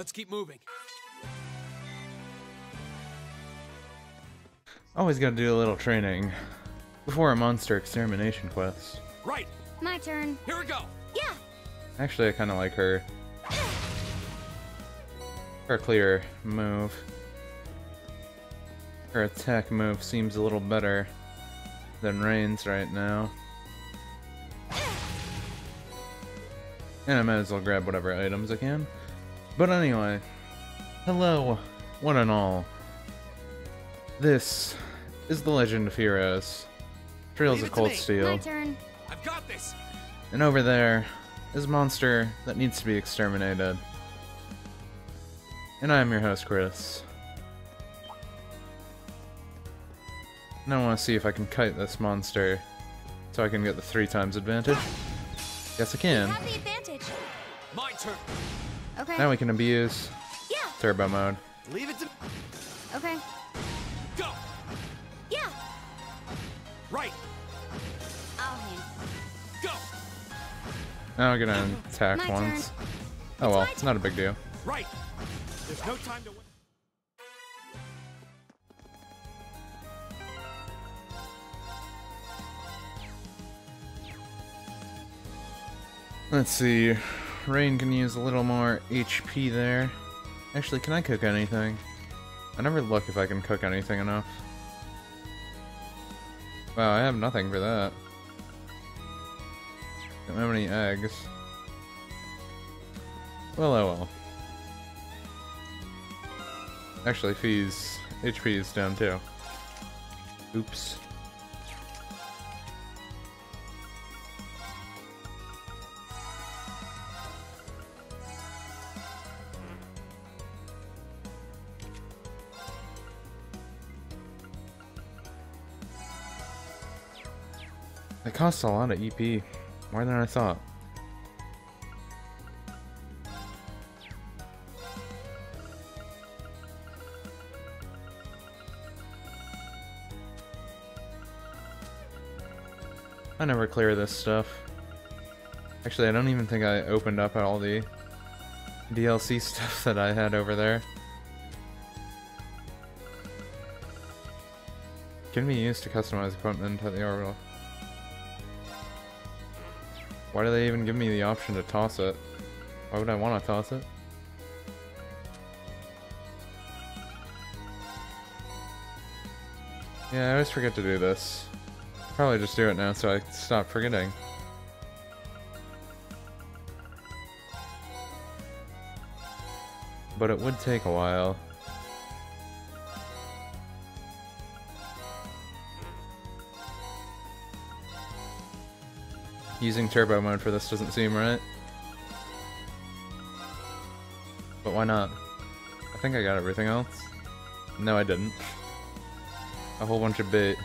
Let's keep moving. Always gotta do a little training before a monster extermination quest. Right. My turn. Here we go. Yeah. Actually, I kind of like her. Her clear move. Her attack move seems a little better than Rain's right now. And I might as well grab whatever items I can. But anyway, hello, one and all. This is the Legend of Heroes, Trails of Cold Steel. My turn. I've got this. And over there is a monster that needs to be exterminated. And I am your host, Chris. And I want to see if I can kite this monster so I can get the 3 times advantage. Yes, I can. You have the advantage. My turn. Okay. Now we can abuse Yeah. turbo mode. Leave it to. Okay. Go. Yeah. Right. I'll handle Go. Now I'm gonna attack My once. turn. Oh well, my it's not a big deal. Right. There's no time to wait. Let's see. Rain can use a little more HP there. Actually, can I cook anything? I never look if I can cook anything enough. Wow, I have nothing for that. Don't have any eggs. Well, oh well. Actually, Fee's HP is down too. Oops. It costs a lot of EP. More than I thought. I never clear this stuff. Actually, I don't even think I opened up all the DLC stuff that I had over there. Can be used to customize equipment at the orbital. Why do they even give me the option to toss it? Why would I want to toss it? Yeah, I always forget to do this. Probably just do it now so I stop forgetting. But it would take a while. Using turbo mode for this doesn't seem right. But why not? I think I got everything else. No, I didn't. A whole bunch of bait.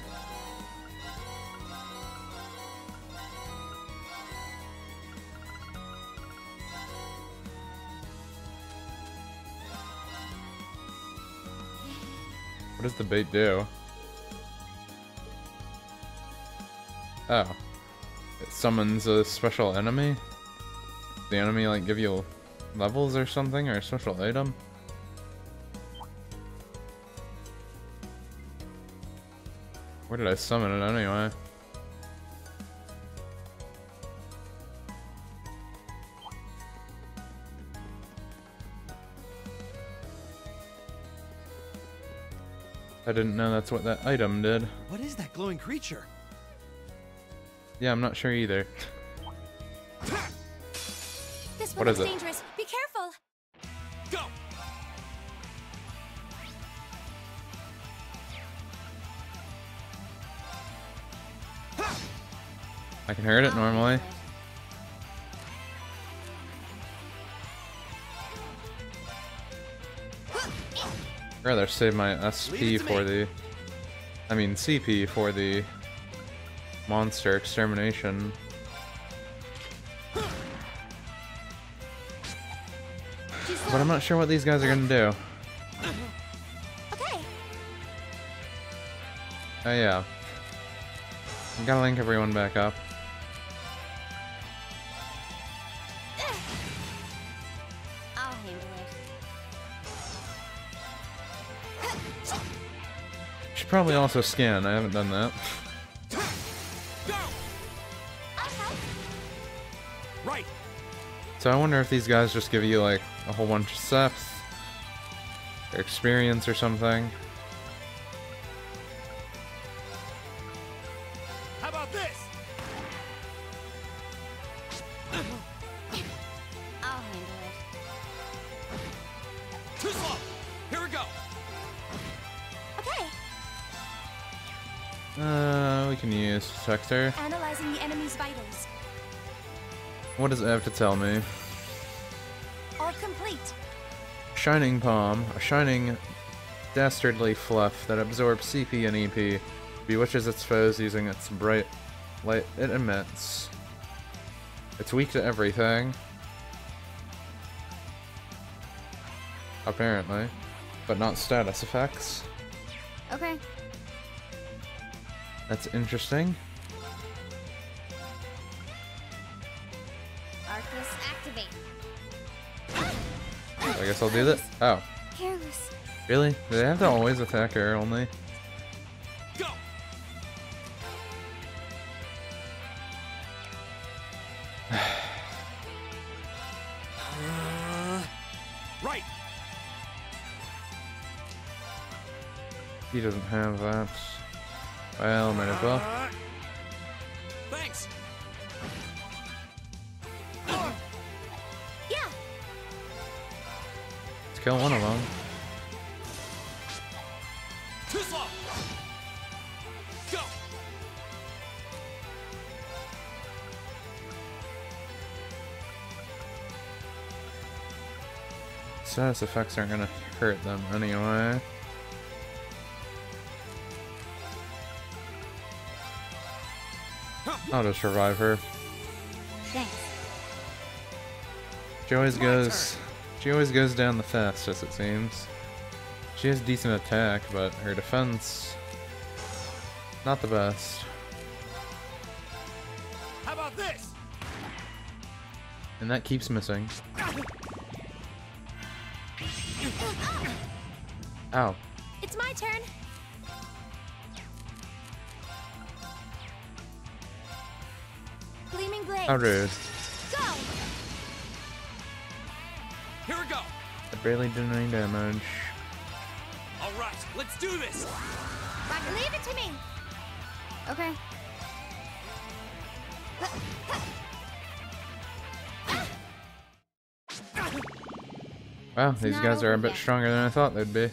What does the bait do? Oh. It summons a special enemy? The enemy like give you levels or something, or a special item? Where did I summon it anyway? I didn't know that's what that item did. What is that glowing creature? Yeah, I'm not sure either. This What one is looks it? dangerous. Be careful. Go. I can hurt it normally. I'd rather save my SP for the... I mean CP for the monster extermination. But I'm not sure what these guys are gonna do. Okay. Oh yeah. I gotta link everyone back up. I'll handle it. Should probably also scan. I haven't done that. Go! Okay. Right. So I wonder if these guys just give you like a whole bunch of stuff, or experience or something. How about this? I'll handle it. Too slow. Here we go. Okay. We can use Detector. Analyzing the enemy's vitals. What does it have to tell me? All complete. Shining Palm, a shining, dastardly fluff that absorbs CP and EP, bewitches its foes using its bright light it emits. It's weak to everything. Apparently. But not status effects. Okay. That's interesting. Arcus activate. I guess I'll do that. Oh, Careless. really? Do they have to always attack air only? Go! Right. He doesn't have that. Well, might as well. Thanks. Yeah. Let's kill one of them. Too slow. Go. Status effects aren't gonna hurt them anyway. I'll just revive her. Thanks. She always goes down the fastest, it seems. She has decent attack, but her defense not the best. How about this? And that keeps missing. Ow. It's my turn. Gleaming blade. How rude. Go. Here we go. I barely did any damage. All right, let's do this. Leave it to me. Okay. Wow, these not guys are a over bit yet. stronger than I thought they'd be.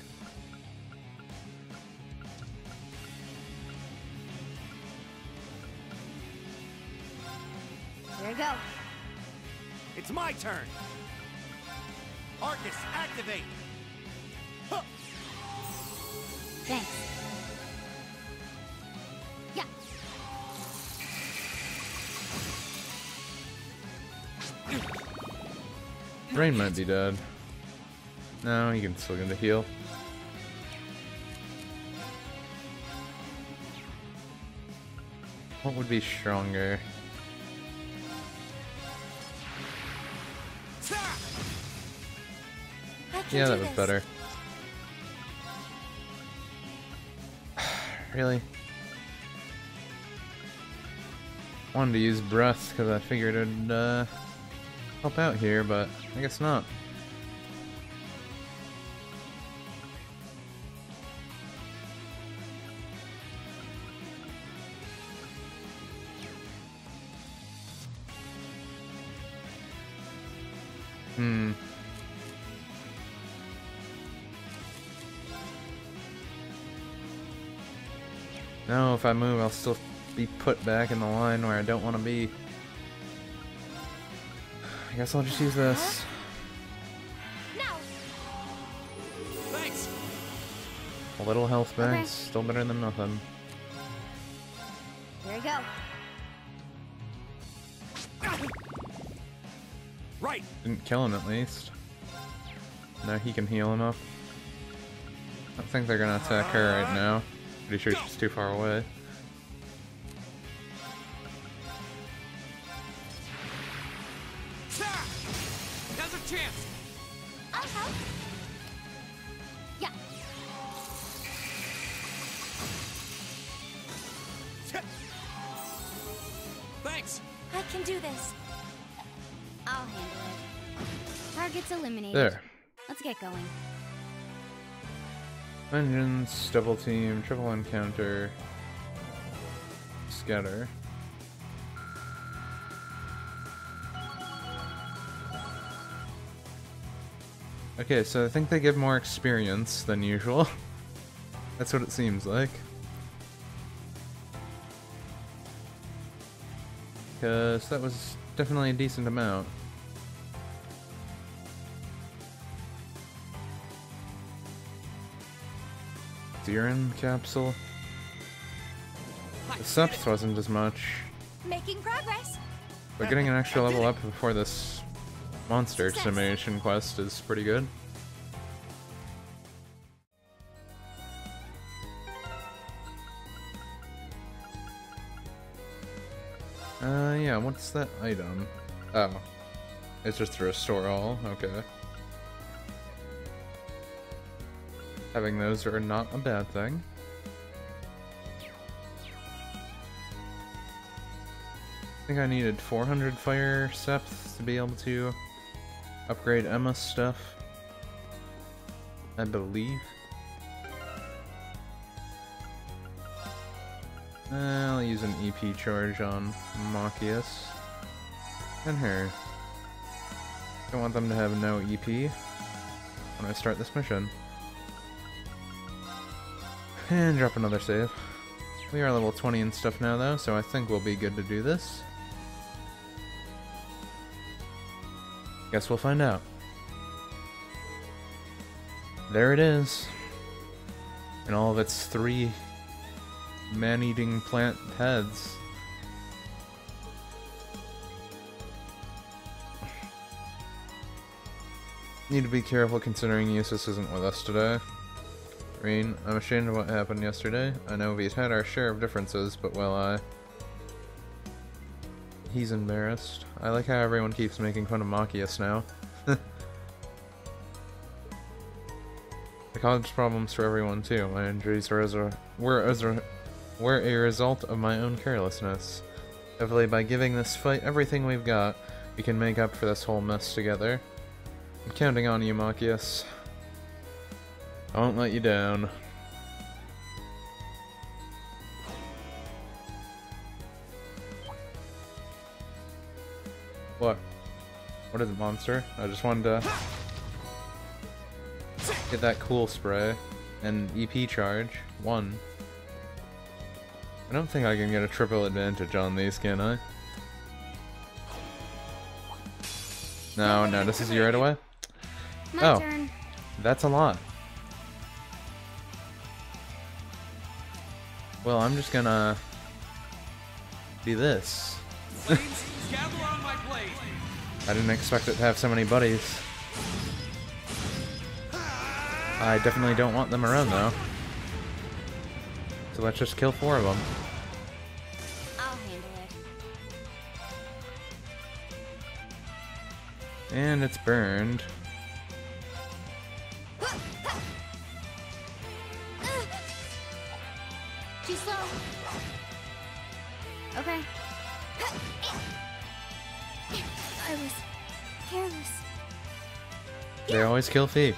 Here we go. It's my turn. Arcus, activate. Huh. Thanks. Yeah. Rain might be dead. No, he can still get a heal. What would be stronger? I can Yeah, do that was this. better. Really? Wanted to use breath because I figured it'd help out here, but I guess not. No, if I move, I'll still be put back in the line where I don't want to be. I guess I'll just use this. No. Thanks. A little health back, Okay. still better than nothing. Here we go. Right. Didn't kill him at least. Now he can heal enough. I don't think they're gonna attack her right now. Pretty sure she's too far away. Now's a chance. I'll help. Yeah. Thanks. I can do this. I'll handle it. Targets eliminated. There. Let's get going. Vengeance, double team, triple encounter, scatter. Okay, so I think they give more experience than usual. That's what it seems like. Because that was definitely a decent amount. Serum capsule. The Sept wasn't as much. Making progress. But getting an extra level up before this monster simulation quest is pretty good. Yeah, what's that item? Oh. It's just to restore all, okay. Having those are not a bad thing. I think I needed 400 fire septs to be able to upgrade Emma's stuff. I believe. I'll use an EP charge on Machias. And her. Don't want them to have no EP when I start this mission. And drop another save. We are level 20 and stuff now though, so I think we'll be good to do this. Guess we'll find out. There it is. In all of its 3 man-eating plant heads. Need to be careful considering Eustace isn't with us today. Reen, I'm ashamed of what happened yesterday. I know we've had our share of differences, but well, he's embarrassed. I like how everyone keeps making fun of Machias now. I caused problems for everyone too. My injuries were a result of my own carelessness. Hopefully by giving this fight everything we've got, we can make up for this whole mess together. I'm counting on you, Machias. I won't let you down. What? What is it, monster? I just wanted to get that cool spray and EP charge. 1. I don't think I can get a triple advantage on these, can I? No, this is you right away? My turn. That's a lot. Well, I'm just gonna do this. I didn't expect it to have so many buddies. I definitely don't want them around though. So let's just kill 4 of them. I'll handle it. And it's burned. Too slow. Okay. I was careless. They always kill Fee.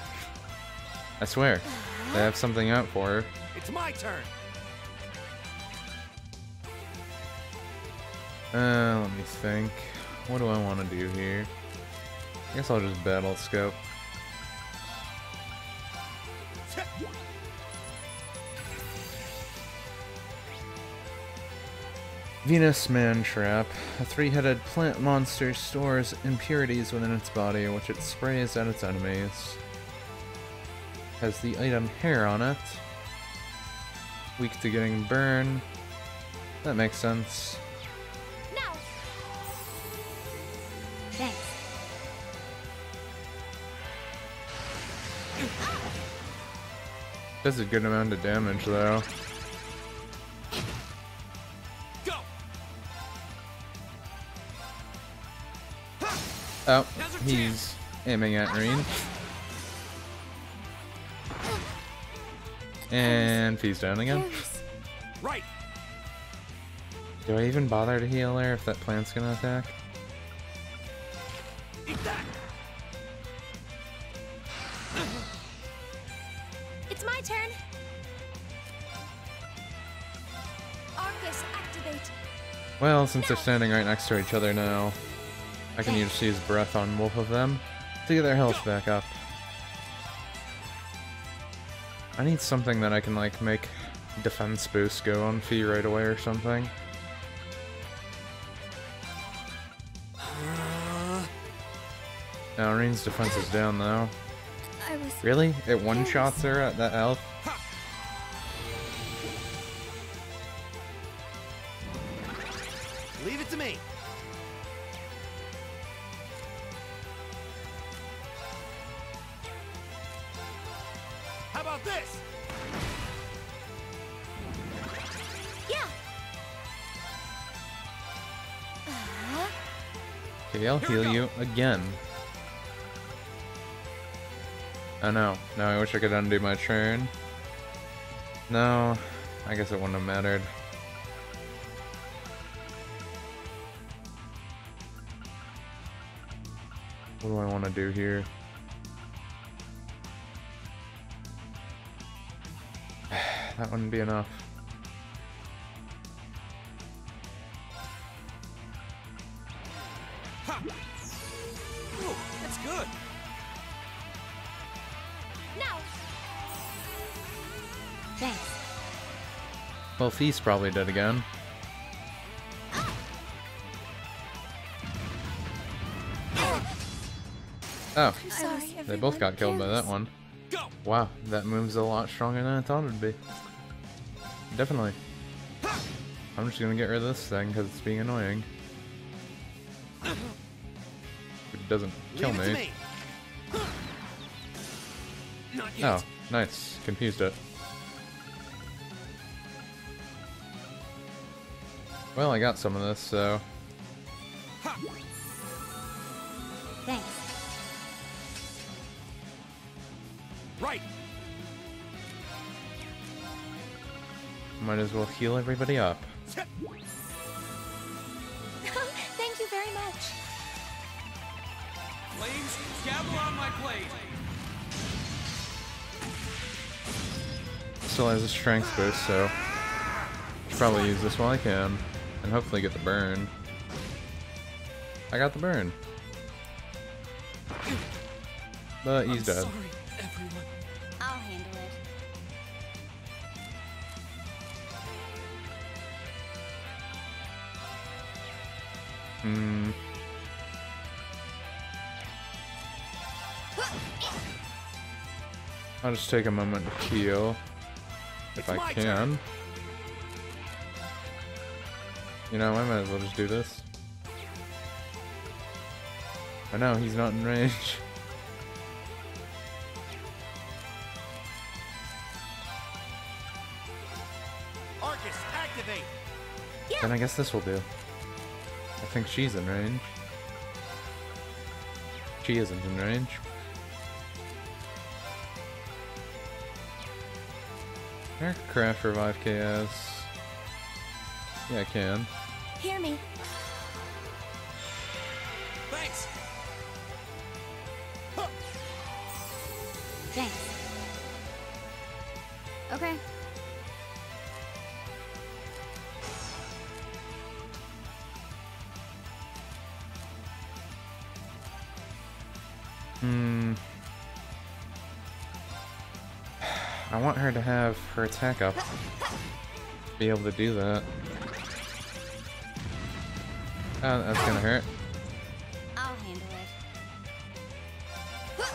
I swear. They have something out for her. It's my turn. Let me think. What do I want to do here? I guess I'll just battle scope. Venus Man Trap. A 3-headed plant monster stores impurities within its body, which it sprays at its enemies. Has the item hair on it. Weak to getting burned. That makes sense. No. Thanks. Does a good amount of damage though. Go. Oh, he's aiming at Reen. And Fee's down again. Careless. Right. Do I even bother to heal her if that plant's gonna attack? Eat that. It's my turn. Arcus, activate. Well, since they're standing right next to each other now, I can just use breath on both of them to get their health back up. I need something that I can, like, make defense boost go on Fee right away or something. Now, Reen's defense is down, though. I was Really? It one-shots her at that health? Leave it to me. How about this? Yeah. Okay, I'll Here we heal go. you again. Oh no. No, I wish I could undo my turn. No, I guess it wouldn't have mattered. What do I want to do here? That wouldn't be enough. Ha! Ooh, that's good. Now. Thanks. Well, Feast probably did again. Oh, I'm sorry. they both got killed by that one. Go. Wow, that move's a lot stronger than I thought it'd be. Definitely. I'm just gonna get rid of this thing because it's being annoying. It doesn't kill Leave it to me. me. Not yet. Oh, nice. Confused it. Well, I got some of this, so... Ha! Thanks. Right. Might as well heal everybody up. Tip. Thank you very much. Flames, gather on my blade. Still has a strength boost, so... Should probably use this while I can. And hopefully get the burn. I got the burn. But he's dead. Sorry, everyone. I'll handle it. Hmm. I'll just take a moment to heal. If It's I my can. turn. You know, I might as well just do this. I know, he's not in range. Arcus, activate. Then I guess this will do. I think she's in range. She isn't in range. I can craft revive KS. Yeah, I can. Hear me. Thanks. Thanks. Okay. I want her to have her attack up. Be able to do that. Oh, that's gonna hurt. I'll handle it.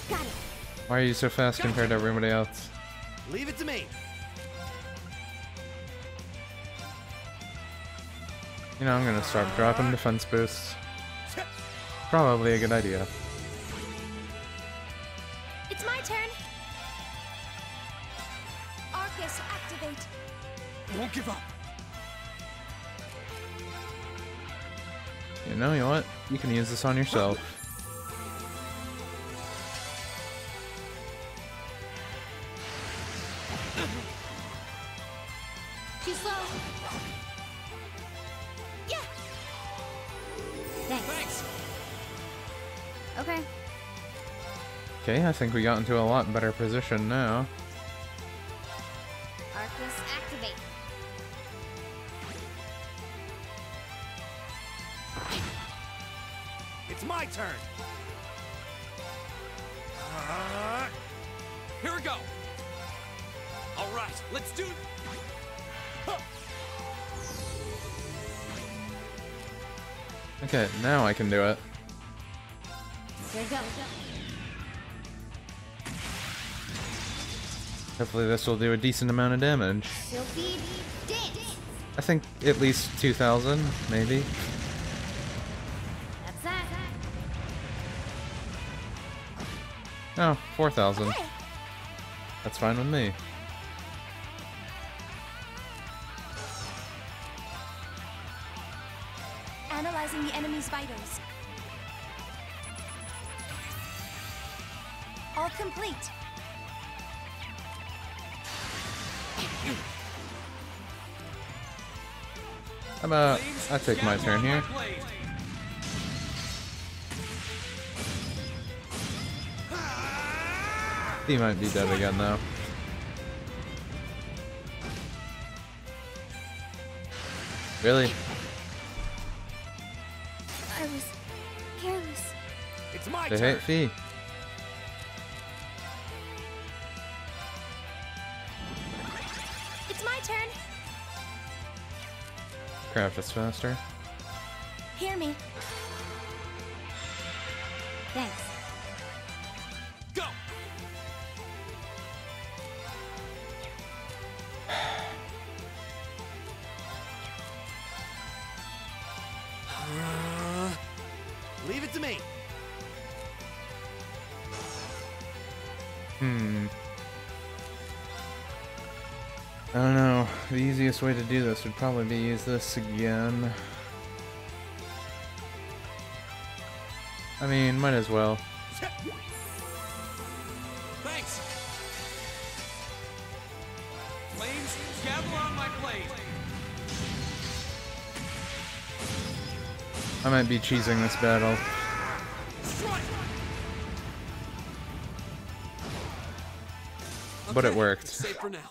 Got it. Why are you so fast compared to everybody else? Leave it to me. You know, I'm gonna start dropping defense boosts. Probably a good idea. It's my turn. Arcus, activate. I won't give up. You know what? You can use this on yourself. Too slow. Okay, I think we got into a lot better position now. Arcus, activate. It's my turn. Here we go. All right, let's do it. Huh. Okay, now I can do it. Here we go. Hopefully this will do a decent amount of damage. Sylphie, dance. I think at least 2,000, maybe. That's that. Oh, 4,000. Okay. That's fine with me. Analyzing the enemy's vitals. All complete. How about I take my turn here? He might be dead again though. Really? I was careless. It's my They turn. hate Fee. It's my turn. Crap, it's faster. Hear me. Thanks. Go. Leave it to me. I don't know. The easiest way to do this would probably be use this again. I mean, might as well. Thanks. Flames, gather on my blade. I might be cheesing this battle. Strike. But it Okay, worked. it's safe for now.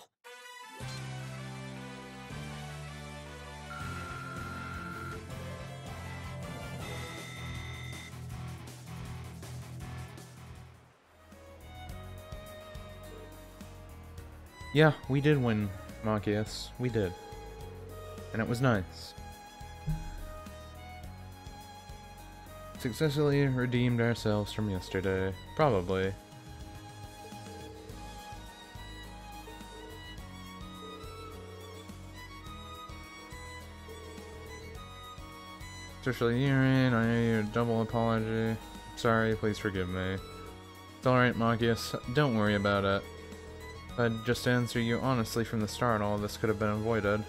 Yeah, we did win, Marcus. We did. And it was nice. Successfully redeemed ourselves from yesterday. Probably. Especially urine, I owe you a double apology. Sorry, please forgive me. It's alright, Marcus. Don't worry about it. If I'd just answered you honestly from the start, all of this could have been avoided.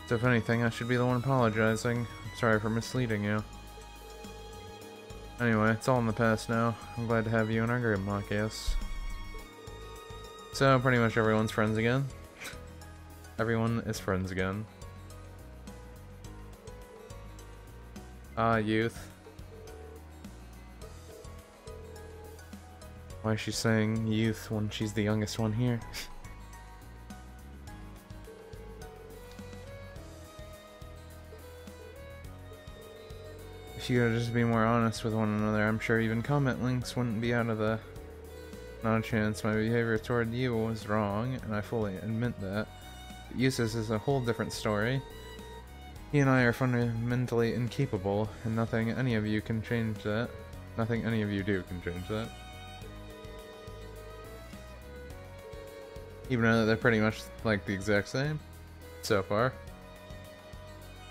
So if anything, I should be the one apologizing. I'm sorry for misleading you. Anyway, it's all in the past now. I'm glad to have you in our group, Marcus. So, pretty much everyone's friends again. Everyone is friends again. Ah, youth. Why is she saying youth when she's the youngest one here? If you could just be more honest with one another, I'm sure even comment links wouldn't be out of the... Not a chance. My behavior toward you was wrong, and I fully admit that. But Eustace is a whole different story. He and I are fundamentally incapable, and nothing any of you can change that. Nothing any of you do can change that. Even though they're pretty much like the exact same so far.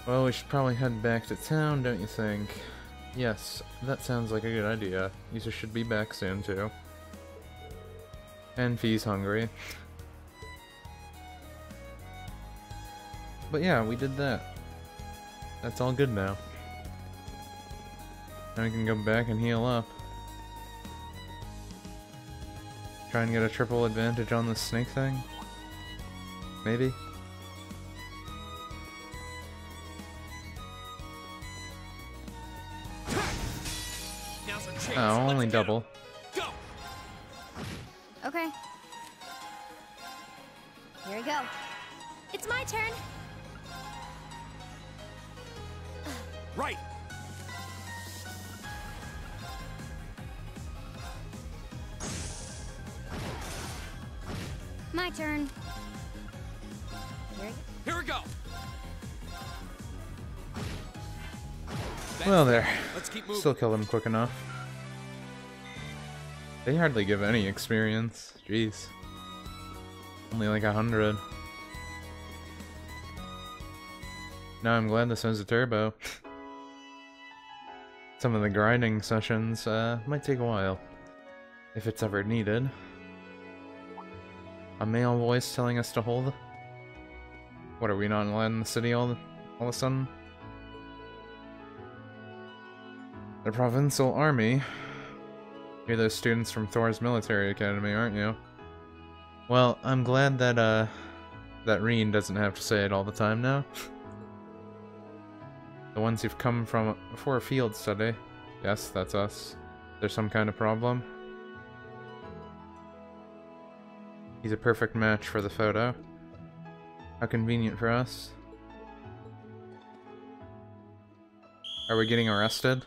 Well, we should probably head back to town, don't you think? Yes, that sounds like a good idea. Eustace should be back soon too. And Fee's hungry. But yeah, we did that. That's all good now. Now we can go back and heal up. Try and get a triple advantage on this snake thing? Maybe? Now's our chance. Oh, only Let's get 'em. double. Go. Okay. Here we go. It's my turn. Right. My turn. Here we go. Well, there. Let's keep moving. Still kill them quick enough. They hardly give any experience. Jeez. Only like 100. Now I'm glad this has a turbo. Some of the grinding sessions might take a while. If it's ever needed. A male voice telling us to hold? What, are we not allowed in the city all of a sudden? The Provincial Army? You're those students from Thor's military academy, aren't you? Well, I'm glad that, that Reen doesn't have to say it all the time now. The ones who've come from for a field study. Yes, that's us. There's some kind of problem. He's a perfect match for the photo. How convenient for us. Are we getting arrested?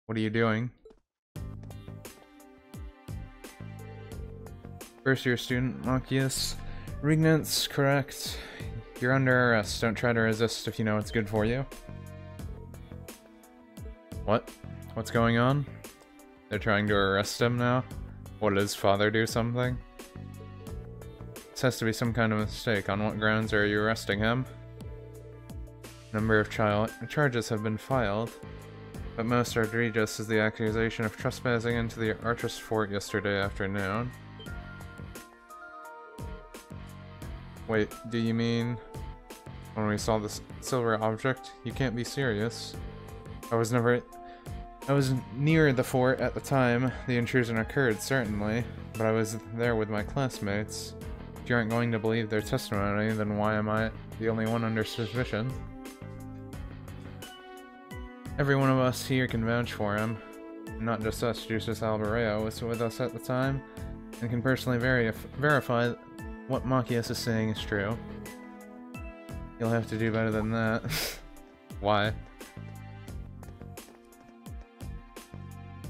What are you doing? First year student, Machias. Regnance, correct. You're under arrest. Don't try to resist if you know it's good for you. What? What's going on? They're trying to arrest him now? What, did his father do something? This has to be some kind of mistake. On what grounds are you arresting him? Number of charges have been filed, but most egregious is the accusation of trespassing into the Archers Fort yesterday afternoon. Wait, do you mean when we saw this silver object? You can't be serious. I was near the fort at the time the intrusion occurred, certainly, but I was there with my classmates. If you aren't going to believe their testimony, then why am I the only one under suspicion? Every one of us here can vouch for him. Not just us, Justice Alvareo was with us at the time, and can personally verify what Machias is saying is true. You'll have to do better than that. Why?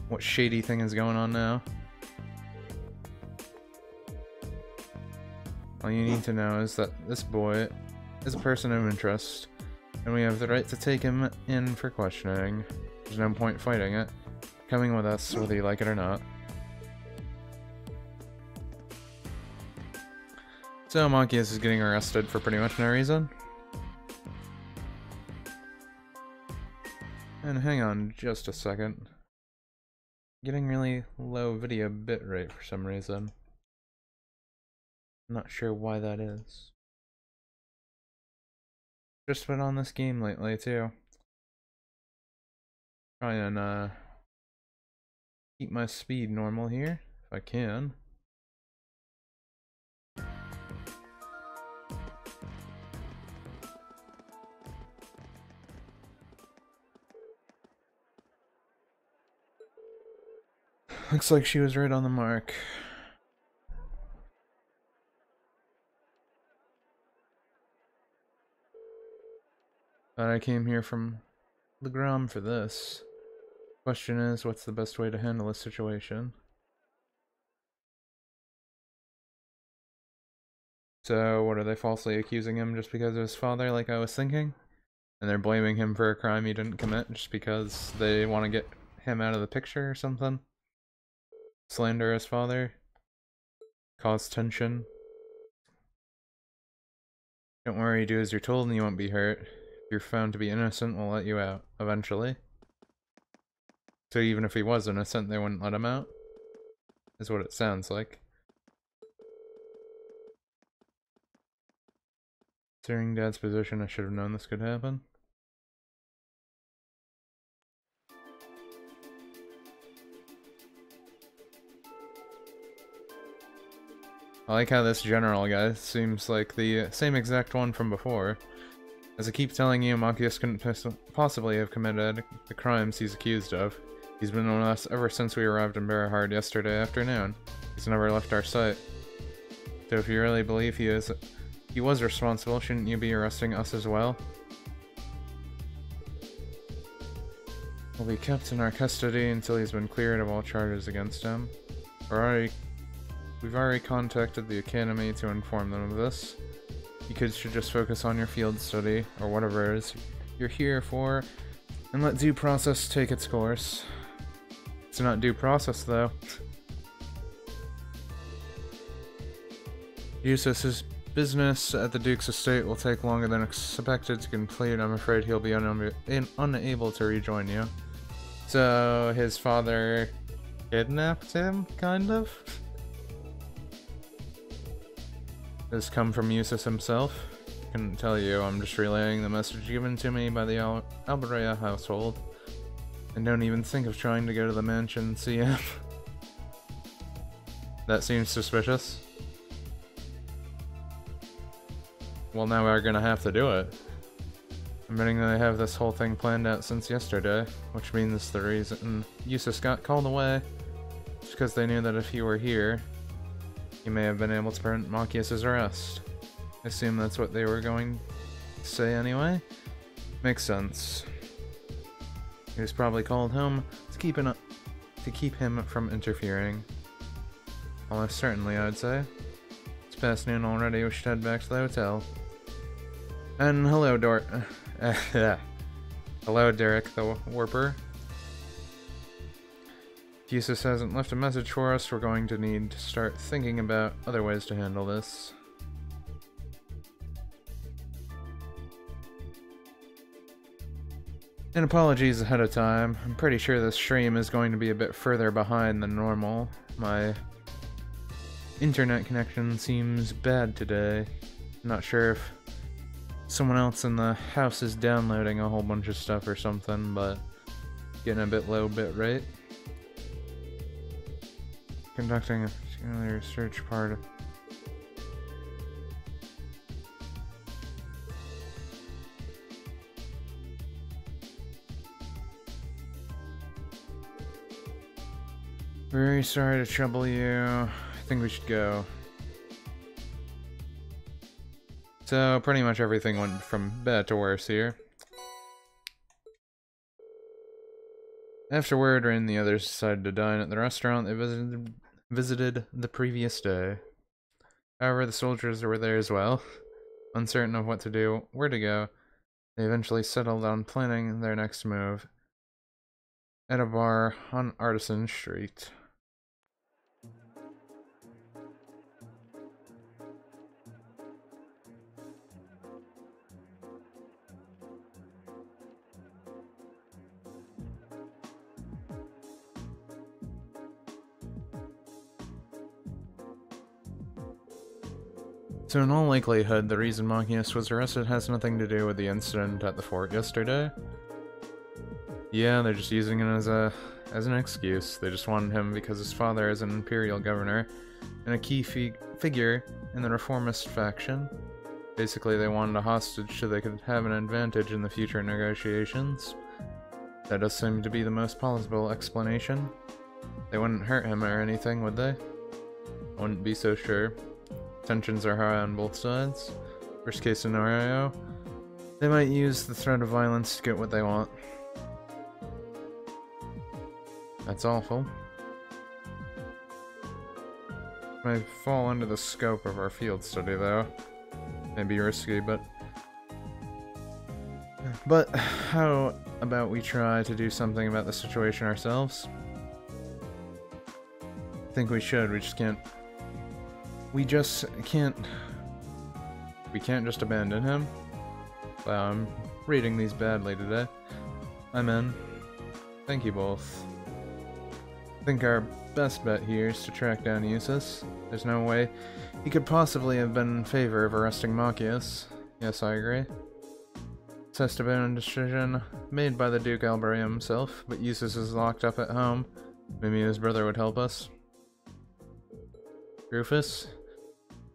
What shady thing is going on now? All you need to know is that this boy is a person of interest, and we have the right to take him in for questioning. There's no point fighting it. Coming with us, whether you like it or not. So Machias is getting arrested for pretty much no reason. And hang on just a second. Getting really low video bitrate for some reason. I'm not sure why that is. Just been on this game lately too. Try and keep my speed normal here if I can. Looks like she was right on the mark. But I came here from Legram for this. Question is, what's the best way to handle this situation? So, what, are they falsely accusing him just because of his father, like I was thinking? And they're blaming him for a crime he didn't commit just because they want to get him out of the picture or something? Slander his father? Cause tension? Don't worry, do as you're told and you won't be hurt. If you're found to be innocent, we'll let you out, eventually. So even if he was innocent, they wouldn't let him out? Is what it sounds like. Considering Dad's position, I should have known this could happen. I like how this general guy seems like the same exact one from before. As I keep telling you, Machias couldn't possibly have committed the crimes he's accused of. He's been with us ever since we arrived in Berahard yesterday afternoon. He's never left our sight. So if you really believe he was responsible, shouldn't you be arresting us as well? Will be kept in our custody until he's been cleared of all charges against him. We've already contacted the academy to inform them of this. You kids should just focus on your field study, or whatever it is you're here for, and let due process take its course. It's not due process, though. Eustace's business at the Duke's estate will take longer than expected to complete. I'm afraid he'll be unable to rejoin you. So, his father kidnapped him, kind of? This come from Eustace himself? Couldn't tell you, I'm just relaying the message given to me by the Alberea household. And don't even think of trying to go to the mansion and see him. That seems suspicious. Well, now we're gonna have to do it. I'm betting that they have this whole thing planned out since yesterday, which means the reason Eustace got called away is because they knew that if he were here, he may have been able to prevent Machias's arrest. I assume that's what they were going to say anyway. Makes sense. He was probably called home to keep him from interfering. Almost certainly, I'd say. It's past noon already, we should head back to the hotel. And hello, hello, Derek the Warper. If Eustace hasn't left a message for us, we're going to need to start thinking about other ways to handle this. And apologies ahead of time. I'm pretty sure this stream is going to be a bit further behind than normal. My internet connection seems bad today. I'm not sure if someone else in the house is downloading a whole bunch of stuff or something, but getting a bit low bit rate. Conducting a particular research part of very sorry to trouble you. I think we should go. So, pretty much everything went from bad to worse here. Afterward, Ray and the others decided to dine at the restaurant they visited the previous day. However, the soldiers were there as well. Uncertain of what to do, where to go, they eventually settled on planning their next move at a bar on Artisan Street. So in all likelihood, the reason Machias was arrested has nothing to do with the incident at the fort yesterday. Yeah, they're just using it as an excuse. They just wanted him because his father is an imperial governor and a key figure in the reformist faction. Basically, they wanted a hostage so they could have an advantage in the future negotiations. That does seem to be the most plausible explanation. They wouldn't hurt him or anything, would they? I wouldn't be so sure. Tensions are high on both sides. Worst case scenario, they might use the threat of violence to get what they want. That's awful. Might fall under the scope of our field study though. Maybe risky, but how about we try to do something about the situation ourselves? I think we should, we can't just abandon him. Wow, I'm reading these badly today. I'm in. Thank you both. I think our best bet here is to track down Eustace. There's no way he could possibly have been in favor of arresting Machias. Yes, I agree. This has to have been a decision made by the Duke Alberea himself, but Eustace is locked up at home. Maybe his brother would help us. Rufus?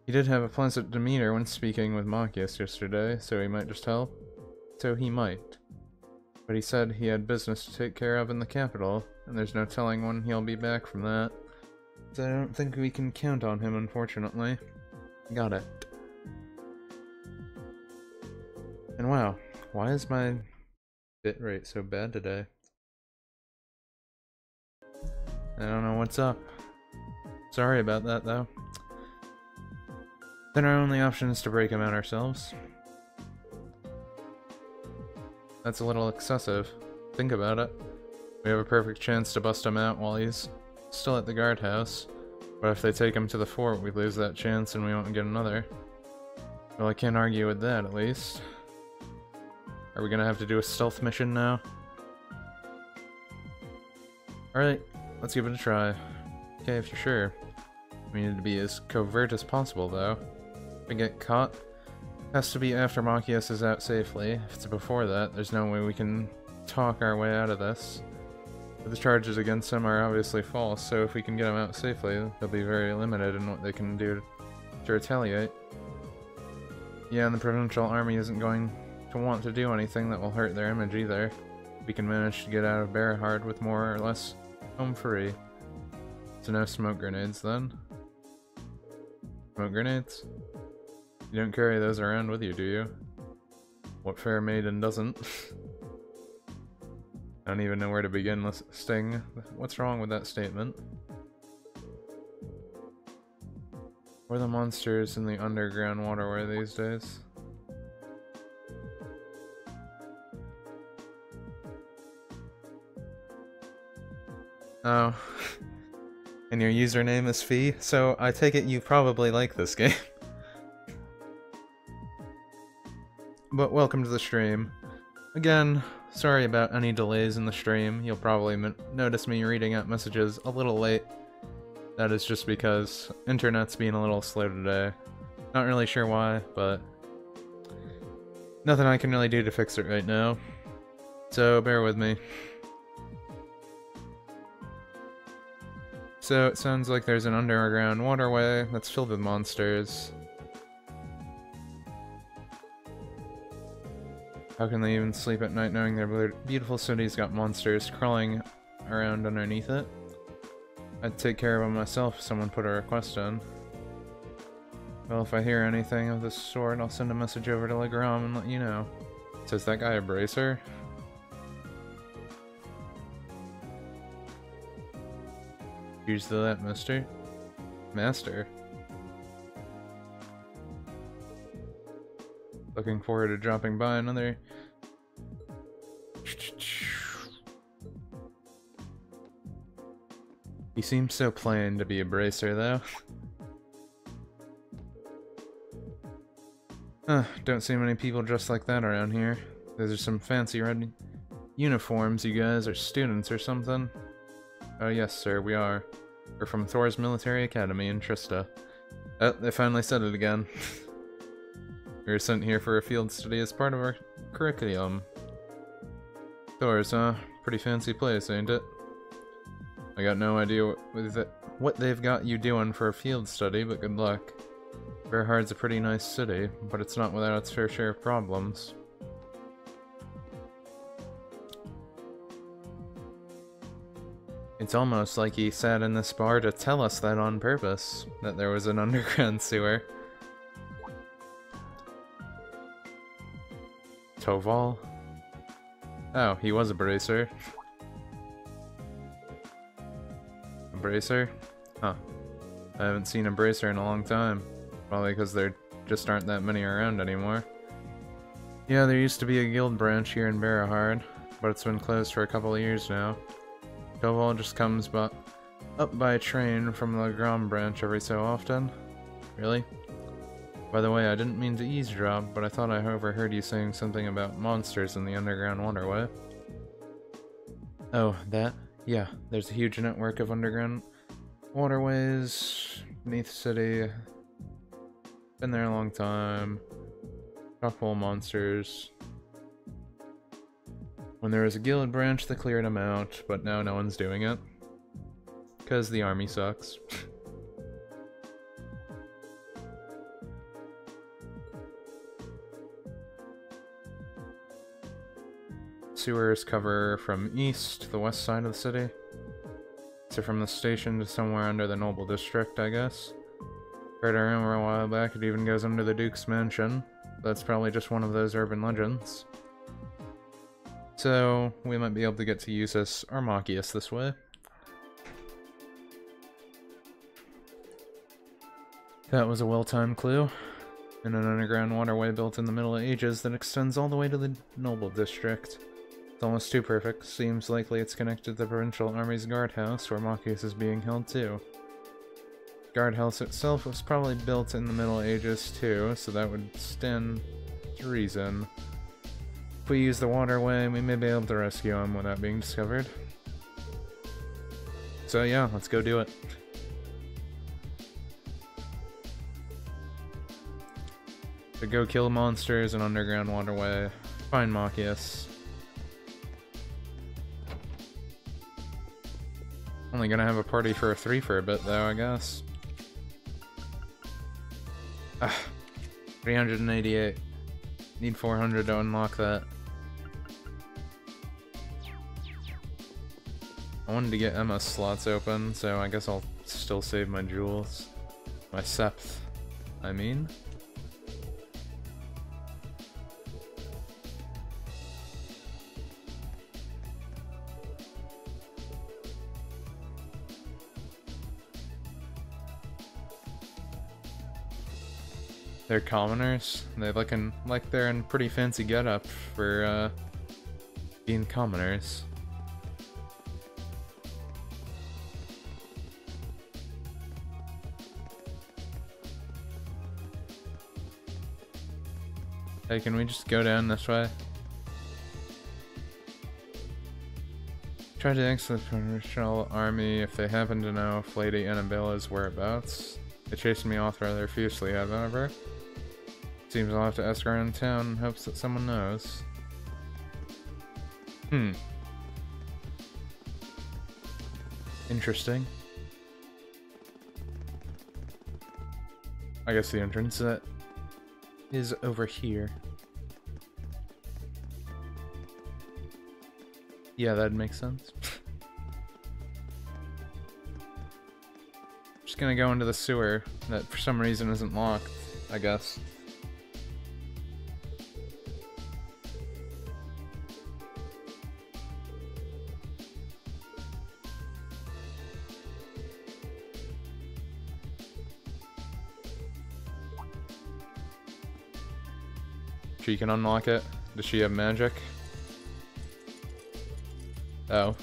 He did have a pleasant demeanor when speaking with Machias yesterday, so he might just help. So he might. But he said he had business to take care of in the capital. and there's no telling when he'll be back from that. So I don't think we can count on him, unfortunately. Got it. And wow, why is my bitrate so bad today? I don't know what's up. Sorry about that, though. Then our only option is to break him out ourselves. That's a little excessive. Think about it. We have a perfect chance to bust him out while he's still at the guardhouse. But if they take him to the fort, we lose that chance and we won't get another. Well, I can't argue with that, at least. Are we gonna have to do a stealth mission now? Alright, let's give it a try. Okay, if you're sure. We need to be as covert as possible, though. If we get caught, it has to be after Machias is out safely. If it's before that, there's no way we can talk our way out of this. But the charges against him are obviously false, so if we can get him out safely, they'll be very limited in what they can do to retaliate. Yeah, and the Provincial Army isn't going to want to do anything that will hurt their image either. We can manage to get out of Berahard with more or less home free. So no smoke grenades then. Smoke grenades? You don't carry those around with you, do you? What fair maiden doesn't? I don't even know where to begin listing. What's wrong with that statement? What are the monsters in the underground waterway these days? Oh. And your username is Fee? So I take it you probably like this game. But welcome to the stream. Again, sorry about any delays in the stream. You'll probably notice me reading out messages a little late. That is just because internet's being a little slow today. Not really sure why, but nothing I can really do to fix it right now. So bear with me. So it sounds like there's an underground waterway that's filled with monsters. How can they even sleep at night knowing their beautiful city's got monsters crawling around underneath it? I'd take care of them myself if someone put a request in. Well, if I hear anything of this sort, I'll send a message over to Legram and let you know. So is that guy a bracer? Here's the that, mister. Master. Looking forward to dropping by another. He seems so plain to be a bracer, though. Don't see many people dressed like that around here. Those are some fancy red uniforms, you guys are students or something. Oh yes, sir, we are. We're from Thor's Military Academy in Trista. Oh, they finally said it again. We were sent here for a field study as part of our curriculum. Thor's, huh? Pretty fancy place, ain't it? I got no idea what they've got you doing for a field study, but good luck. Berahard's a pretty nice city, but it's not without its fair share of problems. It's almost like he sat in this bar to tell us that on purpose, that there was an underground sewer. Toval? Oh, he was a bracer. A bracer? Huh. I haven't seen a bracer in a long time. Probably because there just aren't that many around anymore. Yeah, there used to be a guild branch here in Berahard, but it's been closed for a couple of years now. Toval just comes up by train from the Grom branch every so often. Really? By the way, I didn't mean to eavesdrop, but I thought I overheard you saying something about monsters in the underground waterway. Oh, that? Yeah, there's a huge network of underground waterways beneath the city. Been there a long time. Chock-full of monsters. When there was a guild branch, they cleared them out, but now no one's doing it. 'Cause the army sucks. Sewers cover from east to the west side of the city. gets it from the station to somewhere under the Noble District, I guess. Heard a rumor a while back it even goes under the Duke's mansion. That's probably just one of those urban legends. So, we might be able to get to Usus or Machias this way. That was a well-timed clue. In an underground waterway built in the Middle Ages that extends all the way to the Noble District. It's almost too perfect. Seems likely it's connected to the Provincial Army's guardhouse, where Machias is being held too. Guardhouse itself was probably built in the Middle Ages too, so that would stand to reason. If we use the waterway, we may be able to rescue him without being discovered. So yeah, let's go do it. So go kill monsters in underground waterway, find Machias. Only gonna have a party for a 3 for a bit though, I guess. 388. Need 400 to unlock that. I wanted to get Emma's slots open, so I guess I'll still save my jewels. My septh, I mean. They're commoners. They looking like they're in pretty fancy getup for being commoners. Hey, can we just go down this way? Try to ask the Provincial Army if they happen to know if Lady Annabella's whereabouts. They chased me off rather fiercely, however. Seems I'll have to ask around town in hopes that someone knows. Interesting. I guess the entrance that is over here. Yeah, that makes sense. Just gonna go into the sewer that for some reason isn't locked, I guess. She can unlock it. Does she have magic? Oh.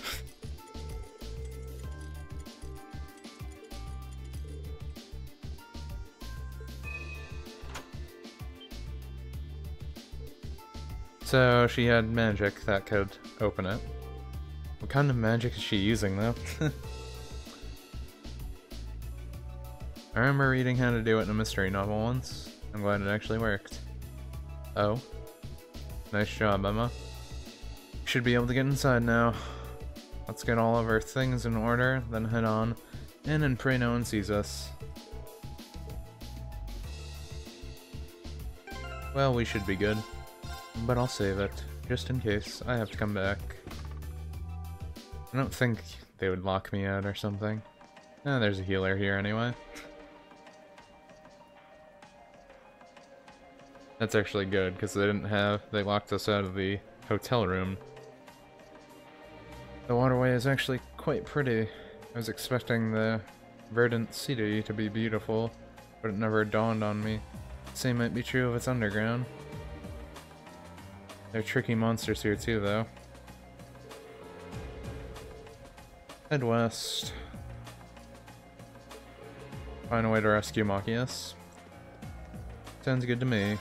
So she had magic that could open it. What kind of magic is she using though? I remember reading how to do it in a mystery novel once. I'm glad it actually worked. Oh. Nice job, Emma. Should be able to get inside now. Let's get all of our things in order, then head on in and pray no one sees us. Well, we should be good. But I'll save it, just in case I have to come back. I don't think they would lock me out or something. Eh, there's a healer here anyway. That's actually good, because they locked us out of the hotel room. The waterway is actually quite pretty. I was expecting the verdant city to be beautiful, but it never dawned on me. Same might be true if it's underground. There are tricky monsters here too, though. Head west. Find a way to rescue Machias. Sounds good to me.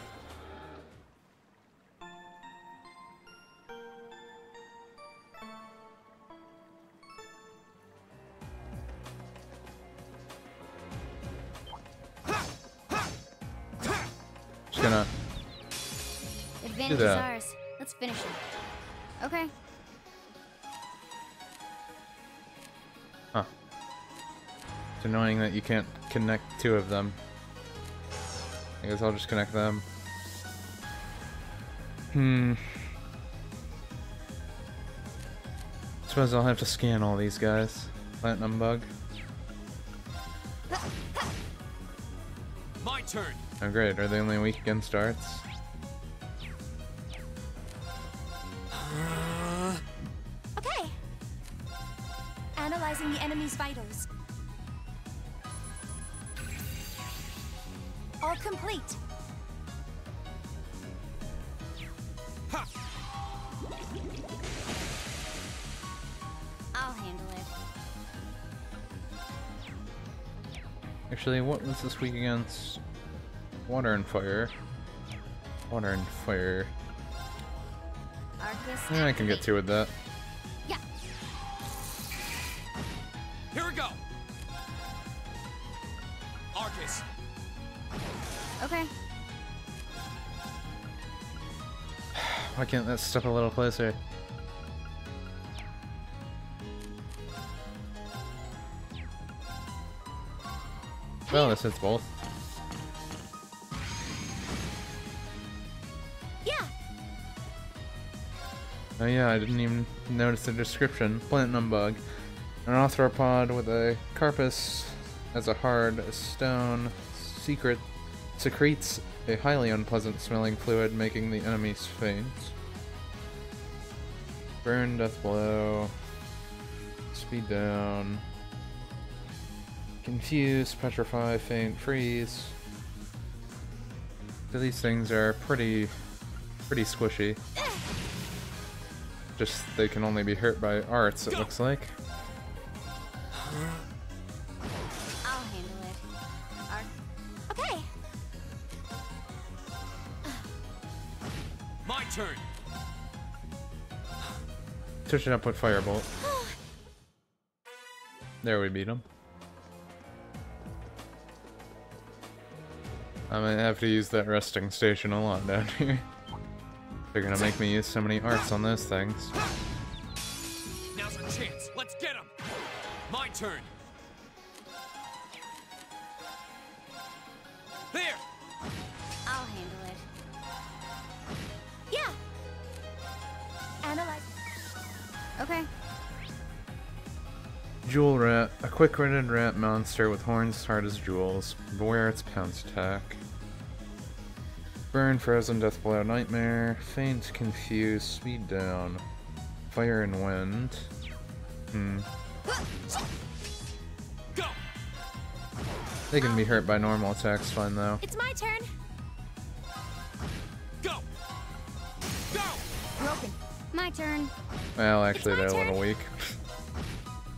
Just gonna Advantage do is that. ours. Let's finish it. Okay. Huh. It's annoying that you can't connect 2 of them. I guess I'll just connect them. Suppose I'll have to scan all these guys. Platinum bug. My turn. Oh great, are they only weak against arts? Okay. Analyzing the enemy's vitals. All complete. Ha! I'll handle it. Actually, what was this weak against? Water and fire. Water and fire. Arcus. Yeah, I can get two with that. Yeah. Here we go. Arcus. Okay. Why can't that step a little closer? Well, this hits both. Yeah. Oh yeah, I didn't even notice the description. Platinum bug. An arthropod with a carpus as a hard stone secretes a highly unpleasant smelling fluid, making the enemies faint. Burn, death blow, speed down, confuse, petrify, faint, freeze. So these things are pretty squishy. Just they can only be hurt by arts, it looks like. I'll handle it. Okay. My turn. Switch it up with Firebolt. There, we beat him. I might have to use that resting station a lot down here. They're gonna make me use so many arts on those things. Now's our chance. Let's get him. My turn. There. I'll handle it. Yeah. Analyze. Okay. Jewel Rat, a quick-witted rat monster with horns hard as jewels. Beware its pounce attack. Burn, frozen, death blow, nightmare, faint, confuse, speed down, fire and wind. Go. They can be hurt by normal attacks fine though. It's my turn. Go. Go. Broken. My turn. Well, actually they're It's a my little turn. weak.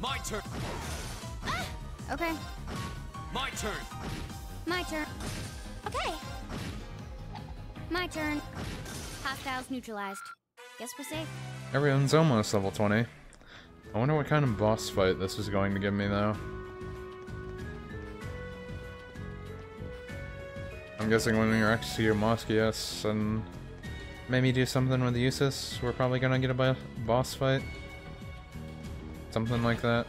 My turn. Okay. My turn. My turn. Okay. My turn. Hostiles neutralized. Guess we're safe. Everyone's almost level 20. I wonder what kind of boss fight this is going to give me though. I'm guessing when we execute Moskias and maybe do something with Usus, we're probably gonna get a boss fight. Something like that.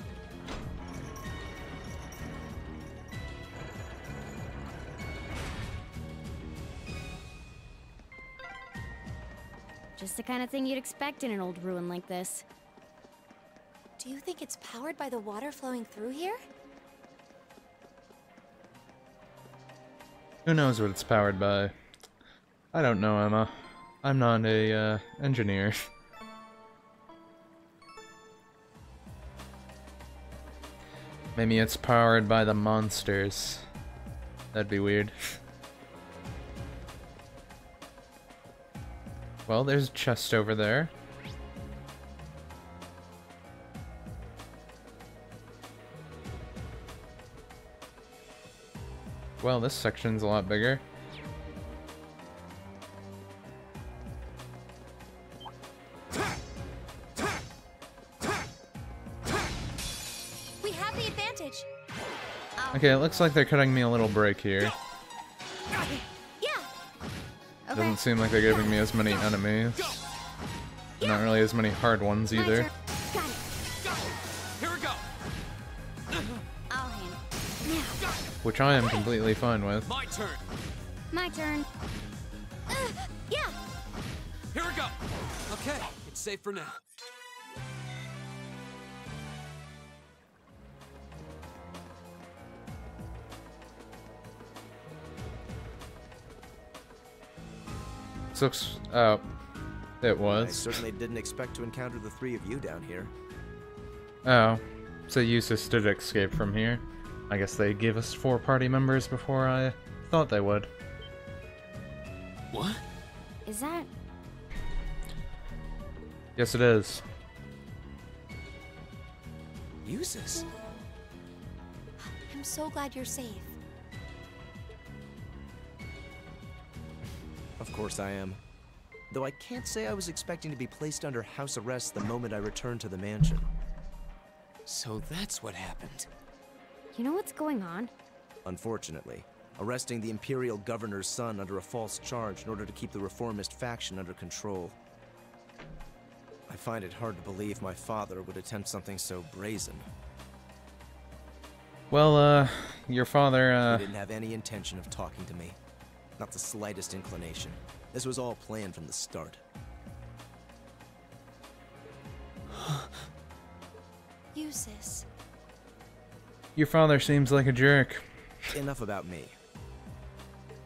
Just the kind of thing you'd expect in an old ruin like this. Do you think it's powered by the water flowing through here? Who knows what it's powered by? I don't know, Emma. I'm not a engineer. Maybe it's powered by the monsters. That'd be weird. Well, there's a chest over there. Well, this section's a lot bigger. We have the advantage. Okay, it looks like they're cutting me a little break here. Yeah. Okay. Doesn't seem like they're giving me as many enemies. Not really as many hard ones My either. turn. Got it. Go. Here we go. I'll handle it. Now. Which I am completely fine with. My turn. My turn. Yeah. Here we go. Okay, it's safe for now. Looks, oh, it I was. certainly didn't expect to encounter the three of you down here. Oh, so Eustace did escape from here. I guess they gave us 4 party members before I thought they would. What? Is that... Yes, it is. Eustace? I'm so glad you're safe. Of course I am. Though I can't say I was expecting to be placed under house arrest the moment I returned to the mansion. So that's what happened. You know what's going on? Unfortunately, arresting the Imperial Governor's son under a false charge in order to keep the reformist faction under control. I find it hard to believe my father would attempt something so brazen. Well, your father, He didn't have any intention of talking to me. Not the slightest inclination. This was all planned from the start. Eustace. your father seems like a jerk. Enough about me.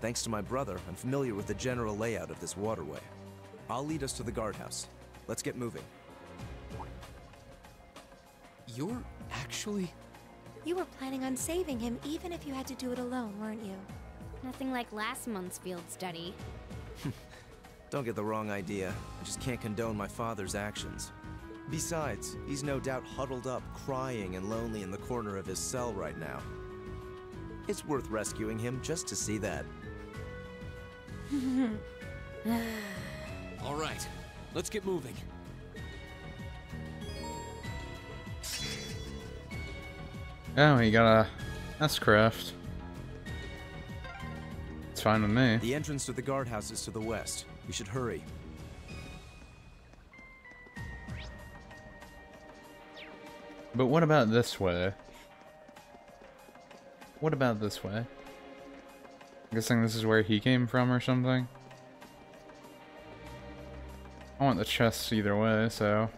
Thanks to my brother, I'm familiar with the general layout of this waterway. I'll lead us to the guardhouse. Let's get moving. You're actually... You were planning on saving him even if you had to do it alone, weren't you? Nothing like last month's field study. Don't get the wrong idea. I just can't condone my father's actions. Besides, he's no doubt huddled up, crying and lonely in the corner of his cell right now. It's worth rescuing him just to see that. All right, let's get moving. Oh, you got a S-craft. It's fine with me. The entrance to the guardhouse is to the west. We should hurry. But what about this way? What about this way? I'm guessing this is where he came from or something? I want the chests either way, so...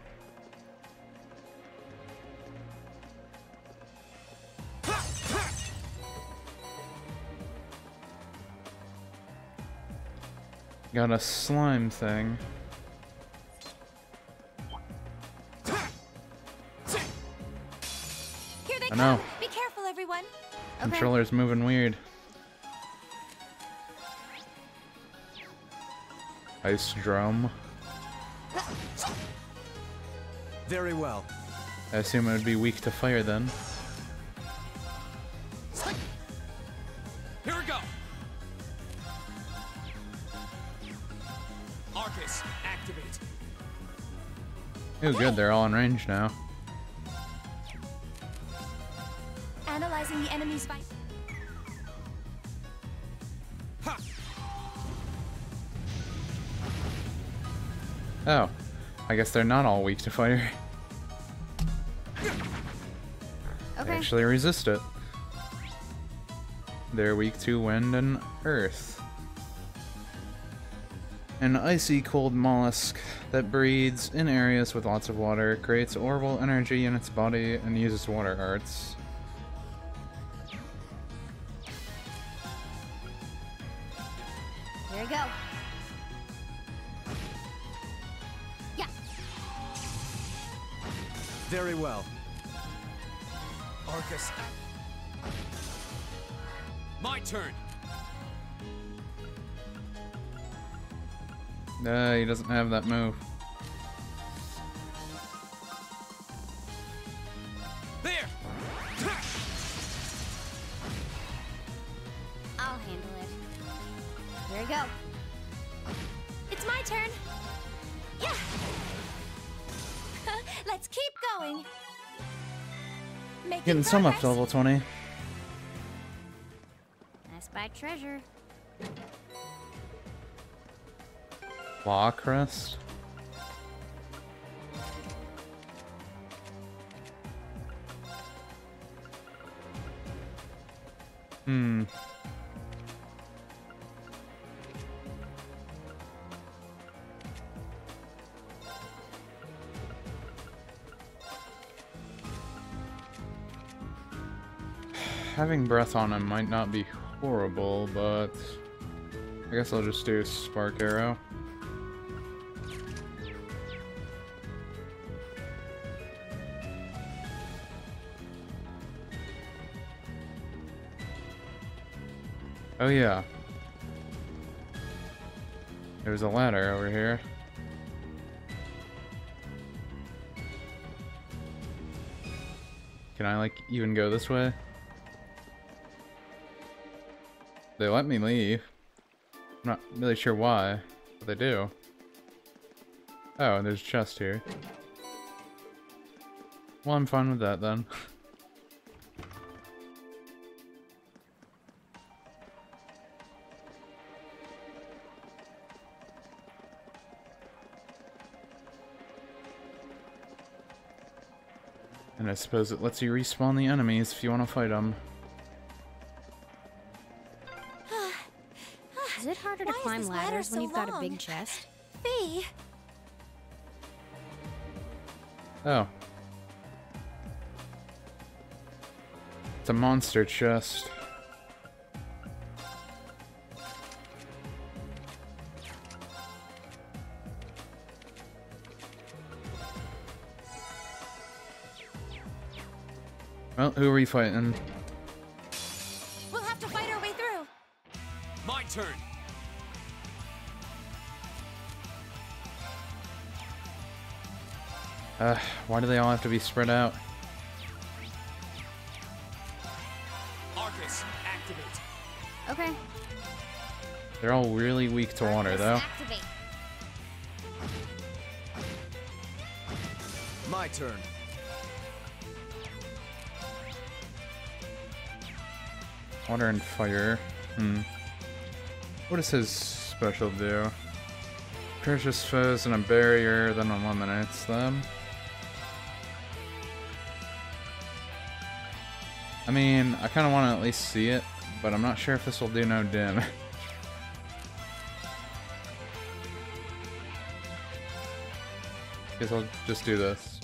Got a slime thing. Here they I know. come! Be careful, everyone! Controller's moving weird. Ice drum. Very well. I assume it would be weak to fire then. Here we go. Arcus, activate. Oh good, they're all in range now. Analyzing the enemy's fight. Ha! Oh. I guess they're not all weak to fire. They Okay. actually resist it. They're weak to wind and earth. An icy cold mollusk that breeds in areas with lots of water, creates orbital energy in its body, and uses water arts. Here we go. Yeah. Very well. Arcus. My turn. He doesn't have that move. There. I'll handle it. Here we go. It's my turn! Yeah! Let's keep going! Making Getting some up to progress. level 20. I spy treasure. Claw crest. Hmm. Having breath on him might not be horrible, but I guess I'll just do Spark Arrow. Oh yeah. There's a ladder over here. Can I, like, even go this way? They let me leave. I'm not really sure why, but they do. Oh, and there's a chest here. Well, I'm fine with that then. And I suppose it lets you respawn the enemies if you want to fight them. Is it harder to Why is climb this ladder ladders when so you've got a long? big chest? Fee! Oh. It's a monster chest. Well, who are we fighting? We'll have to fight our way through. My turn. Why do they all have to be spread out? Arcus, activate. Okay. They're all really weak to water, though. Activate. My turn. Water and fire. What does his special do? Precious foes and a barrier, then eliminates them. I mean, I kind of want to at least see it, but I'm not sure if this will do no damage. Guess I'll just do this.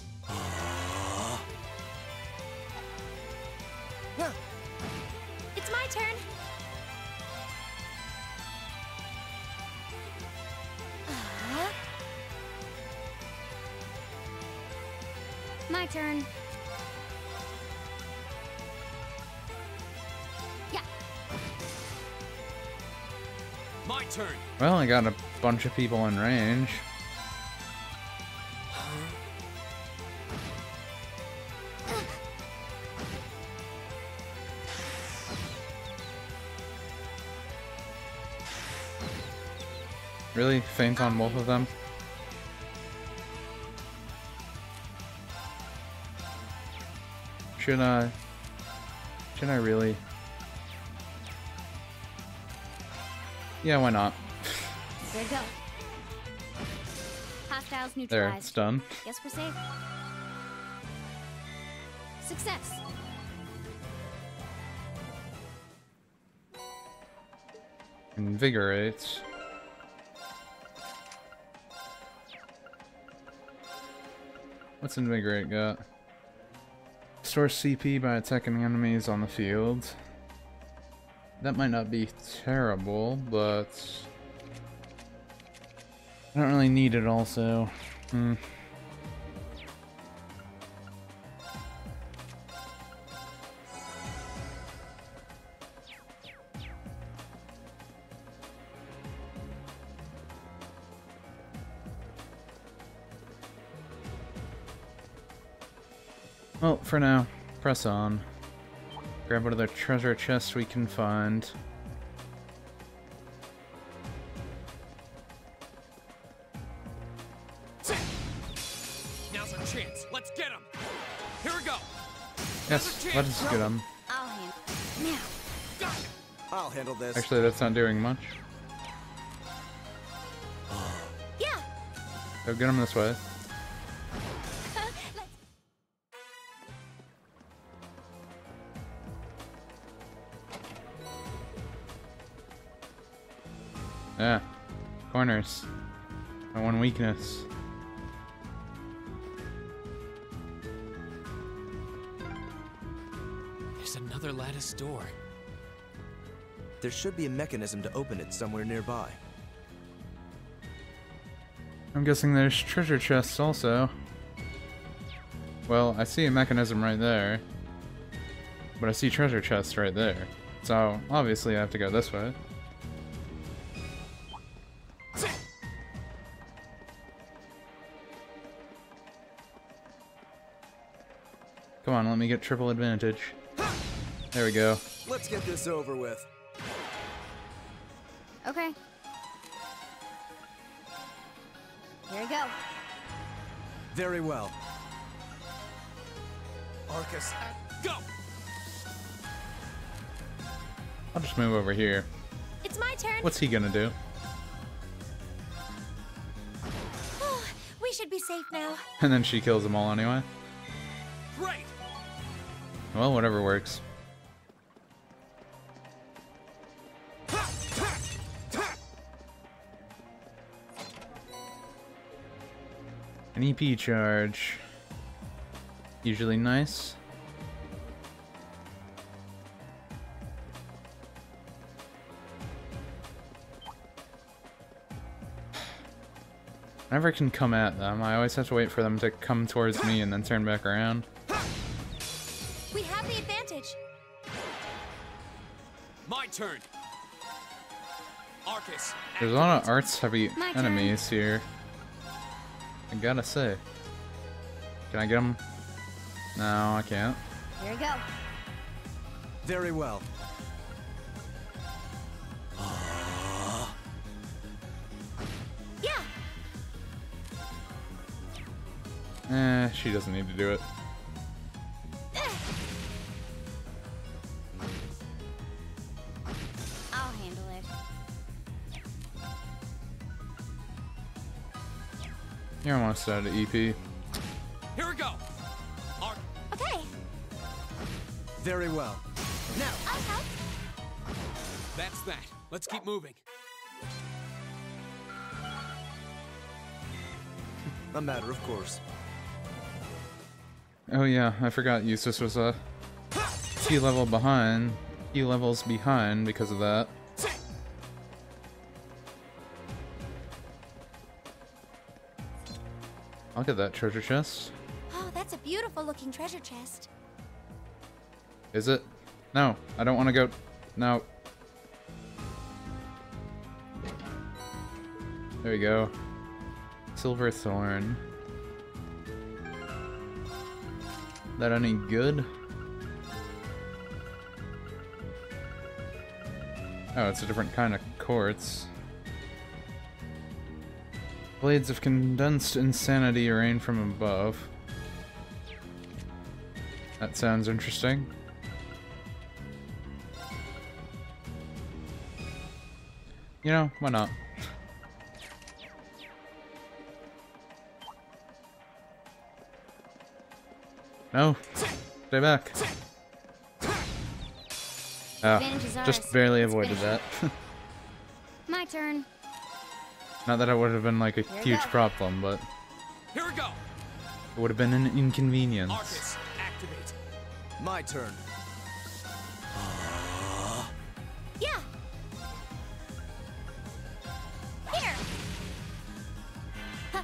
It's my turn. My turn. Yeah. My turn. Well, I got a bunch of people in range. Really? Faint on both of them? Should I? Should I really? Yeah, why not? There you go. Hostiles There, neutralized. it's done. Guess we're safe. Success. Invigorate. What's Invigorate got? Restore CP by attacking enemies on the field. That might not be terrible, but I don't really need it also. Well, for now, press on. Grab whatever treasure chest we can find. Now's our chance. Let's get him. Here we go. Yes, let us get them. I'll handle it. Now. Got it. I'll handle this. Actually, that's not doing much. Yeah. So get them this way. Yeah, corners. My one weakness. There's another lattice door. There should be a mechanism to open it somewhere nearby. I'm guessing there's treasure chests also. Well, I see a mechanism right there. But I see treasure chests right there. So, obviously I have to go this way. Come on, let me get triple advantage. There we go. Let's get this over with. Okay. Here we go. Very well. Arcus, Go! I'll just move over here. It's my turn. What's he gonna do? We should be safe now. And then she kills them all anyway. Great! Well, whatever works. An EP charge. Usually nice. I never can come at them. I always have to wait for them to come towards me and then turn back around. We have the advantage. My turn. Arcus. There's a lot of arts heavy My turn. enemies here. I gotta say. Can I get them? No, I can't. Here we go. very well. Yeah. She doesn't need to do it. I'll handle it. You're almost out of EP. Here we go. Okay. Very well. I'll help. That's that. Let's keep moving. A matter of course. Oh yeah, I forgot Eustace was a few levels behind because of that. I'll get that treasure chest. Oh, that's a beautiful looking treasure chest. Is it? No, I don't want to go. No. There we go. Silver Thorn. That any good? Oh, it's a different kind of quartz. Blades of condensed insanity rain from above. That sounds interesting. You know, why not? No, stay back. Oh, Advantage is just ours. barely Let's avoided finish that. My turn. Not that it would have been like a Here we huge go. problem, but Here we go. it would have been an inconvenience. Arcus, activate. My turn. Yeah. Here. Huh.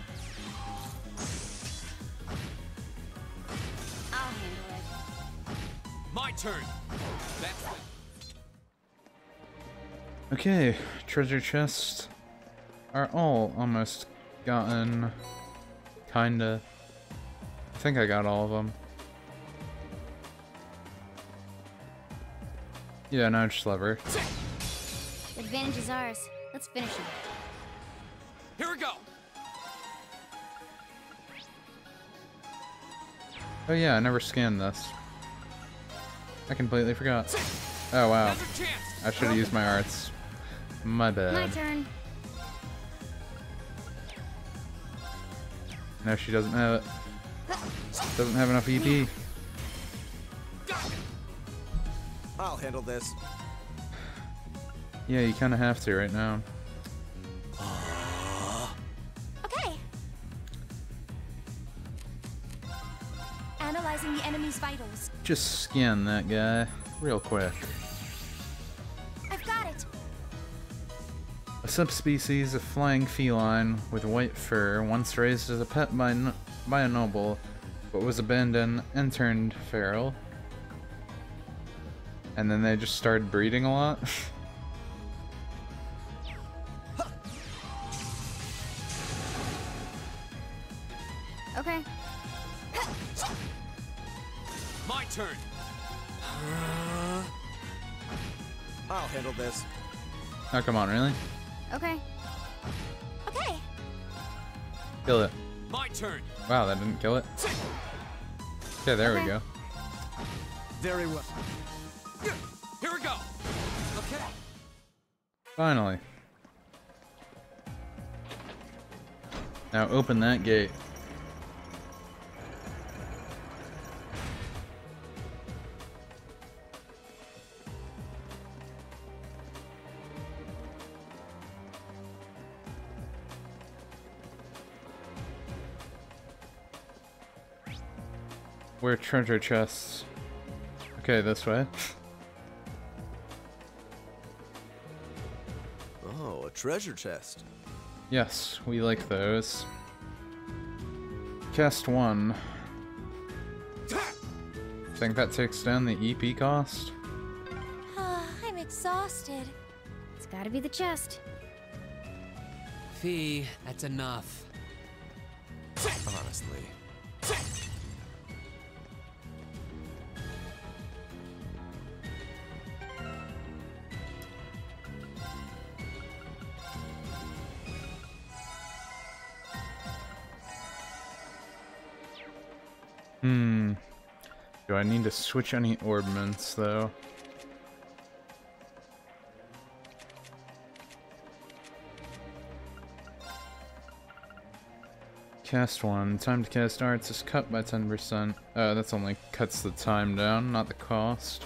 I'll handle it. My turn. That's that. Okay, treasure chests are all almost gotten. Kinda. I think I got all of them. Yeah, no, just lever. The advantage is ours. Let's finish it. Here we go. Oh yeah, I never scanned this. I completely forgot. Oh wow, Another chance. I should have used my arts. My My bad. turn. No, she doesn't have it. Doesn't have enough EP. Got it. I'll handle this. Yeah, you kind of have to right now. Okay. Analyzing the enemy's vitals. Just scan that guy real quick. I've got it. A subspecies of flying feline with white fur, once raised as a pet by a noble, but was abandoned and turned feral. And then they just started breeding a lot. Okay. My turn. I'll handle this. Oh, come on, really? Okay. Okay. Kill it. My turn. Wow, that didn't kill it. Okay, there we Okay. go. Very well. Here we go. Okay. Finally. Now open that gate. Where treasure chests? Okay, this way. Oh, a treasure chest. Yes, we like those. Cast 1. Think that takes down the EP cost? I'm exhausted. It's gotta be the chest. Fee, that's enough. Honestly. Do I need to switch any orbments, though? Cast 1. Time to cast arts is cut by 10%. That's only cuts the time down, not the cost.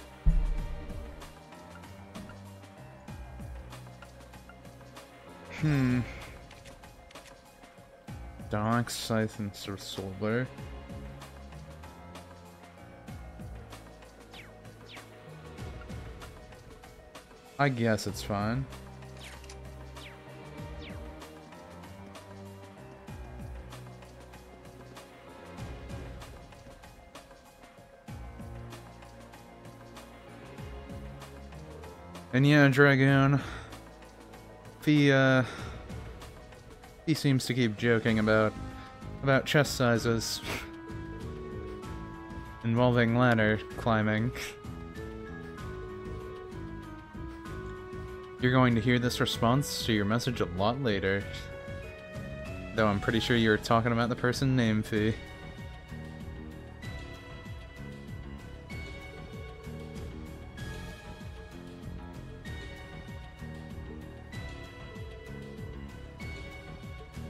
Donk, Scythe, and Solar. I guess it's fine. And yeah, Dragoon. He seems to keep joking about chest sizes involving ladder climbing. You're going to hear this response to your message a lot later. Though I'm pretty sure you were talking about the person named Fee.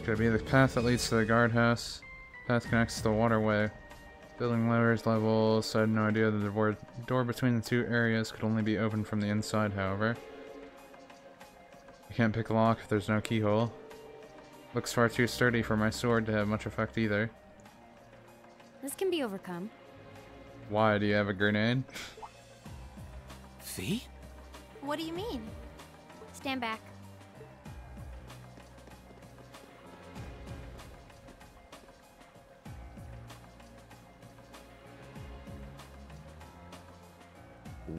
Could be the path that leads to the guardhouse. Path connects to the waterway. Building lowers levels. I had no idea that the door between the two areas could only be opened from the inside, however. You can't pick a lock if there's no keyhole. Looks far too sturdy for my sword to have much effect either. This can be overcome. Why, do you have a grenade? Fee? What do you mean? Stand back.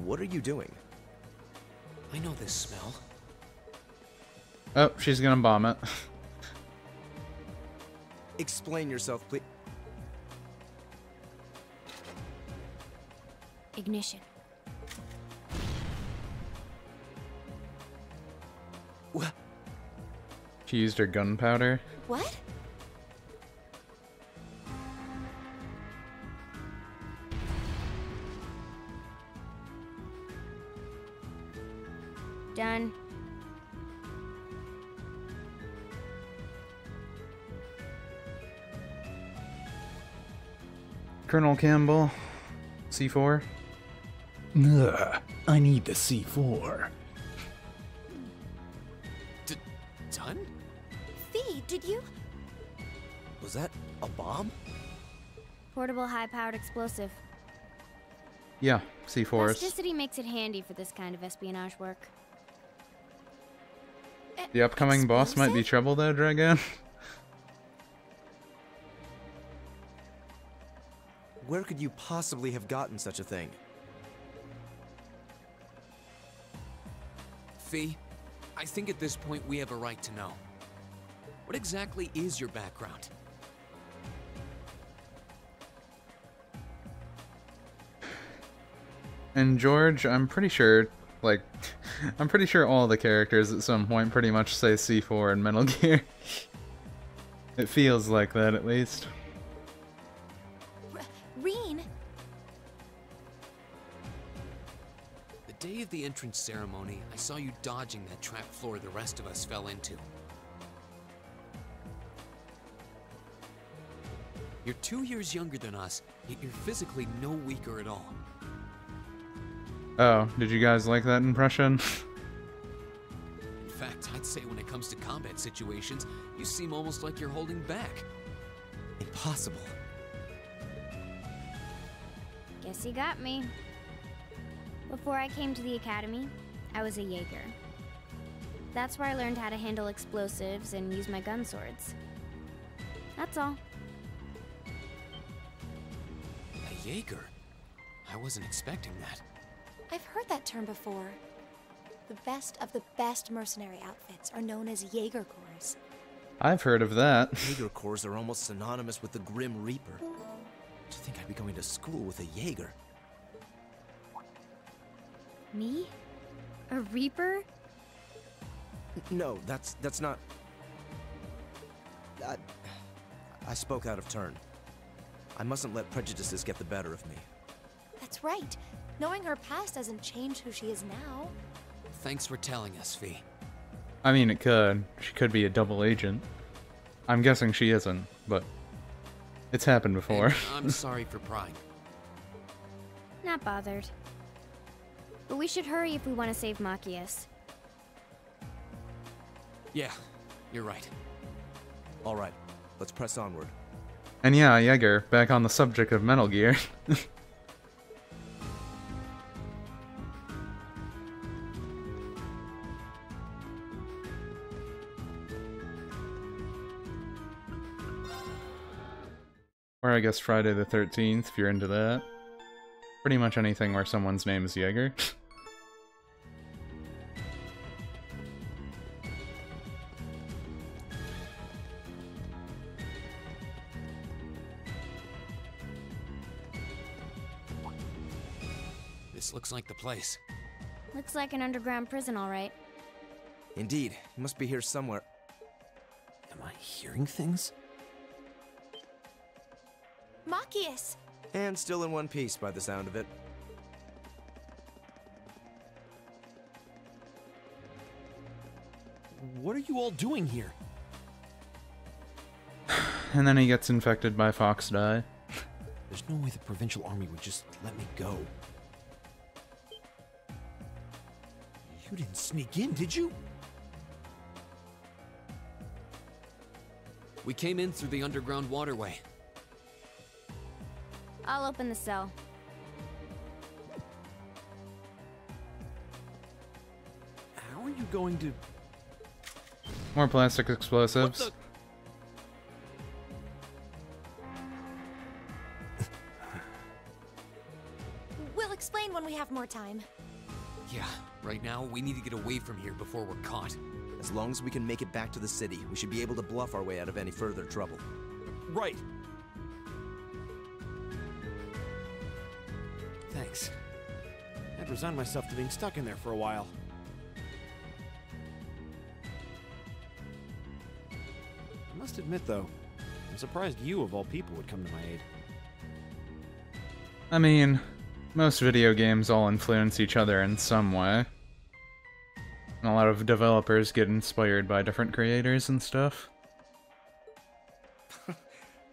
What are you doing? I know this smell. Oh, she's gonna bomb it. Explain yourself, please. Ignition. What? She used her gunpowder. What? Done. Colonel Campbell, C4. Ugh, I need the C4. Done? Fee, did you? Was that a bomb? Portable high-powered explosive. Yeah, C4s. Plasticity makes it handy for this kind of espionage work. The upcoming boss might be Explosive? trouble though, Dragon. Where could you possibly have gotten such a thing? Fee, I think at this point we have a right to know. What exactly is your background? And George, I'm pretty sure, like, I'm pretty sure all the characters at some point pretty much say C4 in Metal Gear. It feels like that, at least. Reen! The day of the entrance ceremony, I saw you dodging that trap floor the rest of us fell into. You're 2 years younger than us, yet you're physically no weaker at all. Oh, did you guys like that impression? In fact, I'd say when it comes to combat situations, you seem almost like you're holding back. Impossible. Guess you got me. Before I came to the academy, I was a Jaeger. That's where I learned how to handle explosives and use my gun swords. That's all. A Jaeger? I wasn't expecting that. I've heard that term before. The best of the best mercenary outfits are known as Jaeger Corps. I've heard of that. Jaeger Corps are almost synonymous with the Grim Reaper. Do you think I'd be going to school with a Jaeger? Me? A Reaper? No, that's not... I spoke out of turn. I mustn't let prejudices get the better of me. That's right. Knowing her past doesn't change who she is now. Thanks for telling us, Fee. I mean, it could. She could be a double agent. I'm guessing she isn't, but it's happened before. And I'm sorry for prying. Not bothered. But we should hurry if we want to save Machias. Yeah, you're right. All right, let's press onward. And yeah, Jaeger, back on the subject of Metal Gear. Or I guess Friday the 13th, if you're into that. Pretty much anything where someone's name is Jaeger. This looks like the place. Looks like an underground prison, all right. Indeed, he must be here somewhere. Am I hearing things? Machias! And still in one piece by the sound of it. What are you all doing here? And then he gets infected by Fox Die. There's no way the Provincial Army would just let me go. You didn't sneak in, did you? We came in through the underground waterway. I'll open the cell. How are you going to... More plastic explosives. What We'll explain when we have more time. Yeah, right now we need to get away from here before we're caught. As long as we can make it back to the city, we should be able to bluff our way out of any further trouble. Right. Thanks. I'd resigned myself to being stuck in there for a while. I must admit, though, I'm surprised you, of all people, would come to my aid. I mean, most video games all influence each other in some way. And a lot of developers get inspired by different creators and stuff.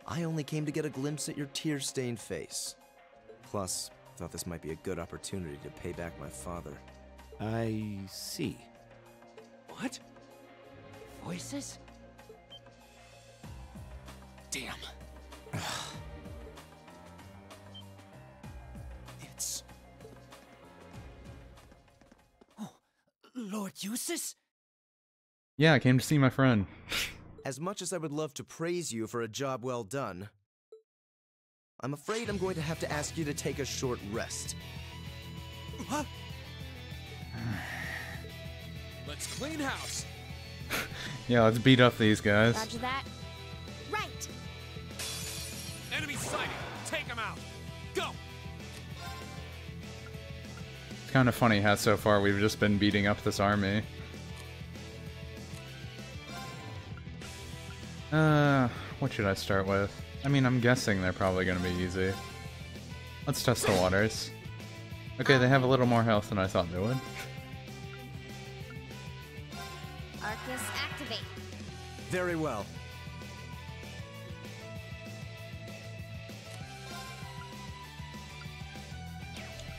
I only came to get a glimpse at your tear-stained face. Plus, I thought this might be a good opportunity to pay back my father. I see. What? Voices? Damn. It's... Oh, Lord Eustace? Yeah, I came to see my friend. As much as I would love to praise you for a job well done, I'm afraid I'm going to have to ask you to take a short rest. Huh? Let's clean house. Yeah, let's beat up these guys. Roger that. Right. Enemy sighted. Take him out. Go. It's kind of funny how so far we've just been beating up this army. What should I start with? I mean, I'm guessing they're probably gonna be easy. Let's test the waters. Okay, they have a little more health than I thought they would. Arcus, activate. Very well.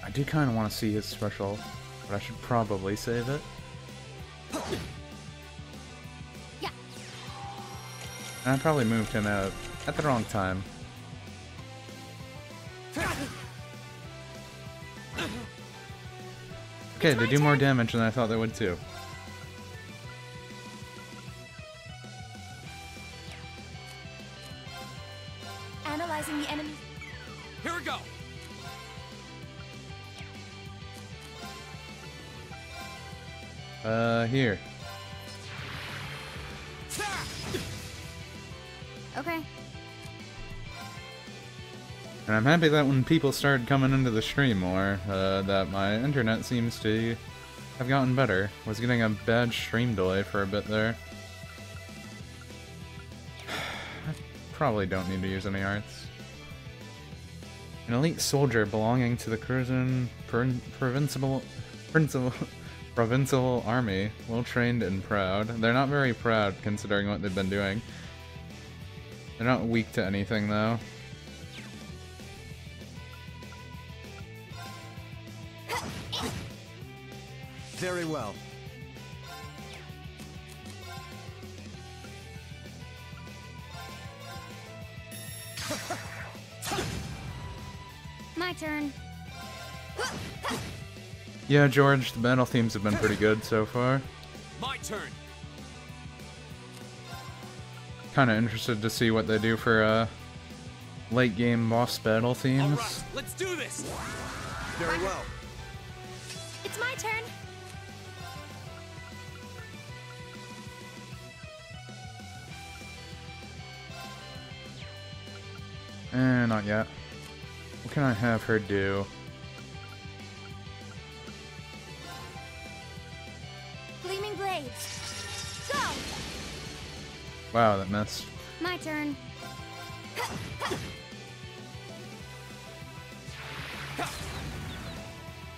I do kind of want to see his special, but I should probably save it. Yeah. And I probably moved him out at the wrong time. Okay, they do more damage than I thought they would too. Analyzing the enemy. Here we go. Here. Okay. And I'm happy that when people started coming into the stream more, that my internet seems to have gotten better. Was getting a bad stream delay for a bit there. I probably don't need to use any arts. An elite soldier belonging to the provincial army, well trained and proud. They're not very proud considering what they've been doing. They're not weak to anything though. Very well. My turn. Yeah, George, the battle themes have been pretty good so far. My turn. Kind of interested to see what they do for late game boss battle All themes. right, let's do this. Very well. It's my turn. Not yet. What can I have her do? Gleaming blades. Go. Wow, that missed. My turn.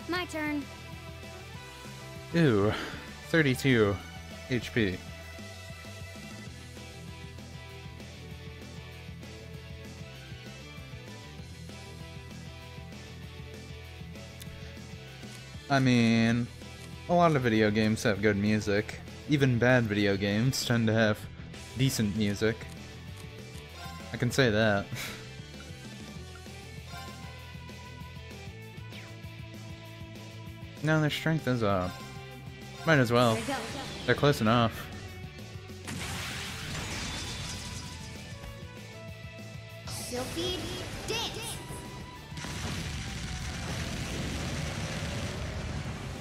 My turn. Ooh, 32 HP. I mean, a lot of video games have good music. Even bad video games tend to have decent music. I can say that. No, their strength is up. Might as well. Here we go. They're close enough. Sylphid, dance.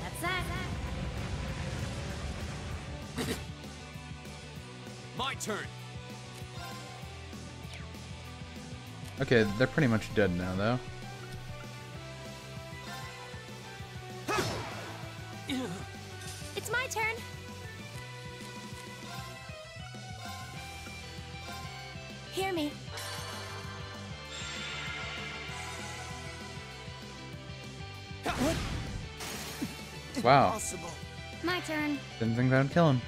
That's that. My turn. Okay, they're pretty much dead now, though. It's my turn. Hear me. Wow. Possible. My turn. Didn't think that would kill him.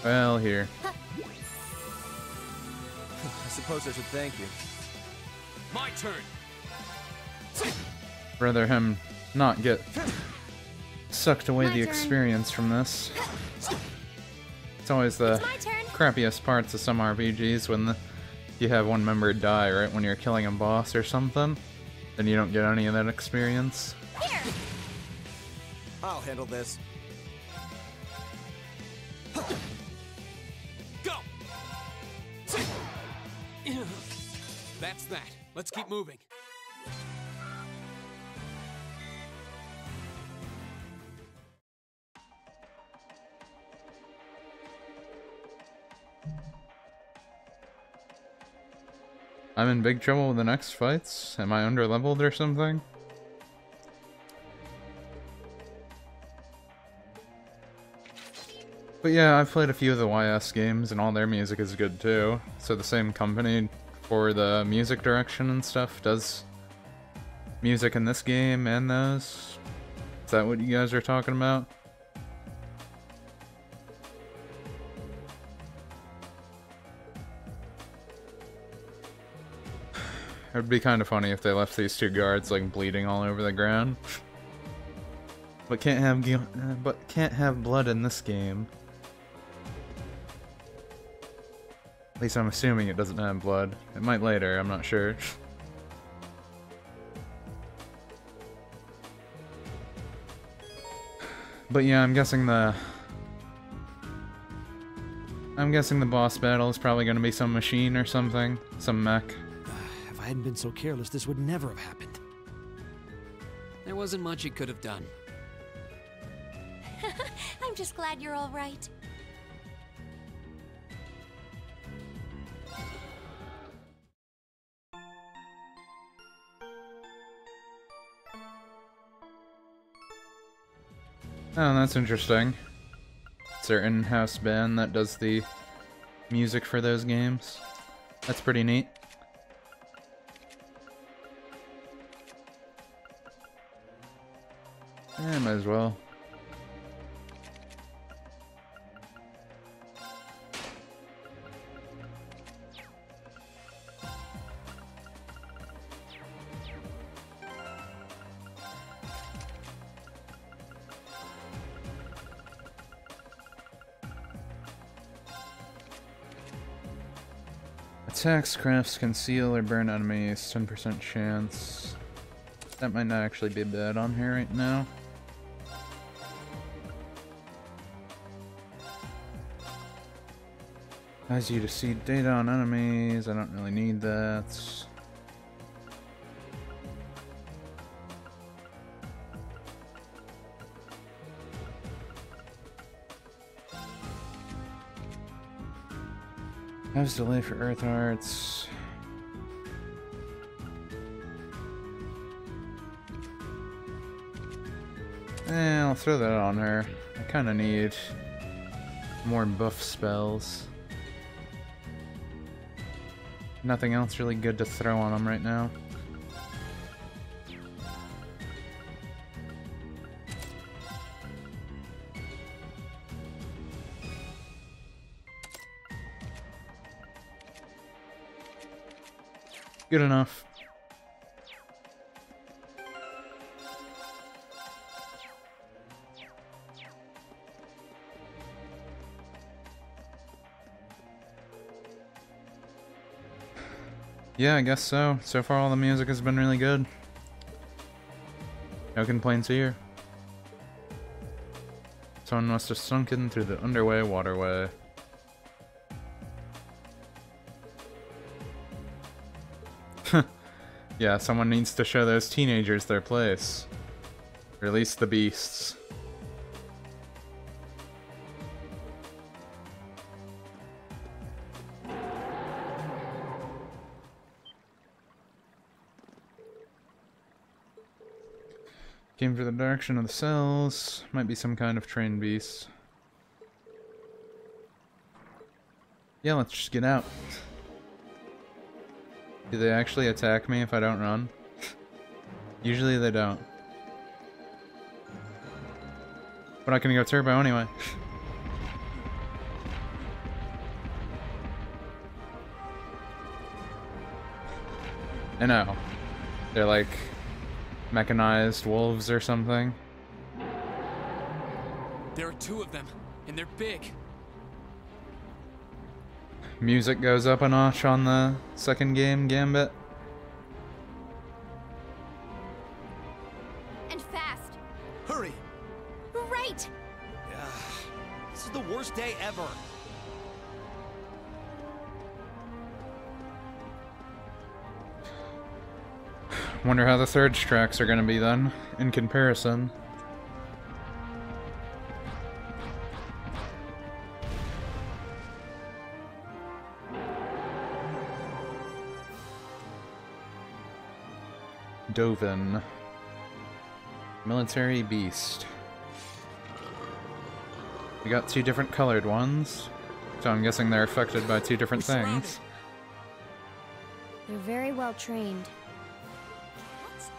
Well, here. I suppose I should thank you. My turn. Rather him not get sucked away My the turn. experience from this. It's always the My turn. crappiest parts of some RPGs when you have one member die, right? When you're killing a boss or something. Then you don't get any of that experience. Here. I'll handle this. Go. That's that. Let's keep moving. I'm in big trouble with the next fights? Am I underleveled or something? But yeah, I've played a few of the YS games, and all their music is good too. So the same company for the music direction and stuff does music in this game and those. Is that what you guys are talking about? It would be kind of funny if they left these two guards like bleeding all over the ground. But can't have blood in this game. At least I'm assuming it doesn't have blood. It might later, I'm not sure. But yeah, I'm guessing the boss battle is probably going to be some machine or something, some mech. If I hadn't been so careless, this would never have happened. There wasn't much he could have done. I'm just glad you're all right. Oh, that's interesting. It's their in-house band that does the music for those games. That's pretty neat. Yeah, might as well. Attacks, crafts, conceal, or burn enemies. 10% chance. That might not actually be bad on here right now. Allows you to see data on enemies. I don't really need that. Has delay for Earth Hearts. I'll throw that on her. I kind of need more buff spells. Nothing else really good to throw on them right now. Good enough. Yeah, I guess so. So far all the music has been really good. No complaints here. Someone must have sunken through the underway waterway. Yeah, someone needs to show those teenagers their place. Release the beasts. Came for the direction of the cells. Might be some kind of trained beast. Yeah, let's just get out. Do they actually attack me if I don't run? Usually they don't. But I can go turbo anyway. I know. They're like mechanized wolves or something. There are two of them, and they're big. Music goes up a notch on the second game, Gambit. And fast. Hurry! Right! This is the worst day ever. Wonder how the third tracks are gonna be then, in comparison. Dovin. Military beast. We got 2 different colored ones, so I'm guessing they're affected by 2 different things. They're very well trained. Cats?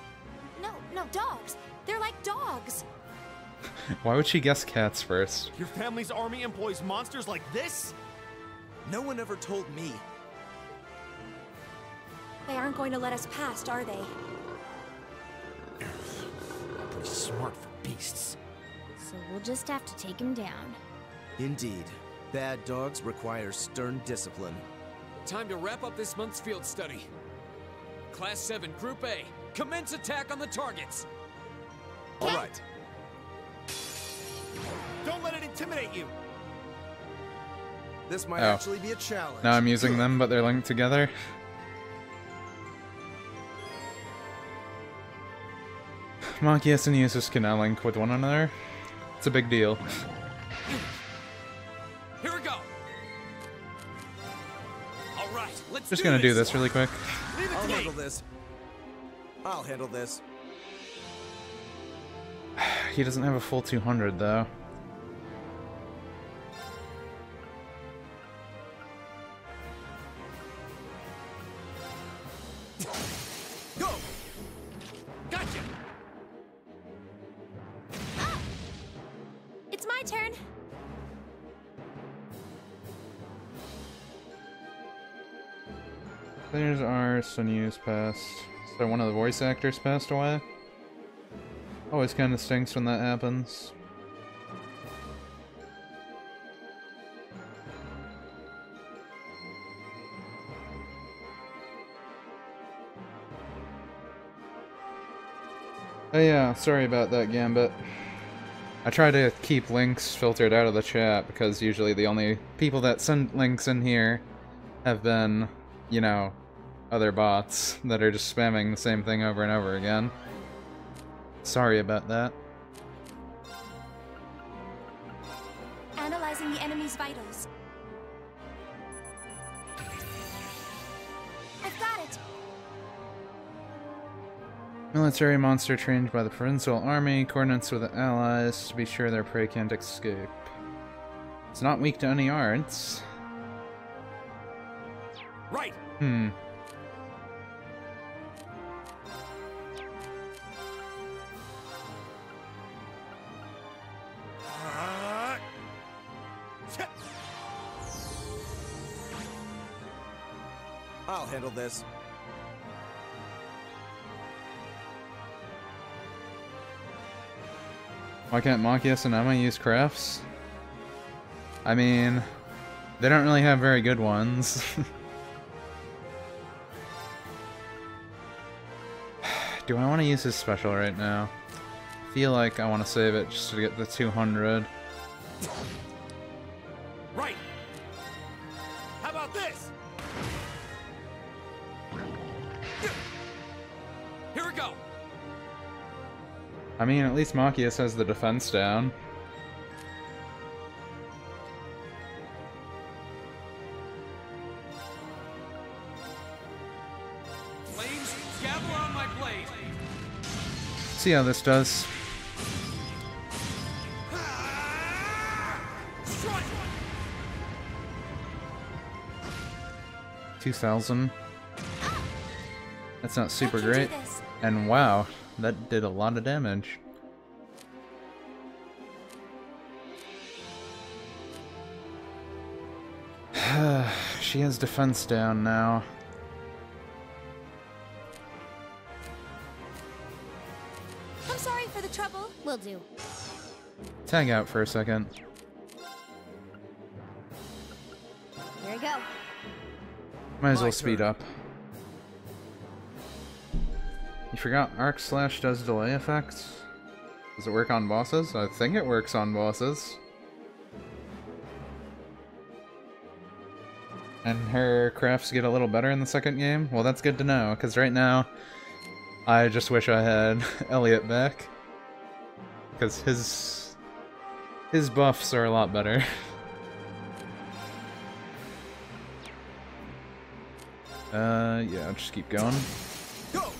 No, no, dogs. They're like dogs. Why would she guess cats first? Your family's army employs monsters like this? No one ever told me. They aren't going to let us past, are they? Pretty smart for beasts. So we'll just have to take him down. Indeed. Bad dogs require stern discipline. Time to wrap up this month's field study. Class 7, Group A, commence attack on the targets. All right. Don't let it intimidate you. This might Oh. actually be a challenge. Now I'm using them, but they're linked together. Machias and Usus can now link with one another. It's a big deal. Here we go. All right, let's Just gonna do this really quick. Leave it I'll to me. handle this. I'll handle this. He doesn't have a full 200 though. Go! Gotcha. It's my turn. There's our Sunyu's passed. So one of the voice actors passed away. Always kind of stinks when that happens. Oh yeah, sorry about that, Gambit. I try to keep links filtered out of the chat because usually the only people that send links in here have been, you know, other bots that are just spamming the same thing over and over again. Sorry about that. Analyzing the enemy's vitals. I've got it. Military monster trained by the Provincial Army, coordinates with the allies to be sure their prey can't escape. It's not weak to any arts. Right. I'll handle this. Why can't Machias and Emma use crafts? I mean, they don't really have very good ones. Do I want to use his special right now? I feel like I want to save it just to get the 200. Right. How about this? Here we go. I mean, at least Machias has the defense down. Flames, gather on my blade. See how this does. Strike! 2,000. That's not super I can do great. this. And wow, that did a lot of damage. She has defense down now. I'm sorry for the trouble. Will do. Tag out for a second. Here we go. Might as My well speed turn. up. You forgot Arc Slash does delay effects? Does it work on bosses? I think it works on bosses. And her crafts get a little better in the second game? Well, that's good to know, because right now, I just wish I had Elliot back. Because his buffs are a lot better. Yeah, just keep going. Go!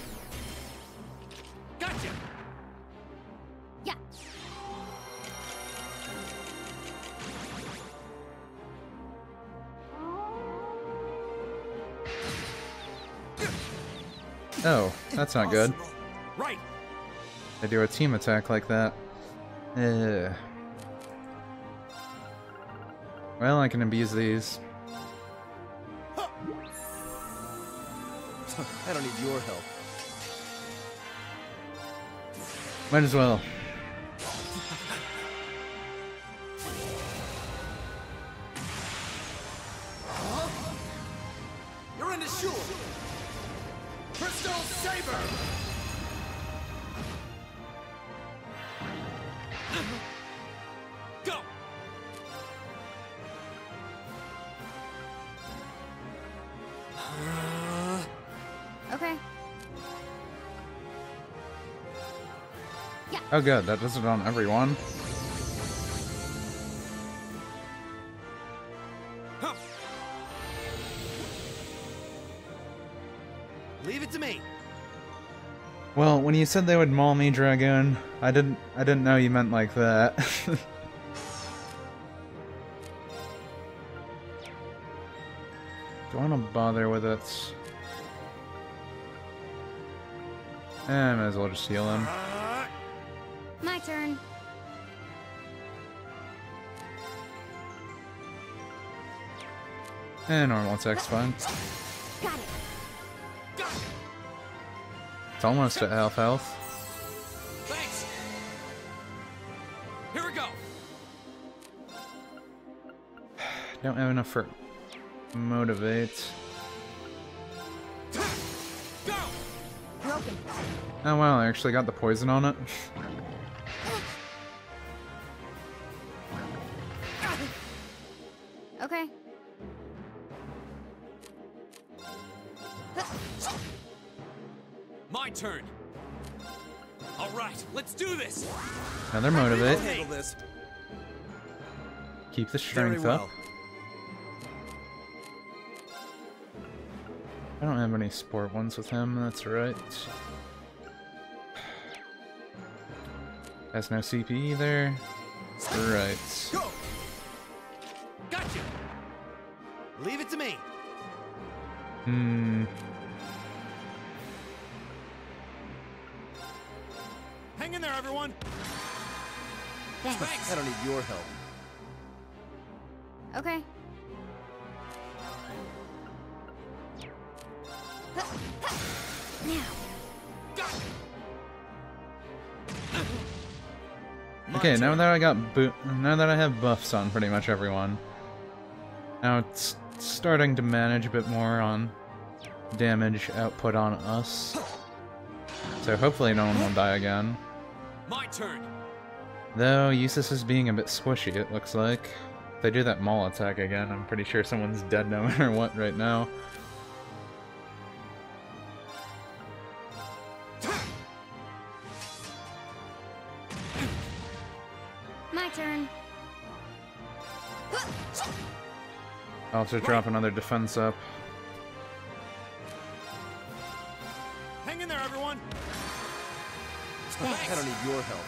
Oh, that's not good. Right. They do a team attack like that. Well, I can abuse these. I don't need your help. Might as well. You're in the shore. Crystal Saber. Go! Okay. Oh good, that does it on everyone. Huh. Leave it to me. Well, when you said they would maul me, Dragoon, I didn't know you meant like that. Do I want to bother with it? I might as well just heal him. My turn. Normal attack's fine. Got it. It's almost at half health. Thanks! Here we go! Don't have enough for motivate. Go! Broken. Oh wow, I actually got the poison on it. Okay. My turn! Alright, let's do this! Another I'll motivate. handle this. Keep the Very strength well. up. I don't have any sport ones with him, that's right. Has no CP either. Right. Go. Gotcha. Leave it to me. Hang in there, everyone. Thanks. I don't need your help. Okay. Now. Okay, now that I got now that I have buffs on pretty much everyone, now it's starting to manage a bit more on damage output on us. So hopefully no one will die again. My turn! Though Eustace is being a bit squishy, it looks like. If they do that maul attack again, I'm pretty sure someone's dead no matter what right now. My turn. I'll have to drop another defense up. Hang in there, everyone. I don't need your help.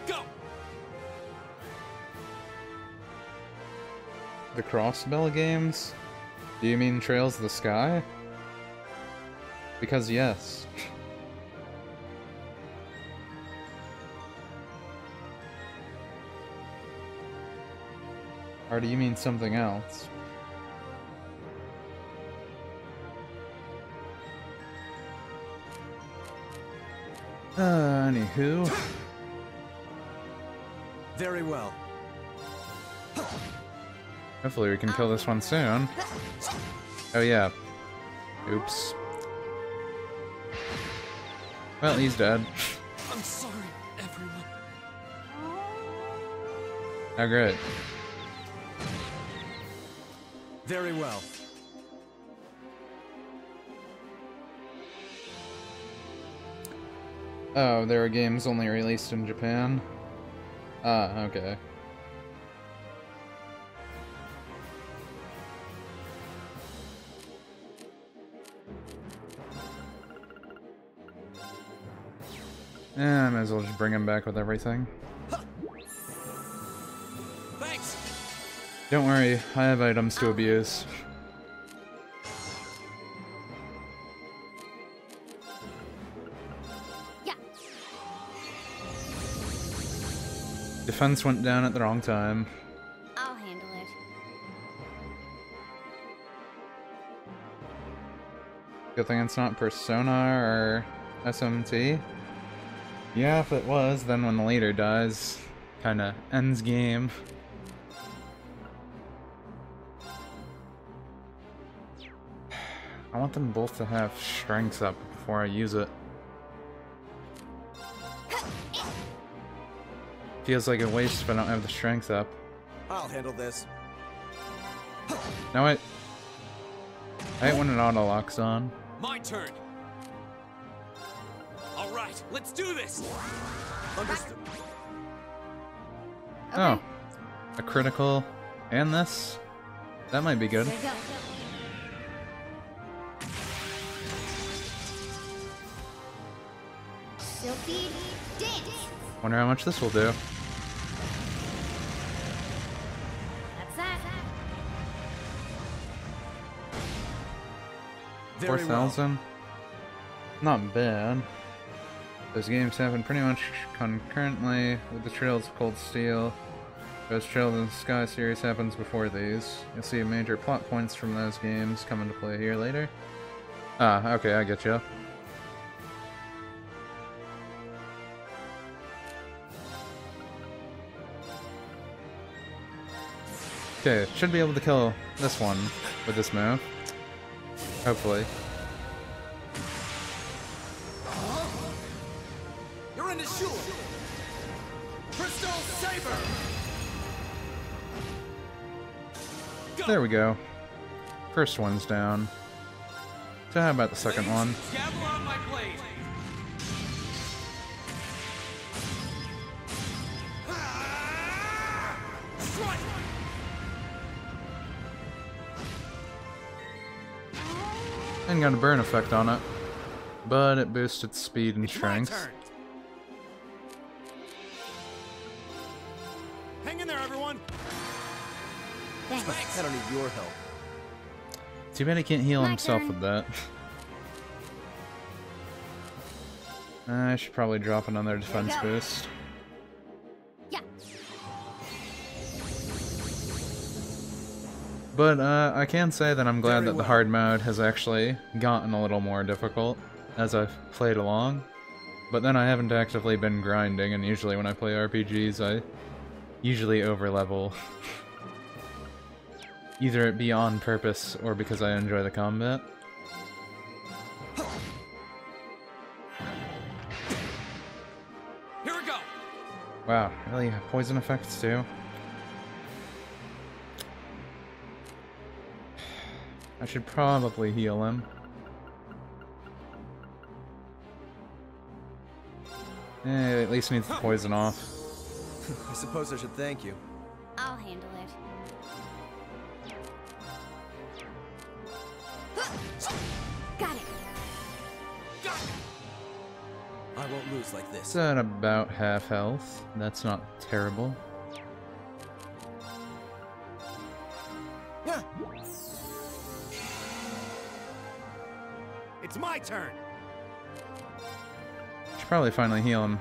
Go! The Crossbell games? Do you mean Trails of the Sky? Because yes. Or do you mean something else? Anywho. Very well. Hopefully we can kill this one soon. Oh yeah. Oops. Well, he's dead. I'm sorry, everyone. Oh great. Very well. Oh, there are games only released in Japan? Ah, okay. I might as well just bring him back with everything. Thanks! Don't worry, I have items to abuse. Defense went down at the wrong time. I'll handle it. Good thing it's not Persona or SMT. Yeah, if it was, then when the leader dies, kinda ends game. I want them both to have strength up before I use it. Feels like a waste if I don't have the strength up. I'll handle this. Now I hate when it auto locks on. My turn. All right, let's do this. Understood. Okay. Oh, a critical and this? That might be good. Here we go. Silky dance. Wonder how much this will do. That's that. Very 4,000? Not bad. Those games happen pretty much concurrently with the Trails of Cold Steel. Those Trails in the Sky series happens before these. You'll see major plot points from those games come into play here later. Ah, okay, I get you. Okay, should be able to kill this one with this move. Hopefully. You're in the shore. Crystal Saber. There we go. First one's down. So how about the second one? Gavel on my blade. Strike. And got a burn effect on it. But it boosted speed and It's my strength. turn. Hang in there, everyone. Thanks. I don't need your help. Too bad he can't heal My himself turn. with that. I should probably drop another defense go. boost. Yeah. But I can say that I'm glad Very that the well. hard mode has actually gotten a little more difficult as I've played along. But then I haven't actively been grinding, and usually when I play RPGs I usually overlevel. Either it be on purpose or because I enjoy the combat. Here we go. Wow, really poison effects too? I should probably heal him. Eh, at least needs the poison off. I suppose I should thank you. I'll handle it. Got it. I won't lose like It's this. at about half health. That's not terrible. Yeah. It's my turn. Should probably finally heal him.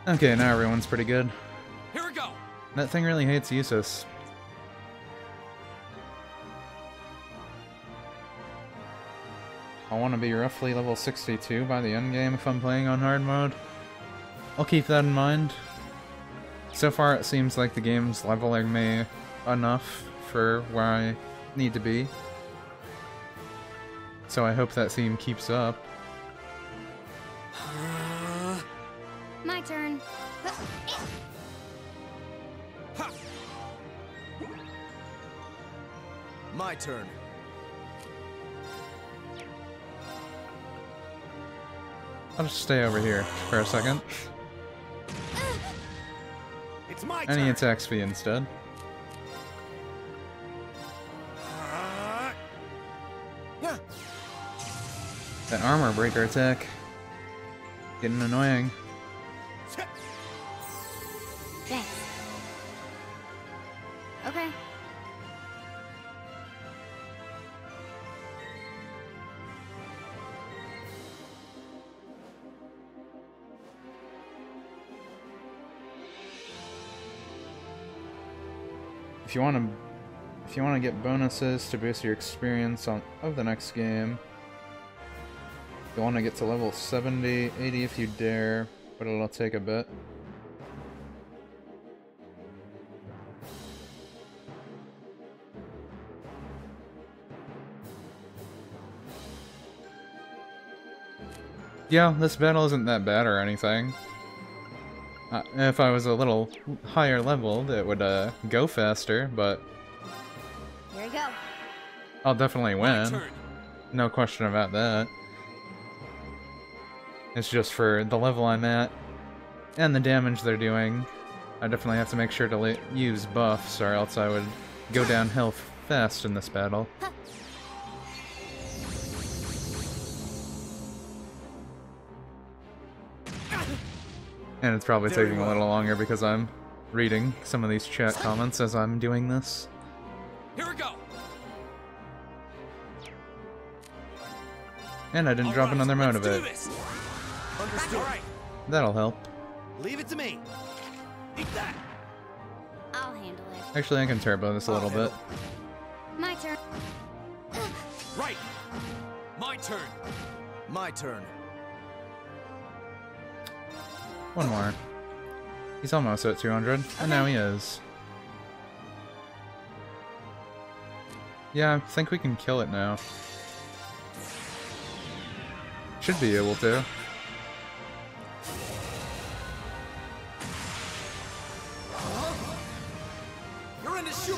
Okay, now everyone's pretty good. Here we go. That thing really hates Usus. I want to be roughly level 62 by the end game if I'm playing on hard mode. I'll keep that in mind. So far it seems like the game's leveling me enough for where I need to be. So I hope that theme keeps up. My turn. My turn. I'll just stay over here for a second. It's my And he turn. attacks me instead. Yeah. That armor breaker attack. Getting annoying. Thanks. Okay. if you wanna get bonuses to boost your experience of the next game, you wanna get to level 70, 80 if you dare, but it'll take a bit. Yeah, this battle isn't that bad or anything. If I was a little higher leveled, it would go faster, but Here we go. I'll definitely My win. turn. No question about that. It's just for the level I'm at and the damage they're doing. I definitely have to make sure to use buffs, or else I would go downhill fast in this battle. And it's probably Very taking a well. little longer because I'm reading some of these chat comments as I'm doing this. Here we go. And I didn't drop Alright, another let's do motivate. this. Understood. All right, That'll help. Leave it to me. eat that. I'll handle it. Actually, I can turbo this a little bit. My turn. Right. My turn. My turn. One more. He's almost at 200, and now he is. Yeah, I think we can kill it now. Should be able to. You're in the shoe.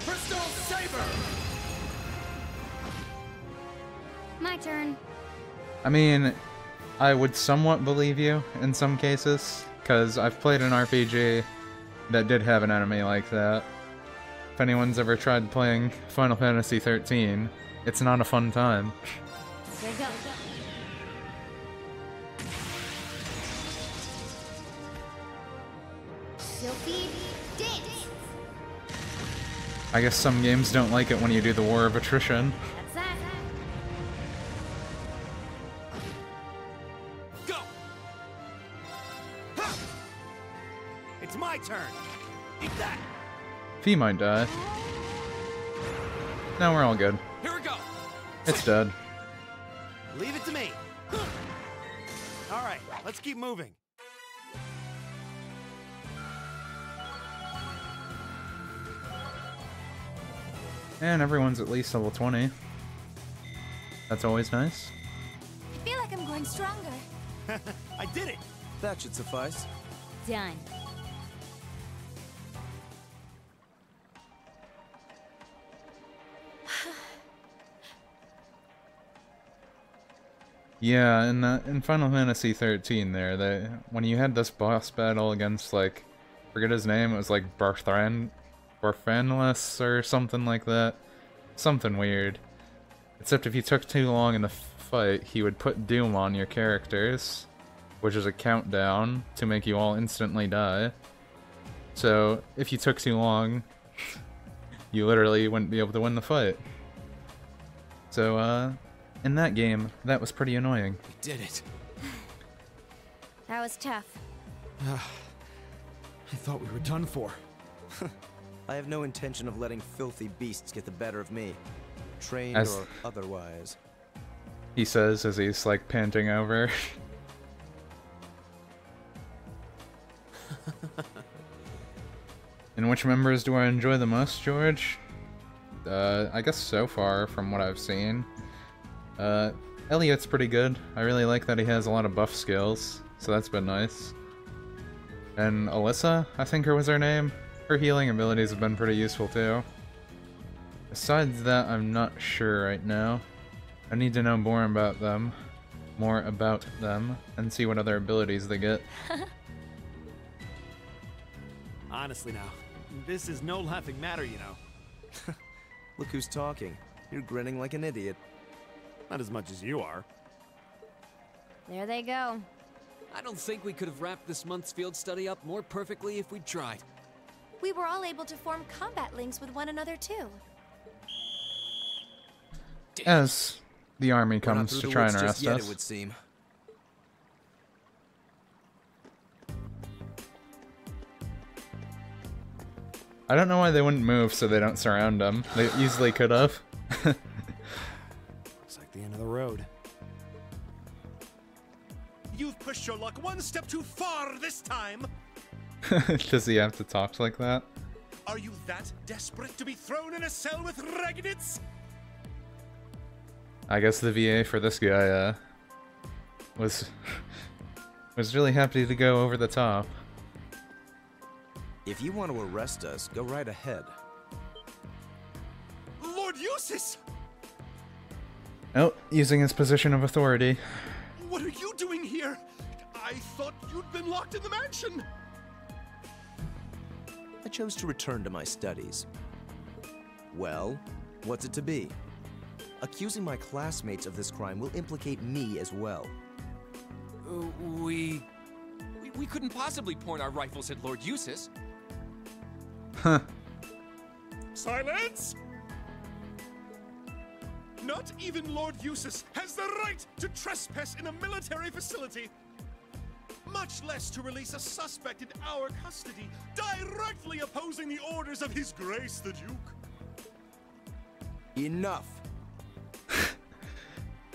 Crystal Saber. My turn. I mean, I would somewhat believe you in some cases, because I've played an RPG that did have an enemy like that. If anyone's ever tried playing Final Fantasy XIII, it's not a fun time. Here we go. Silphy dance. I guess some games don't like it when you do the War of Attrition. That's that. Go. It's my turn. Eat that. He might die. No, we're all good. Here we go. It's dead. Leave it to me. All right, let's keep moving. And everyone's at least level 20. That's always nice. I feel like I'm growing stronger. I did it. That should suffice. Done. Yeah, in Final Fantasy 13 there, when you had this boss battle against, like, forget his name, it was like Barthanless or something like that. Something weird. Except if you took too long in the fight, he would put doom on your characters, which is a countdown to make you all instantly die. So, if you took too long, you literally wouldn't be able to win the fight. So, in that game, that was pretty annoying. We did it. That was tough. I thought we were done for. I have no intention of letting filthy beasts get the better of me. Trained As- or otherwise. He says as he's, like, panting over. And which members do I enjoy the most, George? I guess so far, from what I've seen. Elliot's pretty good. I really like that he has a lot of buff skills, so that's been nice. And Alyssa, I think was her name. Her healing abilities have been pretty useful too. Besides that, I'm not sure right now. I need to know more about them, and see what other abilities they get. Honestly now, this is no laughing matter, you know. Look who's talking. You're grinning like an idiot. Not as much as you are. There they go. I don't think we could have wrapped this month's field study up more perfectly if we'd tried. We were all able to form combat links with one another too. As the army We're not comes through to the try woods and just arrest yet, us. it would seem. I don't know why they wouldn't move so they don't surround them. They easily could have. Looks like the end of the road. You've pushed your luck one step too far this time. Does he have to talk like that? Are you that desperate to be thrown in a cell with Ragnitz? I guess the VA for this guy was really happy to go over the top. If you want to arrest us, go right ahead. Lord Eustace! Oh, using his position of authority. What are you doing here? I thought you'd been locked in the mansion. I chose to return to my studies. Well, what's it to be? Accusing my classmates of this crime will implicate me as well. We couldn't possibly point our rifles at Lord Eustace. Huh. Silence! Not even Lord Eustace has the right to trespass in a military facility. Much less to release a suspect in our custody, directly opposing the orders of His Grace the Duke. Enough!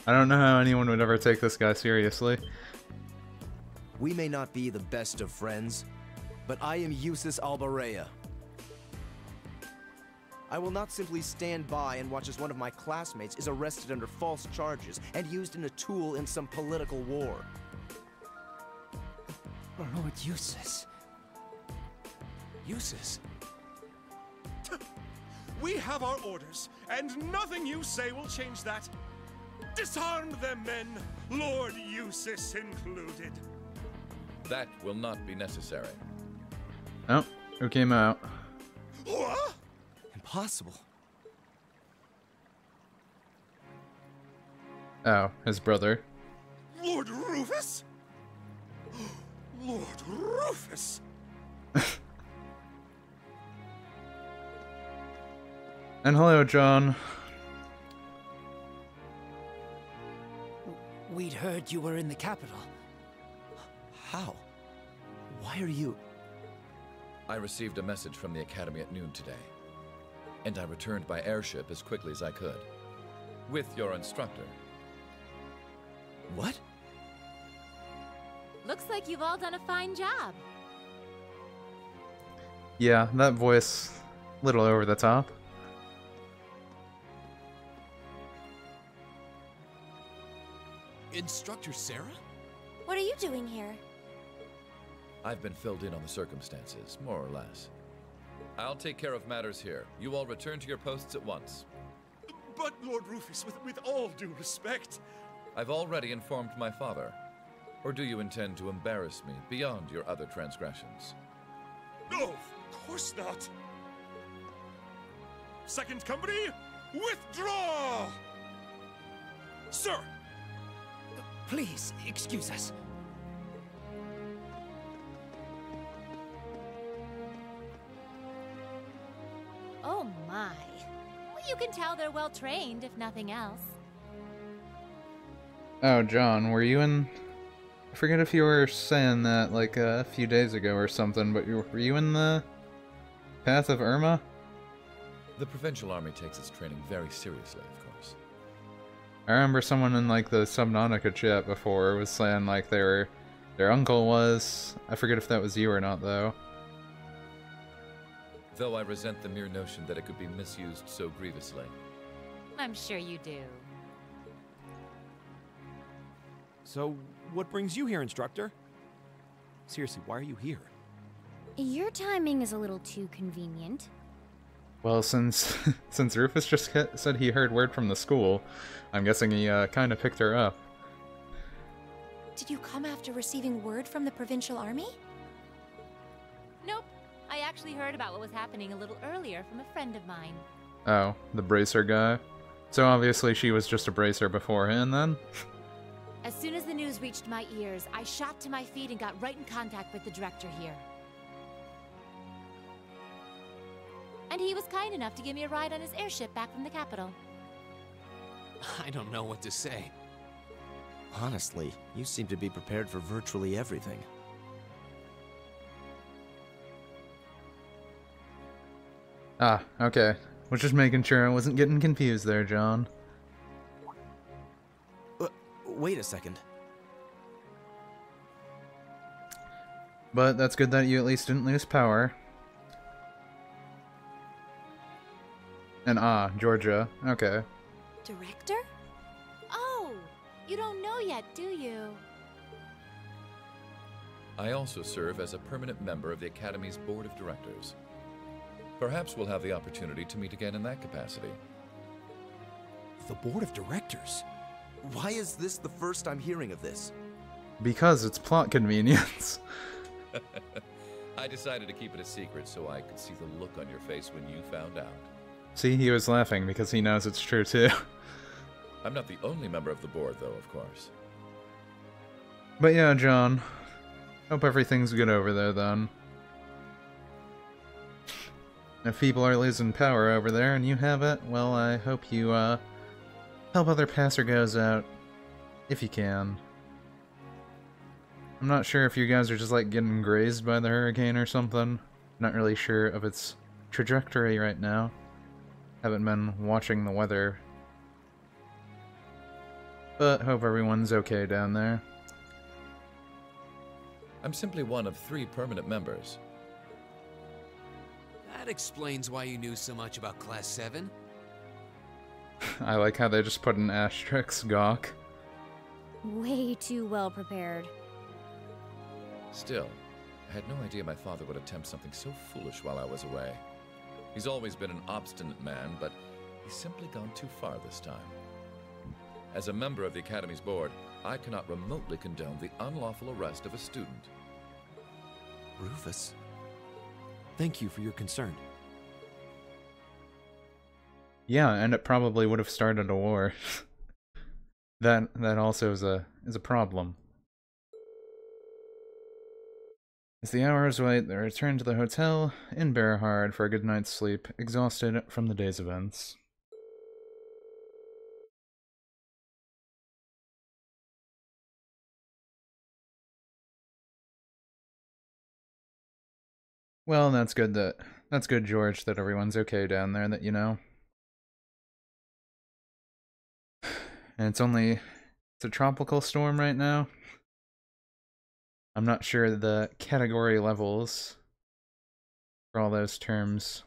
I don't know how anyone would ever take this guy seriously. We may not be the best of friends, but I am Eustace Albarea. I will not simply stand by and watch as one of my classmates is arrested under false charges and used in a tool in some political war. Lord Eustace. Eustace? We have our orders, and nothing you say will change that. Disarm them, men, Lord Eustace included. That will not be necessary. Oh, who came out? What? Impossible. Oh, his brother. Lord Rufus? Lord Rufus? And hello, John. We'd heard you were in the capital. How? Why are you... I received a message from the Academy at noon today, and I returned by airship as quickly as I could. With your instructor. What? Looks like you've all done a fine job. Yeah, that voice, little over the top. Instructor Sarah? What are you doing here? I've been filled in on the circumstances, more or less. I'll take care of matters here. You all return to your posts at once. But, Lord Rufus, with all due respect... I've already informed my father. Or do you intend to embarrass me beyond your other transgressions? No, of course not. Second company, withdraw! Sir! Please, excuse us. Oh my. Well, you can tell they're well trained, if nothing else. Oh, John, were you in... I forget if you were saying that like a few days ago or something, but were you in the Path of Irma? The Provincial Army takes its training very seriously, of course. I remember someone in like the Subnautica chat before was saying like their uncle was... I forget if that was you or not, though. Though I resent the mere notion that it could be misused so grievously. I'm sure you do. So, what brings you here, Instructor? Seriously, why are you here? Your timing is a little too convenient. Well, since Rufus just said he heard word from the school, I'm guessing he kind of picked her up. Did you come after receiving word from the Provincial Army? Nope. I actually heard about what was happening a little earlier from a friend of mine. Oh, the bracer guy. So obviously she was just a bracer beforehand then? As soon as the news reached my ears, I shot to my feet and got right in contact with the director here. And he was kind enough to give me a ride on his airship back from the capital. I don't know what to say. Honestly, you seem to be prepared for virtually everything. Ah, okay. Was just making sure I wasn't getting confused there, John. Wait a second. But that's good that you at least didn't lose power. And Georgia. Okay. Director? Oh, you don't know yet, do you? I also serve as a permanent member of the Academy's Board of Directors. Perhaps we'll have the opportunity to meet again in that capacity. The Board of Directors? Why is this the first I'm hearing of this? Because it's plot convenience. I decided to keep it a secret so I could see the look on your face when you found out. See, he was laughing because he knows it's true too. I'm not the only member of the board, though, of course. But yeah, John. Hope everything's good over there, then. If people are losing power over there and you have it, well, I hope you, help other passer-goes out, if you can. I'm not sure if you guys are just, like, getting grazed by the hurricane or something. Not really sure of its trajectory right now. Haven't been watching the weather. But hope everyone's okay down there. I'm simply one of 3 permanent members. That explains why you knew so much about Class 7. I like how they just put an asterisk, gawk. Way too well prepared. Still, I had no idea my father would attempt something so foolish while I was away. He's always been an obstinate man, but he's simply gone too far this time. As a member of the Academy's board, I cannot remotely condone the unlawful arrest of a student. Rufus, thank you for your concern. Yeah, and it probably would have started a war. that also is a problem. As the hours wait, they return to the hotel in Berhard for a good night's sleep, exhausted from the day's events. Well, that's good, George, that everyone's okay down there, that you know. And it's a tropical storm right now. I'm not sure the category levels for all those terms.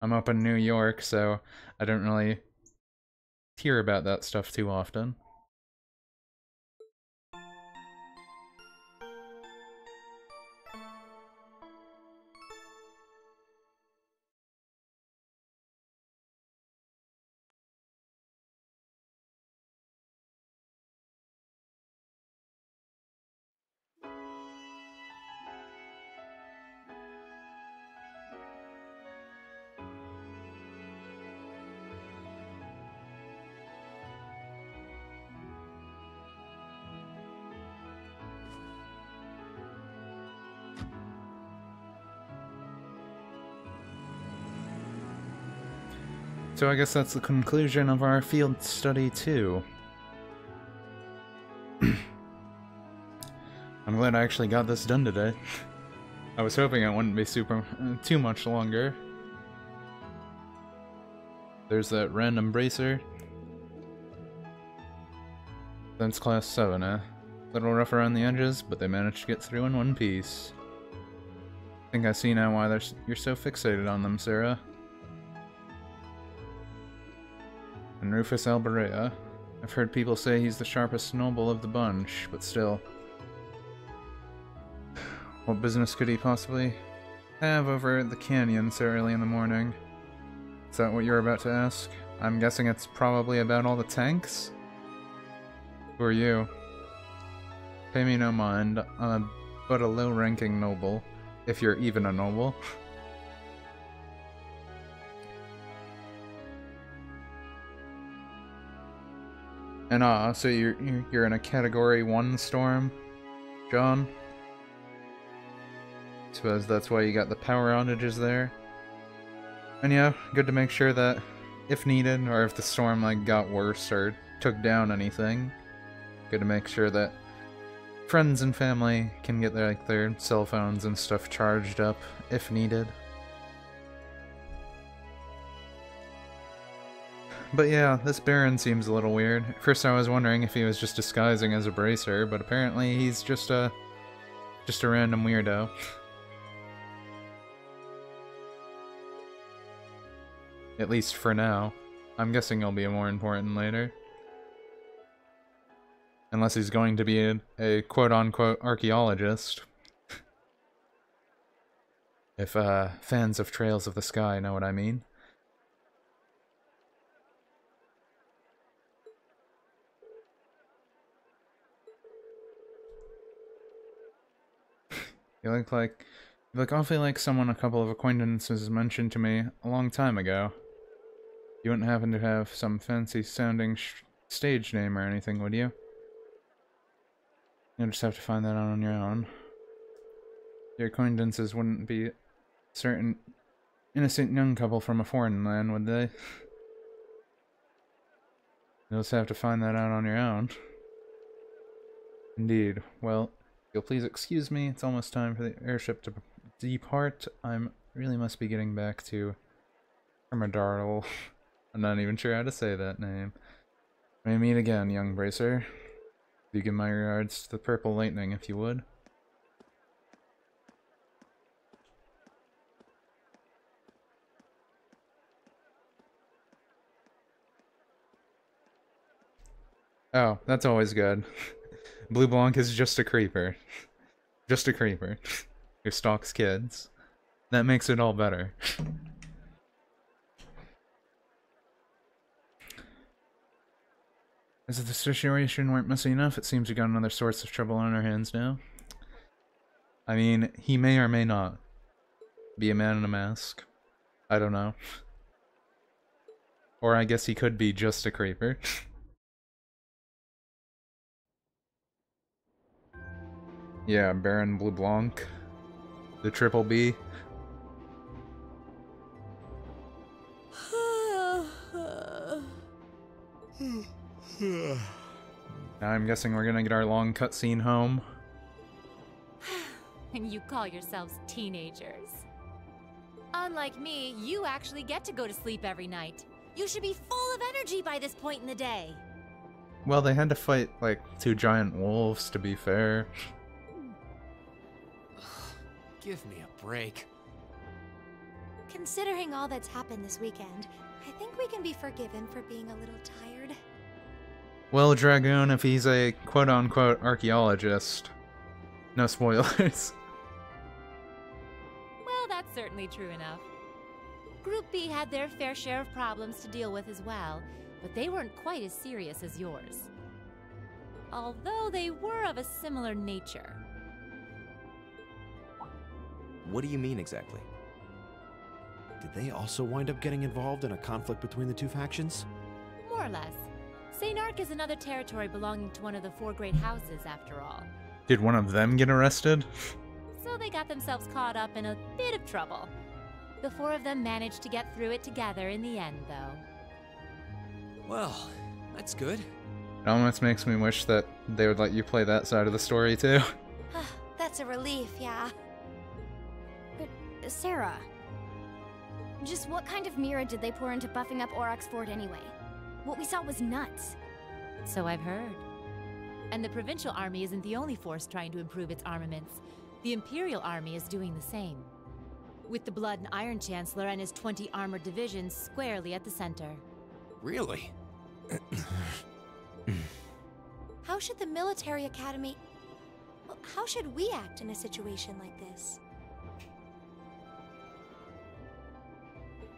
I'm up in New York, so I don't really hear about that stuff too often. So I guess that's the conclusion of our field study too. I'm glad I actually got this done today. I was hoping it wouldn't be too much longer. There's that random bracer. That's class 7, eh? Little rough around the edges, but they managed to get through in one piece. I think I see now why you're so fixated on them, Sarah. And Rufus Alberea. I've heard people say he's the sharpest noble of the bunch, but still. What business could he possibly have over at the canyon so early in the morning? Is that what you're about to ask? I'm guessing it's probably about all the tanks? Who are you? Pay me no mind, I'm but a low-ranking noble, if you're even a noble. And so you're in a Category 1 storm, John? Suppose that's why you got the power outages there. And yeah, good to make sure that, if needed, or if the storm like got worse or took down anything, good to make sure that friends and family can get their cell phones and stuff charged up if needed. But yeah, this Baron seems a little weird. At first I was wondering if he was just disguising as a bracer, but apparently he's just a random weirdo. At least for now. I'm guessing he'll be more important later. Unless he's going to be a quote-unquote archaeologist. If fans of Trails of the Sky know what I mean. You look awfully like someone a couple of acquaintances mentioned to me a long time ago. You wouldn't happen to have some fancy-sounding stage name or anything, would you? You'll just have to find that out on your own. Your acquaintances wouldn't be a certain innocent young couple from a foreign land, would they? You'll just have to find that out on your own. Indeed. Well, if you'll please excuse me, it's almost time for the airship to depart. Really must be getting back to Hermadarl. I'm not even sure how to say that name. May meet again, young bracer. You give my regards to the Purple Lightning, if you would. Oh, that's always good. Blue Blanc is just a creeper. Just a creeper. Who stalks kids. That makes it all better. As if the situation weren't messy enough, it seems we got another source of trouble on our hands now. I mean, he may or may not be a man in a mask. I don't know. Or I guess he could be just a creeper. Yeah, Baron Blue Blanc. The Triple B. Now I'm guessing we're gonna get our long cutscene home. And you call yourselves teenagers. Unlike me, you actually get to go to sleep every night. You should be full of energy by this point in the day. Well, they had to fight, like, 2 giant wolves, to be fair. Give me a break. Considering all that's happened this weekend, I think we can be forgiven for being a little tired. Well, Dragoon, if he's a quote-unquote archaeologist. No spoilers. Well, that's certainly true enough. Group B had their fair share of problems to deal with as well, but they weren't quite as serious as yours. Although they were of a similar nature. What do you mean exactly? Did they also wind up getting involved in a conflict between the two factions? More or less. St. Ark is another territory belonging to one of the 4 great houses, after all. Did one of them get arrested? So they got themselves caught up in a bit of trouble. The 4 of them managed to get through it together in the end, though. Well, that's good. It almost makes me wish that they would let you play that side of the story, too. That's a relief, yeah. But, Sarah, just what kind of mirror did they pour into buffing up Aurochs Fort anyway? What we saw was nuts. So I've heard. And the Provincial Army isn't the only force trying to improve its armaments. The Imperial Army is doing the same. With the Blood and Iron Chancellor and his 20 armored divisions squarely at the center. Really? How should the military academy... Well, how should we act in a situation like this?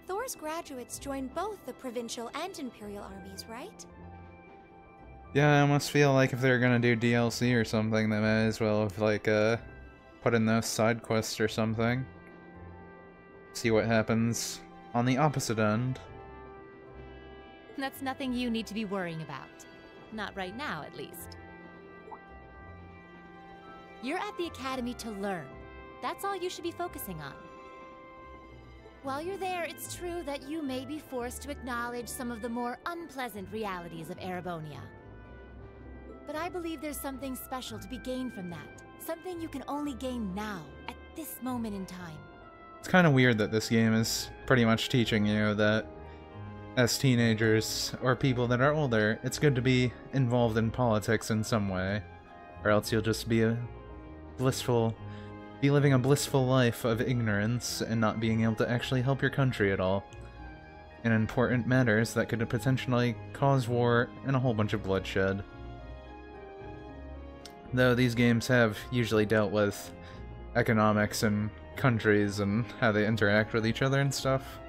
Thor's graduates join both the Provincial and Imperial armies, right? Yeah, I almost feel like if they're gonna do DLC or something, they might as well have, like, put in those side quests or something. See what happens on the opposite end. That's nothing you need to be worrying about. Not right now, at least. You're at the academy to learn. That's all you should be focusing on. While you're there, it's true that you may be forced to acknowledge some of the more unpleasant realities of Erebonia. But I believe there's something special to be gained from that. Something you can only gain now, at this moment in time. It's kind of weird that this game is pretty much teaching you that as teenagers or people that are older, it's good to be involved in politics in some way, or else you'll just be living a blissful life of ignorance and not being able to actually help your country at all in important matters that could potentially cause war and a whole bunch of bloodshed. Though these games have usually dealt with economics and countries and how they interact with each other and stuff,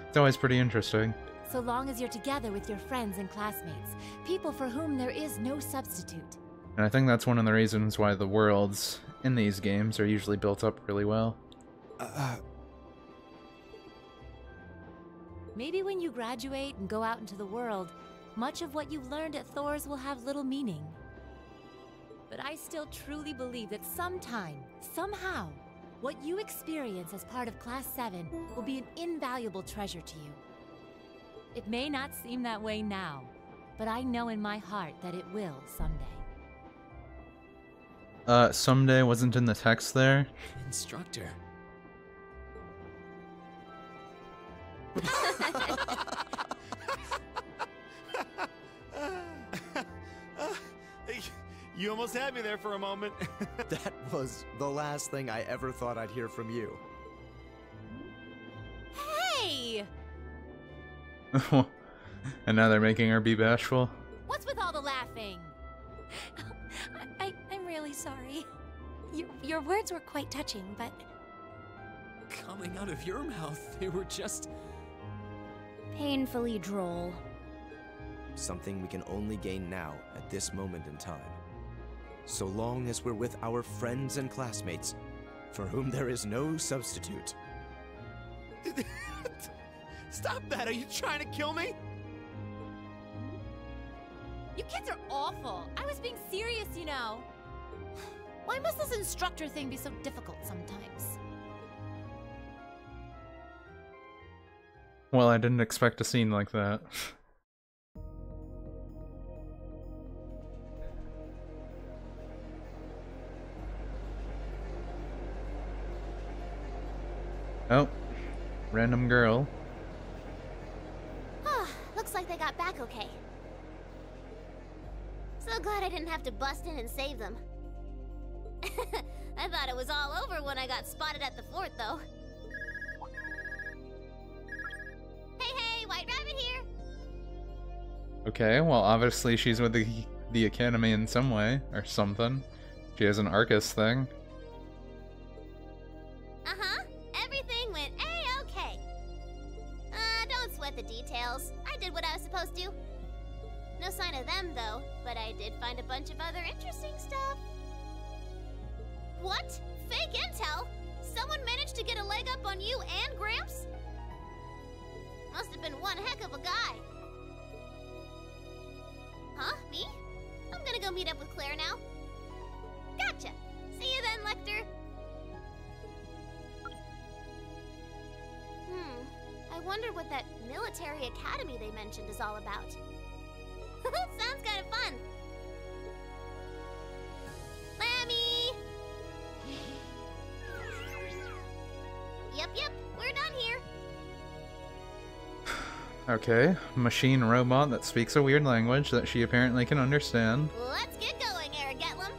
it's always pretty interesting. So long as you're together with your friends and classmates, people for whom there is no substitute. And I think that's one of the reasons why the worlds in these games are usually built up really well. Maybe when you graduate and go out into the world, much of what you've learned at Thor's will have little meaning. But I still truly believe that sometime, somehow, what you experience as part of Class 7 will be an invaluable treasure to you. It may not seem that way now, but I know in my heart that it will someday. Someday wasn't in the text there. Instructor. You almost had me there for a moment. That was the last thing I ever thought I'd hear from you. Hey! And now they're making her be bashful. What's with all the laughing? I'm really sorry. Your words were quite touching, but... Coming out of your mouth, they were just... Painfully droll. Something we can only gain now, at this moment in time. So long as we're with our friends and classmates, for whom there is no substitute. Stop that! Are you trying to kill me? You kids are awful. I was being serious, you know. Why must this instructor thing be so difficult sometimes? Well, I didn't expect a scene like that. Oh, random girl. Looks like they got back okay. So glad I didn't have to bust in and save them. I thought it was all over when I got spotted at the fort, though. Hey, White Rabbit here! Okay, well obviously she's with the Academy in some way, or something. She has an Arcus thing. Uh-huh. Everything went A-okay. Don't sweat the details. I did what I was supposed to. No sign of them, though, but I did find a bunch of other interesting stuff. What? Fake intel? Someone managed to get a leg up on you and Gramps? Must have been one heck of a guy. Huh? Me? I'm gonna go meet up with Claire now. Gotcha. See you then, Lecter. I wonder what that military academy they mentioned is all about. Sounds kind of fun. Lammy! Yep, we're done here. Okay, machine robot that speaks a weird language that she apparently can understand. Let's get going, Aragetlum.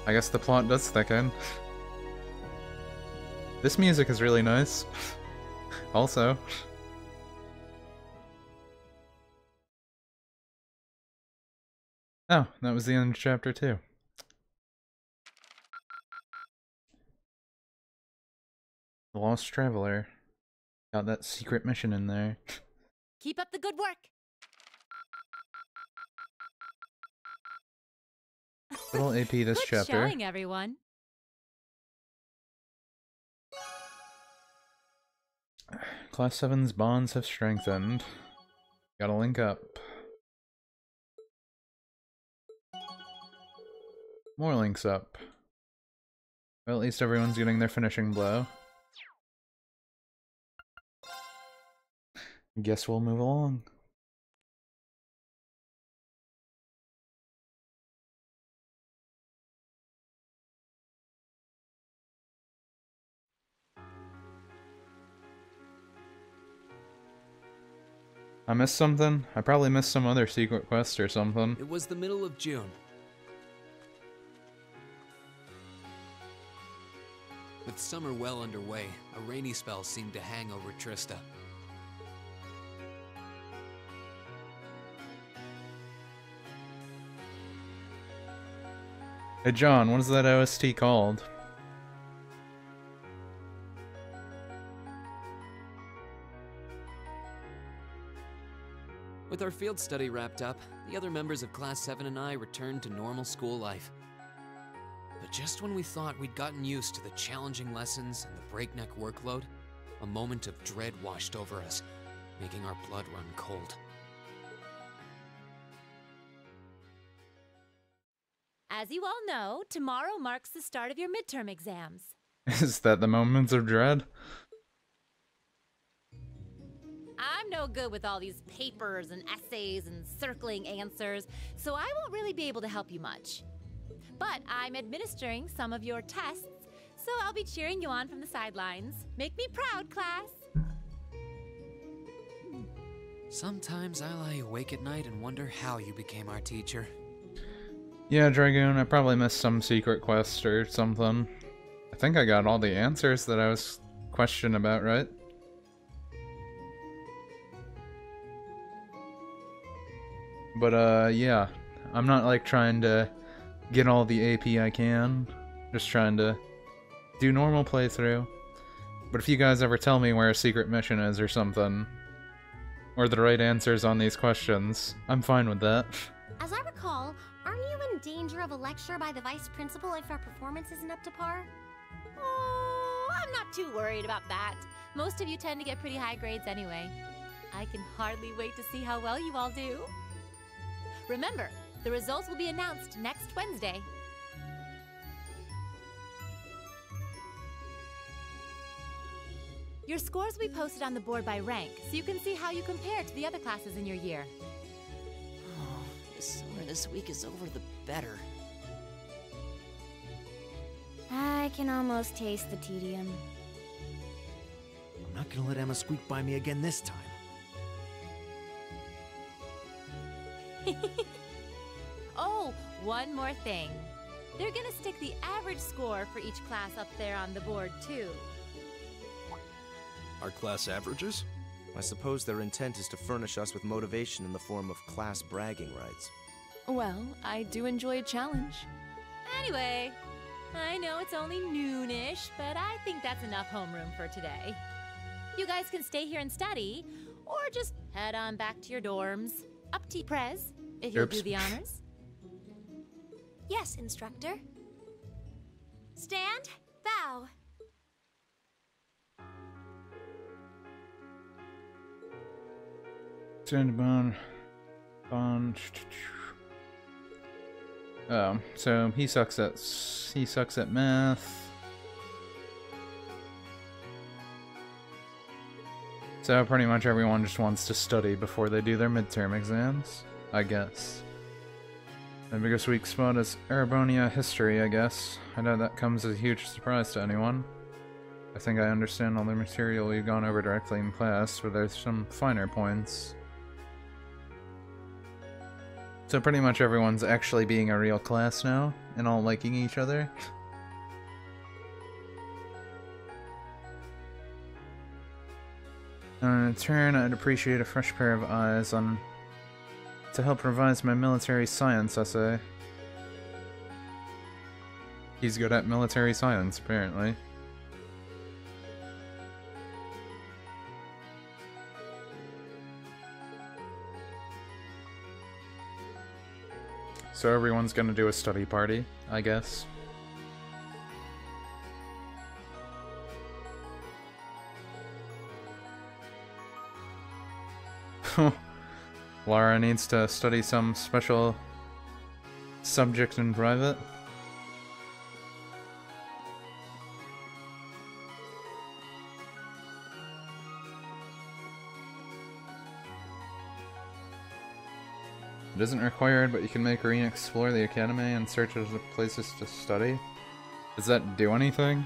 I guess the plot does thicken. This music is really nice. Also. Oh, that was the end of chapter 2. The Lost Traveler. Got that secret mission in there. Keep up the good work. Little AP this Good chapter. showing, everyone. Class 7's bonds have strengthened. Gotta link up. More links up. Well, at least everyone's getting their finishing blow. Guess we'll move along. I missed something? I probably missed some other secret quest or something. It was the middle of June. With summer well underway, a rainy spell seemed to hang over Trista. Hey John, what is that OST called? With our field study wrapped up, the other members of Class 7 and I returned to normal school life. But just when we thought we'd gotten used to the challenging lessons and the breakneck workload, a moment of dread washed over us, making our blood run cold. As you all know, tomorrow marks the start of your midterm exams. Is that the moments of dread? I'm no good with all these papers and essays and circling answers, so I won't really be able to help you much. But I'm administering some of your tests, so I'll be cheering you on from the sidelines. Make me proud, class! Sometimes I lie awake at night and wonder how you became our teacher. Yeah, Dragoon, I probably missed some secret quest or something. I think I got all the answers that I was questioned about, right? But, yeah. I'm not, like, trying to get all the AP I can. Just trying to do normal playthrough. But if you guys ever tell me where a secret mission is or something, or the right answers on these questions, I'm fine with that. As I recall, aren't you in danger of a lecture by the vice principal if our performance isn't up to par? Oh, I'm not too worried about that. Most of you tend to get pretty high grades anyway. I can hardly wait to see how well you all do. Remember, the results will be announced next Wednesday. Your scores will be posted on the board by rank, so you can see how you compare to the other classes in your year. Oh, the sooner this week is over, the better. I can almost taste the tedium. I'm not gonna let Emma squeak by me again this time. Oh, one more thing. They're gonna stick the average score for each class up there on the board, too. Our class averages? I suppose their intent is to furnish us with motivation in the form of class bragging rights. Well, I do enjoy a challenge. Anyway, I know it's only noonish, but I think that's enough homeroom for today. You guys can stay here and study, or just head on back to your dorms. Up to you, Prez, if you'll do the honors. Yes, instructor. Stand, bow. Stand bond. Oh, so he sucks at math. So pretty much everyone just wants to study before they do their midterm exams, I guess. The biggest weak spot is Erebonia history, I guess. I know that comes as a huge surprise to anyone. I think I understand all the material we've gone over directly in class, but there's some finer points. So pretty much everyone's actually being a real class now, and all liking each other. In turn, I'd appreciate a fresh pair of eyes to help revise my military science essay. He's good at military science, apparently. So everyone's gonna do a study party, I guess. Lara needs to study some special subject in private. It isn't required, but you can make Reen explore the academy in search of places to study. Does that do anything?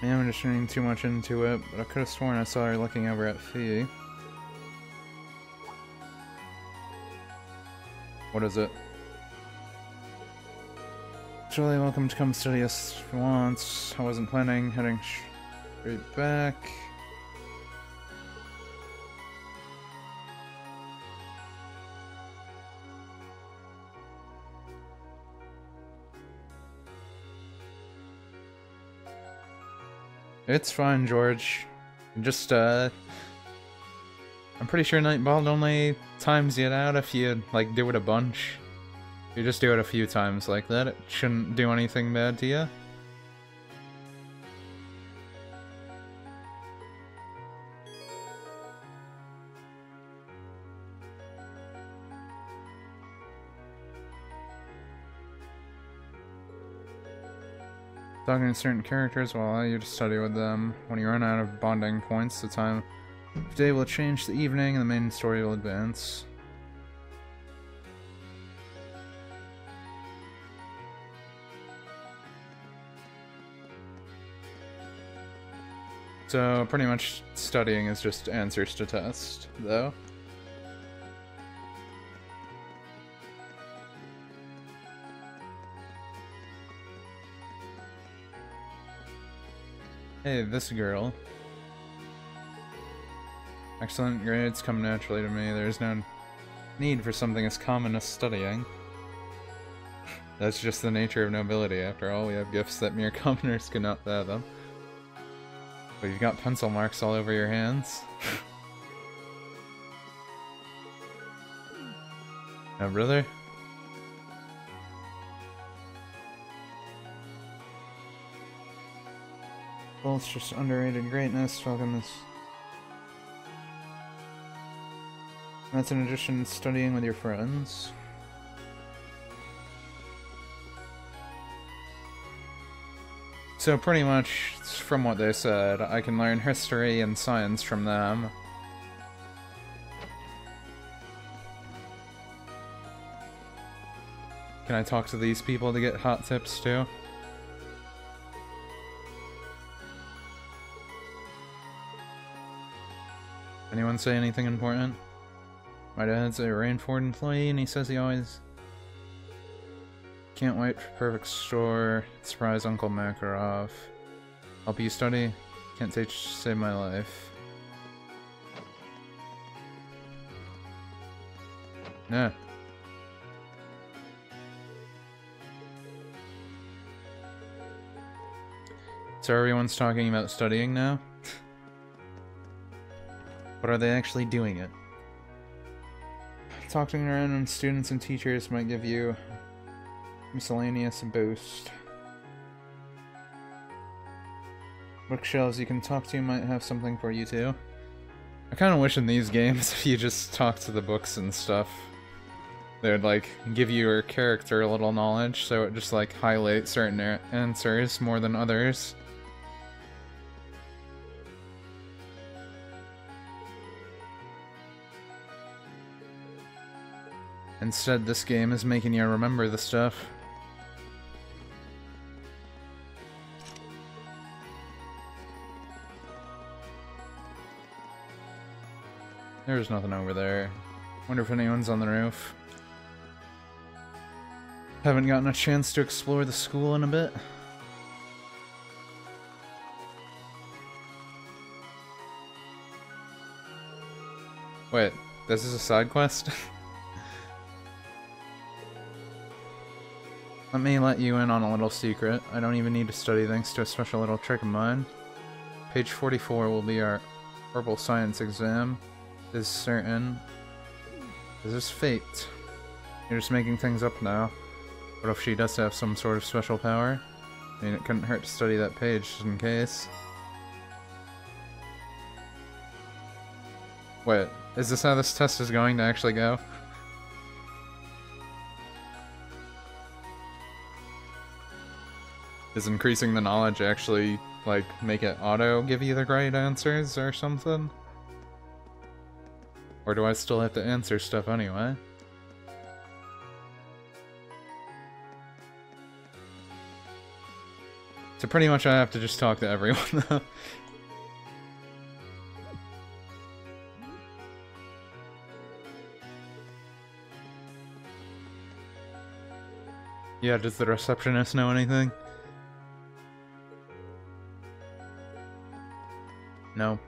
Maybe I'm just reading too much into it, but I could have sworn I saw her looking over at Fee. What is it? Surely welcome to come study us for once. I wasn't planning heading straight back. It's fine, George. Just, I'm pretty sure Nightball only times it out if you, like, do it a bunch. You just do it a few times like that, it shouldn't do anything bad to you. Talking to certain characters will allow you to study with them. When you run out of bonding points, the time of day will change to evening and the main story will advance. So pretty much studying is just answers to tests, though. Hey, this girl. Excellent grades come naturally to me. There's no need for something as common as studying. That's just the nature of nobility, after all. We have gifts that mere commoners cannot fathom. But you've got pencil marks all over your hands. Oh, brother? Well, it's just underrated greatness. Welcome this. That's in addition to studying with your friends. So pretty much, from what they said, I can learn history and science from them. Can I talk to these people to get hot tips too? Anyone say anything important? My dad's a Rainford employee and he says he always can't wait for perfect store. Surprise Uncle Makarov. Help you study? Can't save my life. Yeah. So everyone's talking about studying now? But are they actually doing it? Talking around and students and teachers might give you miscellaneous boost. Bookshelves you can talk to might have something for you too. I kind of wish in these games if you just talk to the books and stuff, they would like give your character a little knowledge, so it just like highlight certain answers more than others. Instead, this game is making you remember the stuff. There's nothing over there. Wonder if anyone's on the roof. Haven't gotten a chance to explore the school in a bit. Wait, this is a side quest? Let me let you in on a little secret. I don't even need to study thanks to a special little trick of mine. Page 44 will be our herbal science exam. Is certain. This is fate. You're just making things up now. What if she does have some sort of special power? I mean, it couldn't hurt to study that page just in case. Wait, is this how this test is going to actually go? Is increasing the knowledge actually, like, make it auto give you the right answers or something? Or do I still have to answer stuff anyway? So pretty much I have to just talk to everyone, though. Yeah, does the receptionist know anything? No.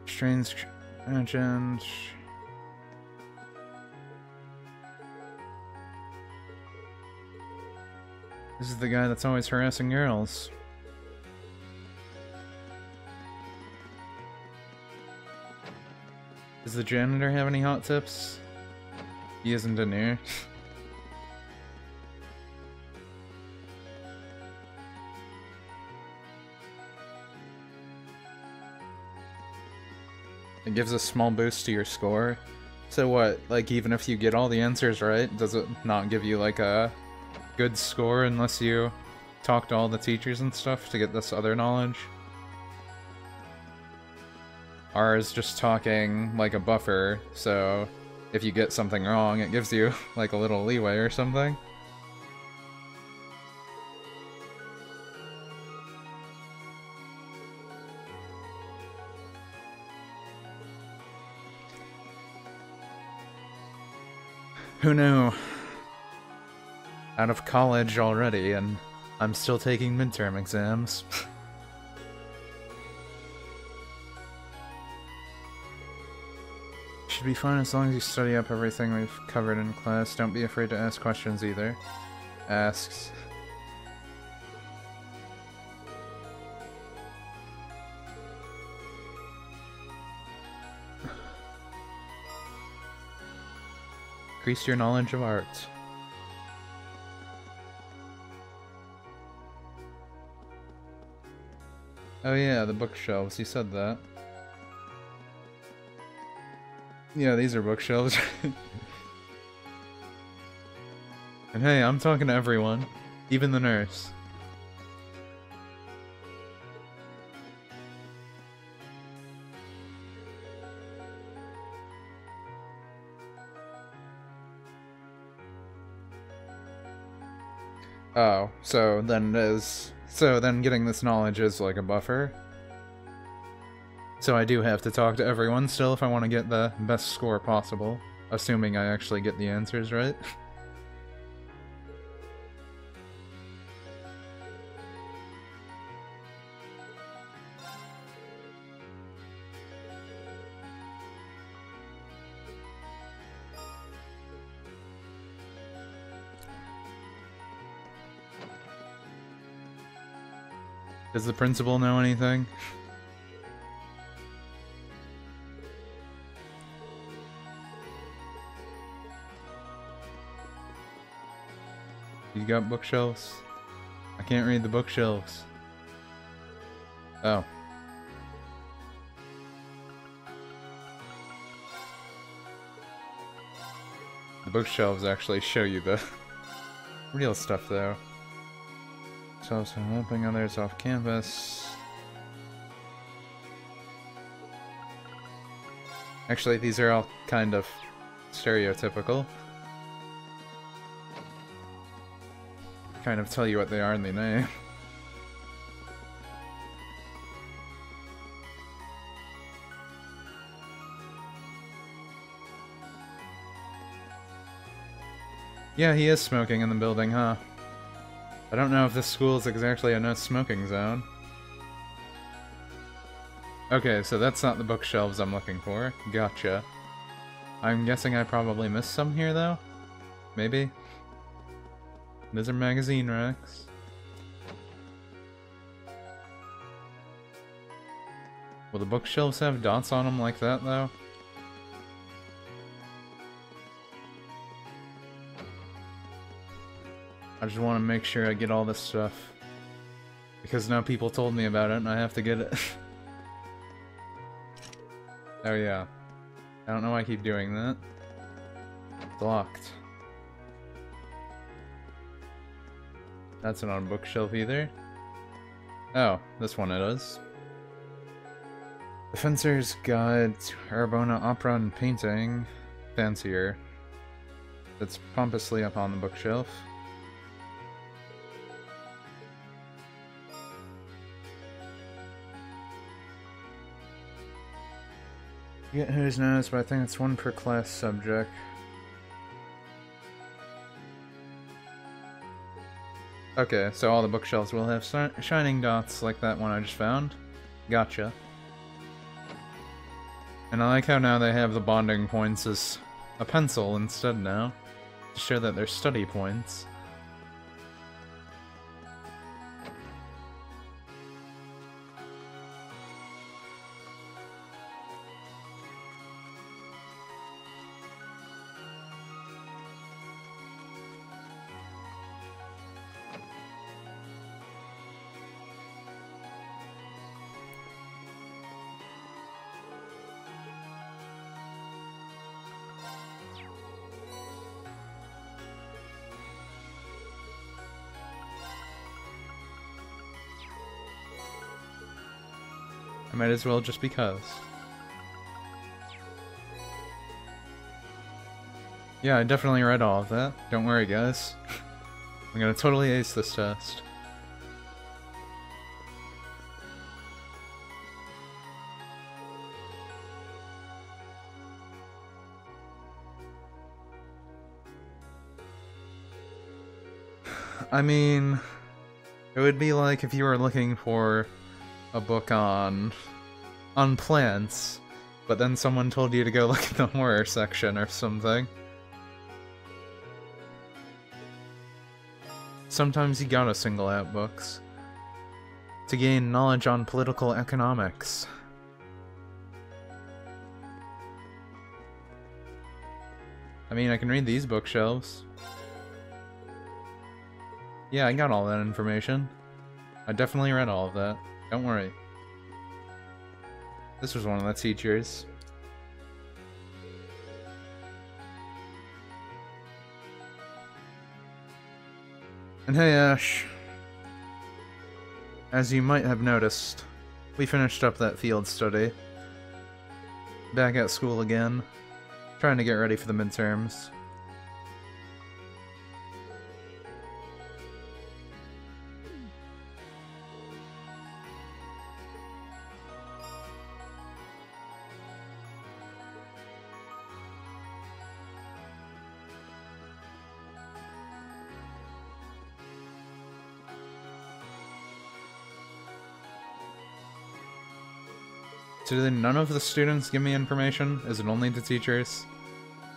Strange agent. This is the guy that's always harassing girls. Does the janitor have any hot tips? He isn't in here. It gives a small boost to your score. So what, like even if you get all the answers right, does it not give you like a good score unless you talk to all the teachers and stuff to get this other knowledge? R is just talking like a buffer, so if you get something wrong, it gives you like a little leeway or something. Who knew? Out of college already, and I'm still taking midterm exams. Should be fine as long as you study up everything we've covered in class. Don't be afraid to ask questions either. Asks. Increase your knowledge of art. Oh yeah, the bookshelves, you said that. Yeah, these are bookshelves. And hey, I'm talking to everyone. Even the nurse. Oh, so then getting this knowledge is like a buffer. So I do have to talk to everyone still if I want to get the best score possible, assuming I actually get the answers right. Does the principal know anything? You got bookshelves? I can't read the bookshelves. Oh. The bookshelves actually show you the real stuff though. So helping others off campus. Actually, these are all kind of stereotypical. Kind of tell you what they are in the name. Yeah, he is smoking in the building, huh? I don't know if this school is exactly a no smoking zone. Okay, so that's not the bookshelves I'm looking for. Gotcha. I'm guessing I probably missed some here, though? Maybe? Those are magazine racks. Will the bookshelves have dots on them like that, though? I just want to make sure I get all this stuff. Because now people told me about it and I have to get it. Oh yeah. I don't know why I keep doing that. It's locked. That's not on a bookshelf either. Oh, this one it is. The Fencer's Guide to Arbona Opera and Painting. Fancier. It's pompously up on the bookshelf. Forget whose knows, but I think it's one per class subject. Okay, so all the bookshelves will have shining dots like that one I just found. Gotcha. And I like how now they have the bonding points as a pencil instead now, to show that they're study points. I might as well just because. Yeah, I definitely read all of that. Don't worry, guys. I'm gonna totally ace this test. I mean, it would be like if you were looking for a book on plants, but then someone told you to go look at the horror section or something. Sometimes you gotta single out books to gain knowledge on political economics. I mean, I can read these bookshelves. Yeah, I got all that information. I definitely read all of that. Don't worry. This was one of the teachers. And hey, Ash. As you might have noticed, we finished up that field study. Back at school again, trying to get ready for the midterms. So did none of the students give me information? Is it only the teachers?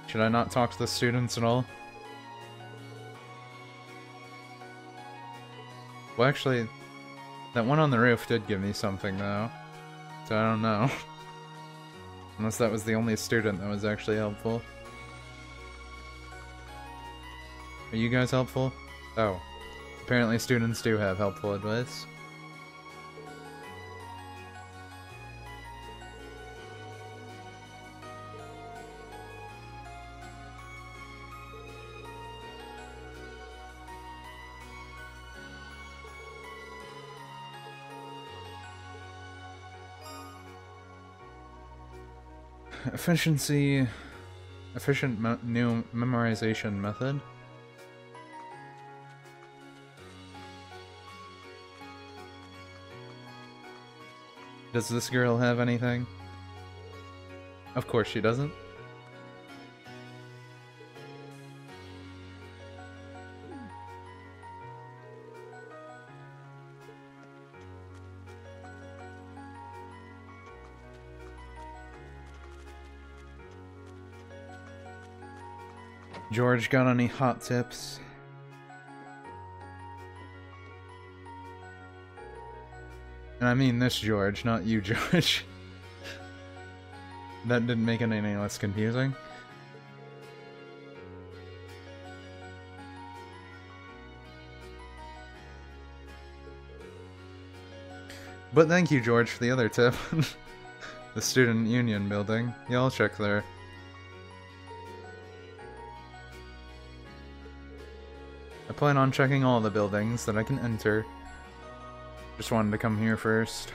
Should I not talk to the students at all? Well, actually, that one on the roof did give me something, though. So I don't know. Unless that was the only student that was actually helpful. Are you guys helpful? Oh. Apparently students do have helpful advice. Efficient new memorization method. Does this girl have anything? Of course she doesn't. George, got any hot tips? And I mean this George, not you, George. That didn't make it any less confusing. But thank you, George, for the other tip. The Student Union building. Yeah, I'll check there. I plan on checking all the buildings that I can enter. Just wanted to come here first.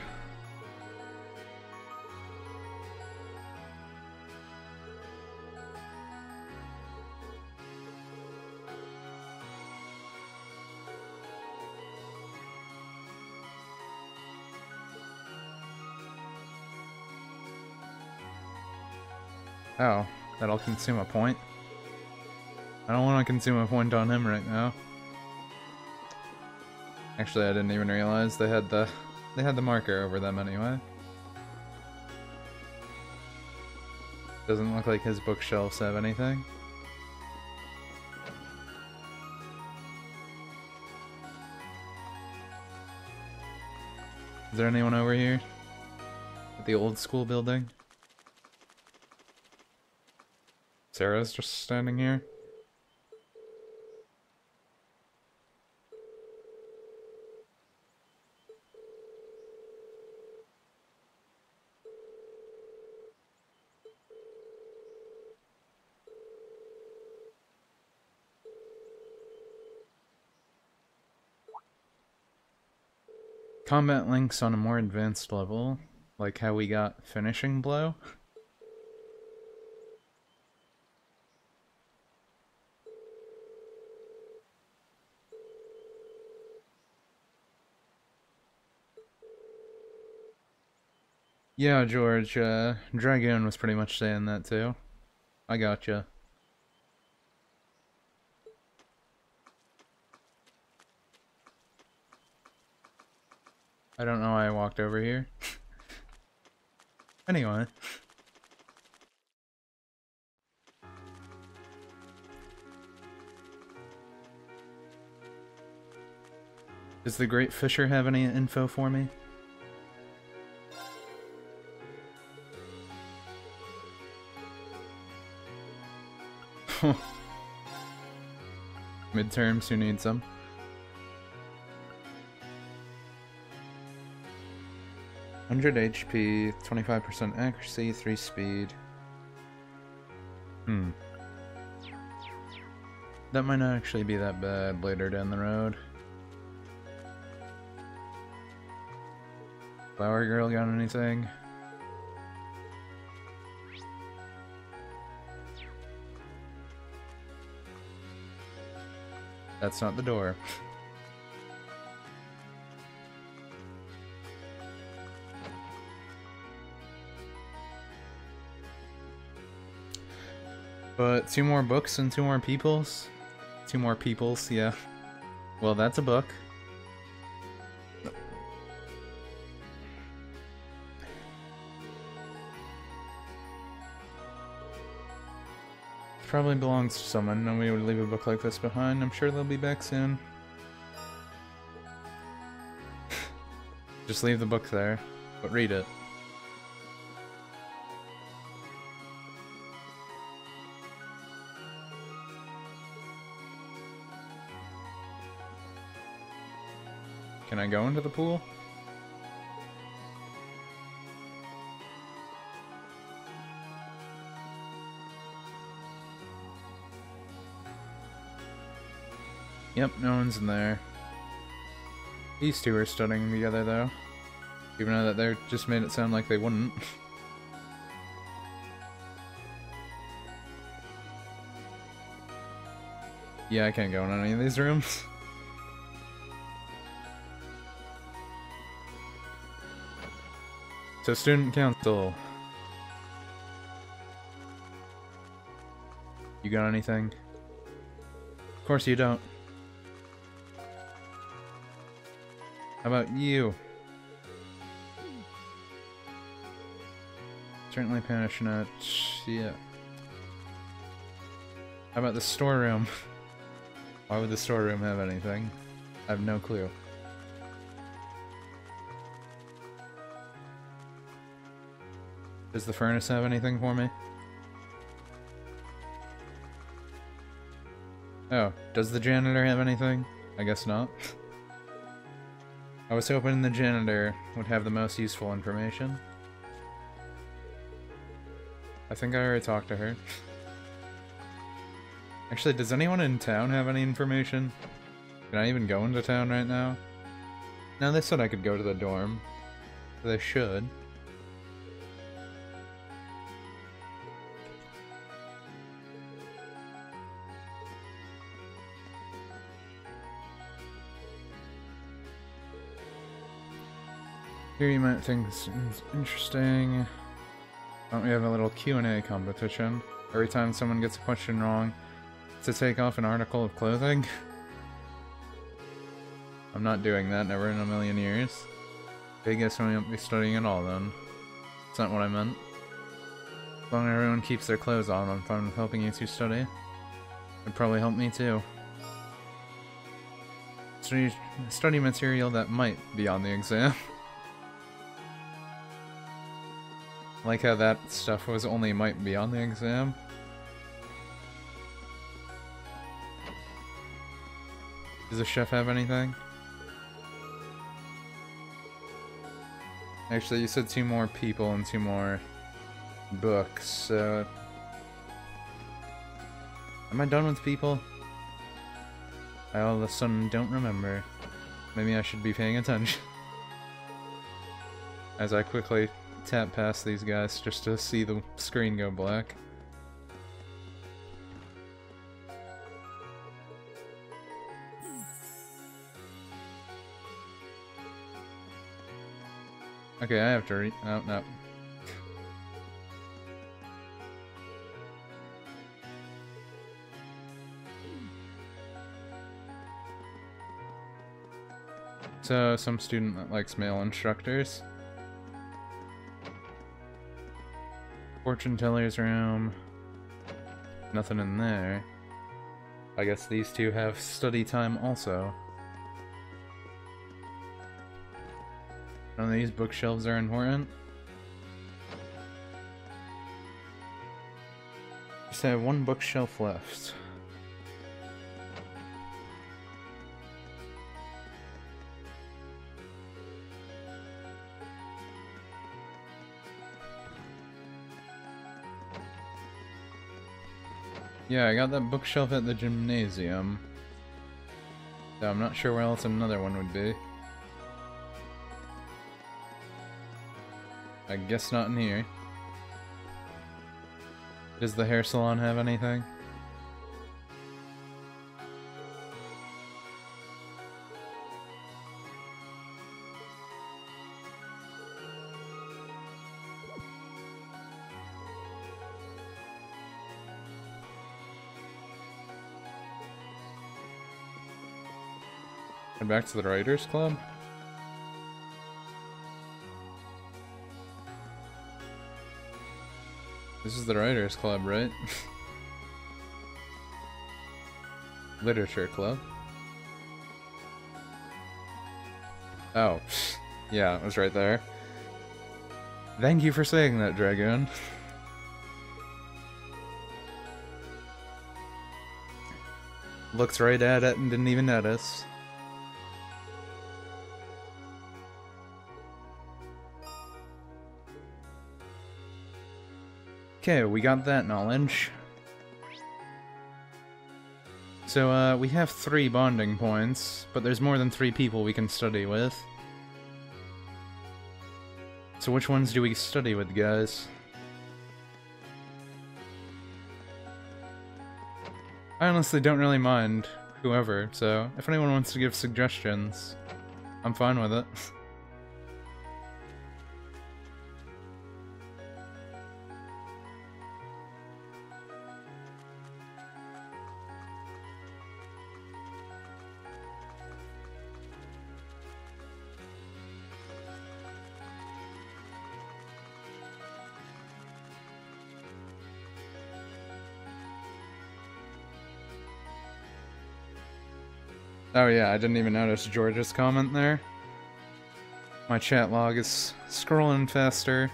Oh, that'll consume a point? I don't want to consume a point on him right now. Actually, I didn't even realize they had the marker over them anyway. Doesn't look like his bookshelves have anything. Is there anyone over here? At the old school building? Sarah's just standing here. Combat links on a more advanced level, like how we got Finishing Blow. Yeah, George, Dragoon was pretty much saying that too. I gotcha. I don't know why I walked over here. Anyway. Does the Great Fisher have any info for me? Midterms, who needs them? $100 HP, 25% accuracy, 3 speed. That might not actually be that bad later down the road. Flower Girl got anything? That's not the door. But 2 more books and 2 more peoples? 2 more peoples, yeah. Well, that's a book. Probably belongs to someone. Nobody would leave a book like this behind. I'm sure they'll be back soon. Just leave the book there, but read it. Can I go into the pool? Yep, no one's in there. These two are studying together, though. Even though that they just made it sound like they wouldn't. Yeah, I can't go in any of these rooms. So, student council. You got anything? Of course you don't. How about you? Certainly passionate. Yeah. How about the storeroom? Why would the storeroom have anything? I have no clue. Does the furnace have anything for me? Oh, does the janitor have anything? I guess not. I was hoping the janitor would have the most useful information. I think I already talked to her. Actually, does anyone in town have any information? Can I even go into town right now? No, they said I could go to the dorm. They should. Here you might think this is interesting. Don't we have a little Q&A competition? Every time someone gets a question wrong, to take off an article of clothing? I'm not doing that, never in a million years. I guess we won't be studying at all then. That's not what I meant. As long as everyone keeps their clothes on, I'm fine with helping you two study. It'd probably help me too. Study material that might be on the exam. Like how that stuff was only might be on the exam. Does the chef have anything? Actually, you said 2 more people and 2 more books, so... Am I done with people? I all of a sudden don't remember. Maybe I should be paying attention. As I quickly tap past these guys just to see the screen go black. Okay, I have to read. Oh, no. So, some student that likes male instructors. Fortune teller's room. Nothing in there. I guess these two have study time also. None of these bookshelves are important. Just have 1 bookshelf left. Yeah, I got that bookshelf at the gymnasium. So I'm not sure where else another one would be. I guess not in here. Does the hair salon have anything? Head back to the Writers Club? This is the Writers Club, right? Literature Club. Oh, yeah, it was right there. Thank you for saying that, Dragoon. Looks right at it and didn't even notice. Okay, we got that knowledge. So, we have 3 bonding points, but there's more than 3 people we can study with. So which ones do we study with, guys? I honestly don't really mind whoever, so if anyone wants to give suggestions, I'm fine with it. Oh yeah, I didn't even notice George's comment there. My chat log is scrolling faster.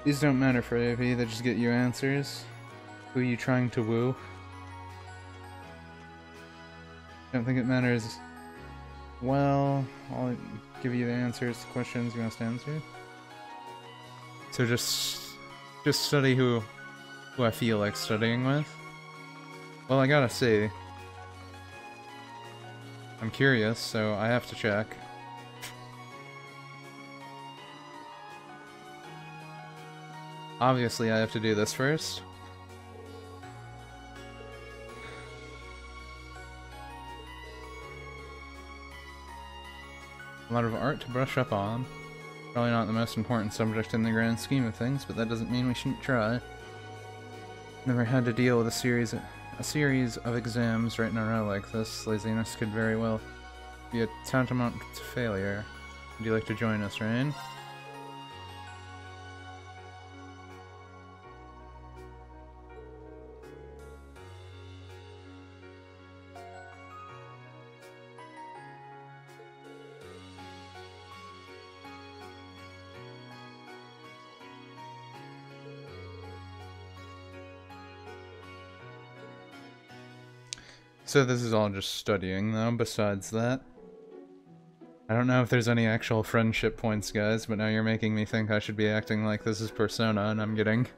These don't matter for AP, they just get you answers. Who are you trying to woo? Don't think it matters. Well, I'll give you the answers to questions you must answer. So just study who I feel like studying with. Well, I gotta see. I'm curious, so I have to check. Obviously, I have to do this first. A lot of art to brush up on. Probably not the most important subject in the grand scheme of things, but that doesn't mean we shouldn't try. Never had to deal with a series of exams right in a row like this. Laziness could very well be a tantamount to failure. Would you like to join us, Rain? So this is all just studying, though, besides that. I don't know if there's any actual friendship points, guys, but now you're making me think I should be acting like this is Persona, and I'm getting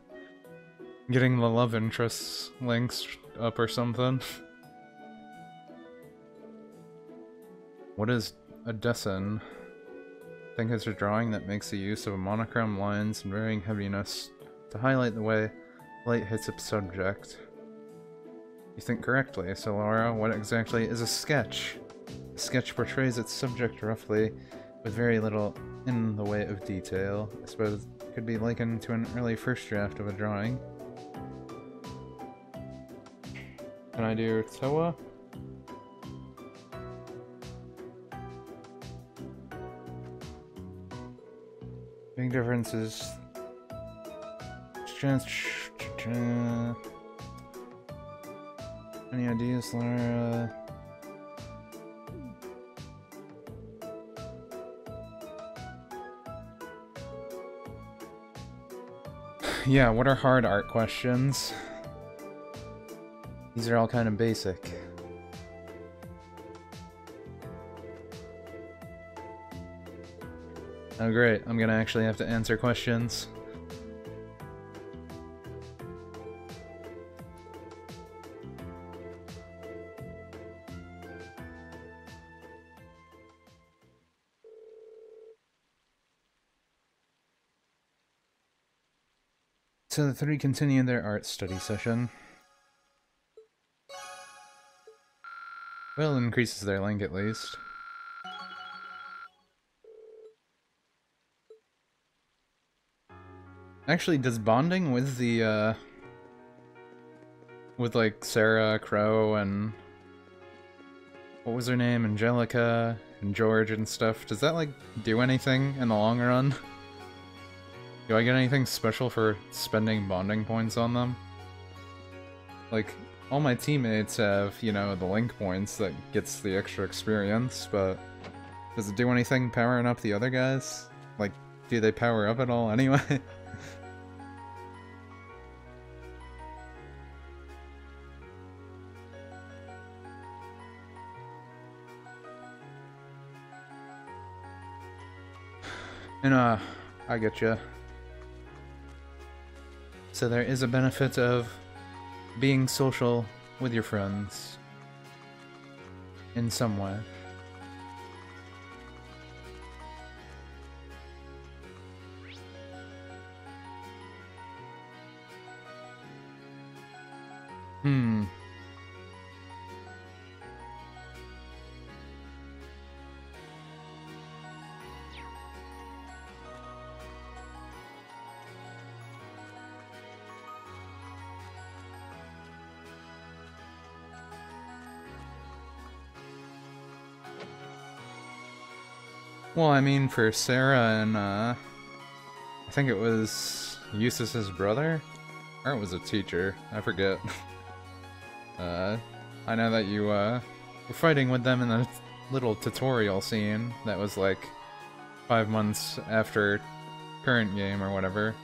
the love interests links up or something. What is a dessen? I think it's a drawing that makes the use of monochrome lines and varying heaviness to highlight the way light hits its subject. You think correctly, so Laura, what exactly is a sketch? A sketch portrays its subject roughly, with very little in the way of detail. I suppose it could be likened to an early first draft of a drawing. Can I do Toa? Big difference is... Any ideas, Laura? Yeah, what are hard art questions? These are all kind of basic. Oh great, I'm gonna actually have to answer questions. So the three continue their art study session. Well, it increases their length at least. Actually, does bonding with the, with like Sarah, Crow, and what was her name, Angelica, and George and stuff, does that like do anything in the long run? Do I get anything special for spending bonding points on them? Like, all my teammates have, you know, the link points that gets the extra experience, but does it do anything powering up the other guys? Like, do they power up at all anyway? And, I get ya. So there is a benefit of being social with your friends. In some way. Well, I mean, for Sarah and, I think it was Eustace's brother? Or it was a teacher, I forget. I know that you, were fighting with them in the little tutorial scene that was like 5 months after current game or whatever.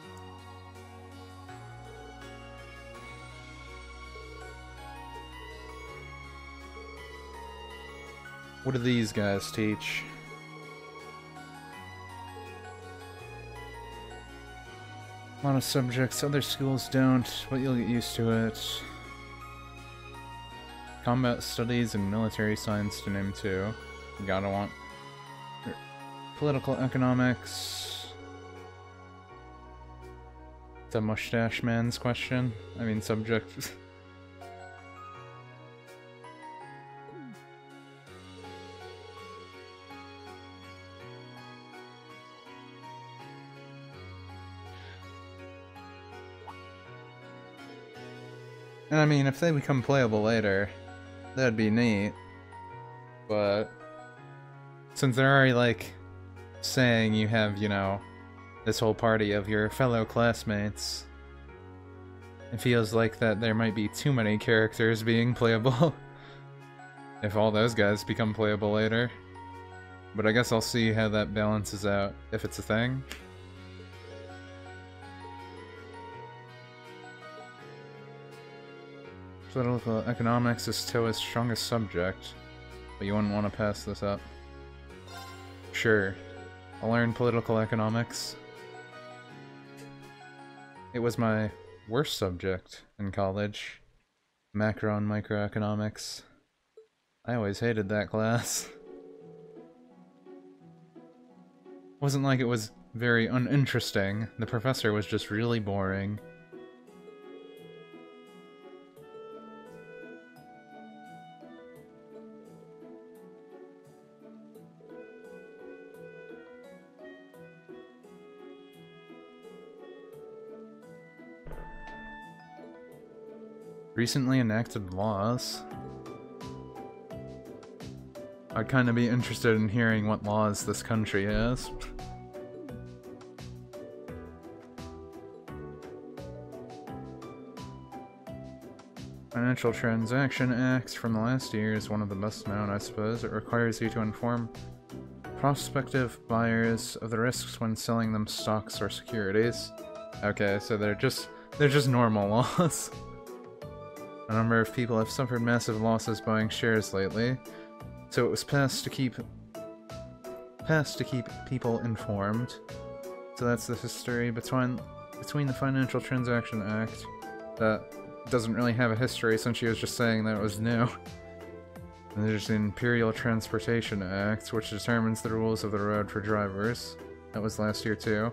What do these guys teach? A lot of subjects other schools don't, but you'll get used to it. Combat studies and military science to name two. You gotta want political economics. The mustache man's question. I mean subject. And I mean, if they become playable later, that'd be neat. But since they're already, like, saying you have, you know, this whole party of your fellow classmates, it feels like that there might be too many characters being playable if all those guys become playable later. But I guess I'll see how that balances out, if it's a thing. Political economics is Toa's strongest subject, but you wouldn't want to pass this up. Sure, I'll learn political economics. It was my worst subject in college. Macro and microeconomics. I always hated that class. Wasn't like it was very uninteresting, the professor was just really boring. Recently enacted laws. I'd kind of be interested in hearing what laws this country has. Financial Transaction Act from the last year is one of the best known, I suppose. It requires you to inform prospective buyers of the risks when selling them stocks or securities. Okay, so they're just normal laws. A number of people have suffered massive losses buying shares lately, so it was passed to keep people informed. So that's the history between the Financial Transaction Act. That doesn't really have a history since she was just saying that it was new. And there's the Imperial Transportation Act, which determines the rules of the road for drivers. That was last year too.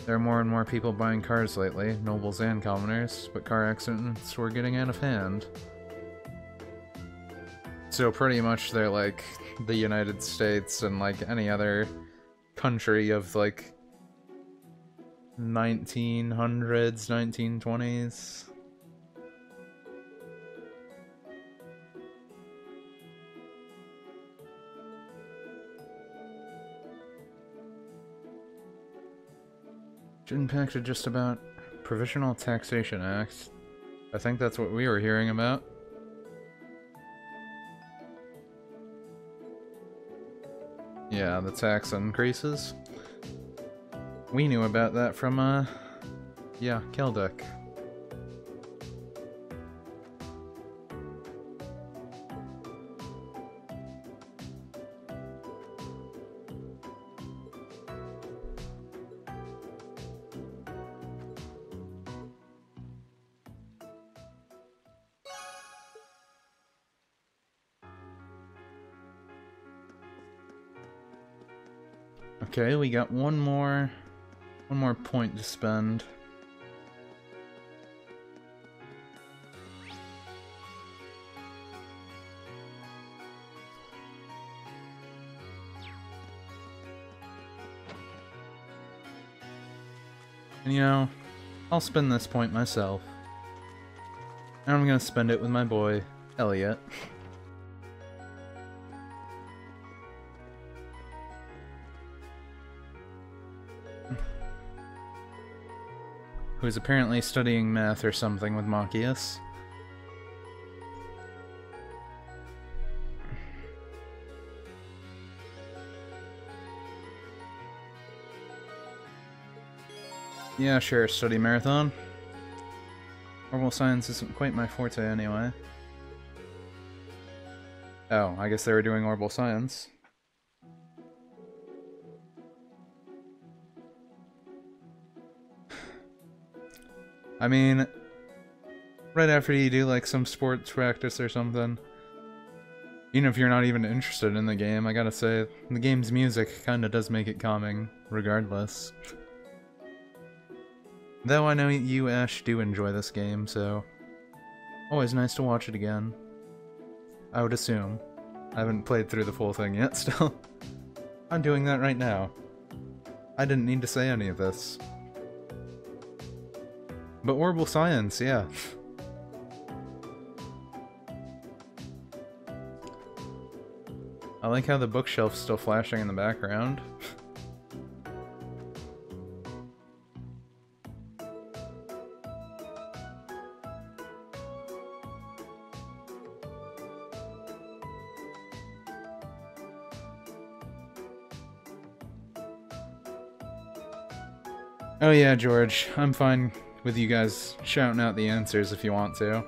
There are more and more people buying cars lately, nobles and commoners, but car accidents were getting out of hand. So pretty much they're like the United States and like any other country of like 1900s, 1920s. Impacted just about Provisional Taxation Act. I think that's what we were hearing about. Yeah, the tax increases. We knew about that from, yeah, Keldek. Okay, we got one more point to spend. And you know, I'll spend this point myself. And I'm gonna spend it with my boy, Elliot. Who's apparently studying math or something with Machias. Yeah, sure, study marathon. Orbital science isn't quite my forte anyway. Oh, I guess they were doing orbital science. I mean, right after you do like some sports practice or something, even if you're not even interested in the game, I gotta say, the game's music kinda does make it calming, regardless. Though I know you, Ash, do enjoy this game, so always nice to watch it again. I would assume. I haven't played through the full thing yet, still. I'm doing that right now. I didn't need to say any of this. But orbital science, yeah. I like how the bookshelf's still flashing in the background. Oh yeah, George, I'm fine with you guys shouting out the answers if you want to.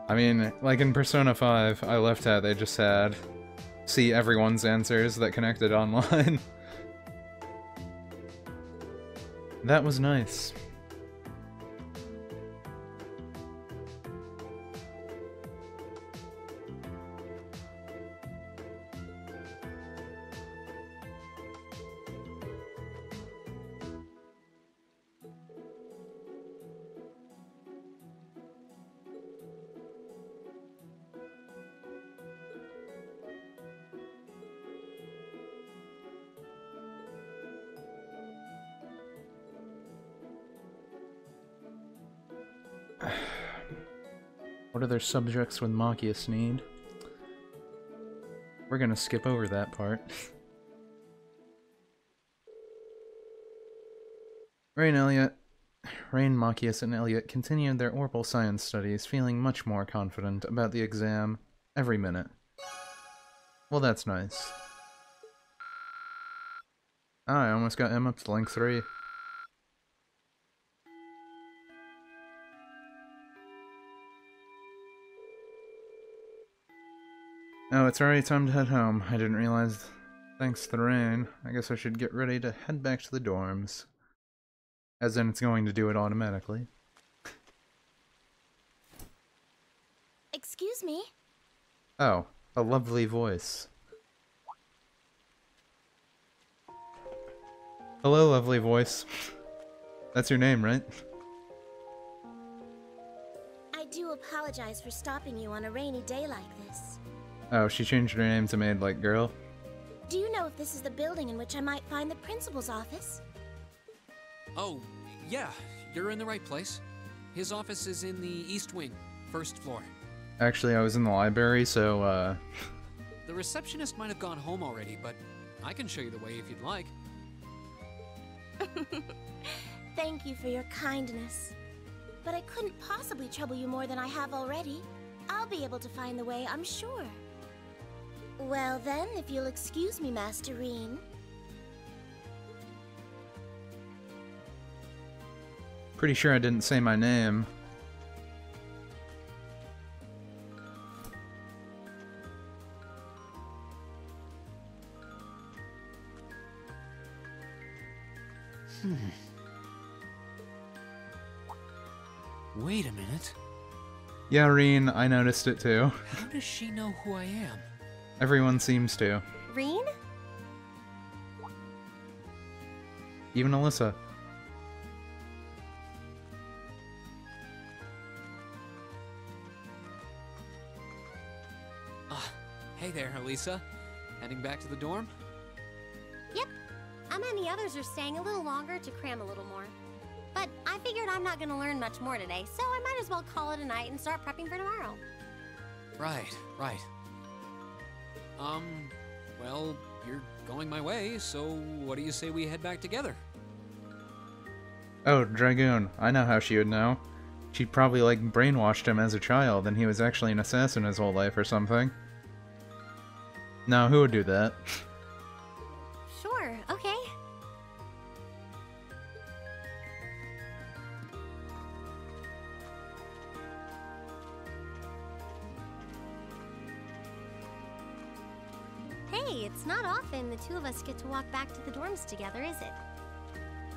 I mean, like in Persona 5, I left out they just had see everyone's answers that connected online. That was nice. What other subjects would Machias need? We're gonna skip over that part. Rain, Machias, and Elliot continued their Orbital science studies, feeling much more confident about the exam every minute. Well, that's nice. Ah, I almost got M up to Link 3. Oh, it's already time to head home. I didn't realize, thanks to the rain, I guess I should get ready to head back to the dorms. As in, it's going to do it automatically. Excuse me? Oh, a lovely voice. Hello, lovely voice. That's your name, right? I do apologize for stopping you on a rainy day like this. Oh, she changed her name to Maid Like Girl. Do you know if this is the building in which I might find the principal's office? Oh, yeah, you're in the right place. His office is in the East Wing, first floor. Actually, I was in the library, so, The receptionist might have gone home already, but I can show you the way if you'd like. Thank you for your kindness. But I couldn't possibly trouble you more than I have already. I'll be able to find the way, I'm sure. Well then, if you'll excuse me, Master Reen. Pretty sure I didn't say my name. Wait a minute. Yeah, Reen, I noticed it too. How does she know who I am? Everyone seems to. Reen? Even Alyssa. Hey there, Elisa. Heading back to the dorm? Yep. And the others are staying a little longer to cram a little more. But I figured I'm not going to learn much more today, so I might as well call it a night and start prepping for tomorrow. Right. Well, you're going my way, so what do you say we head back together? Oh, Dragoon. I know how she would know. She probably, like, brainwashed him as a child, and he was actually an assassin his whole life or something. No, who would do that? Sure, okay. Hey, it's not often the two of us get to walk back to the dorms together, is it?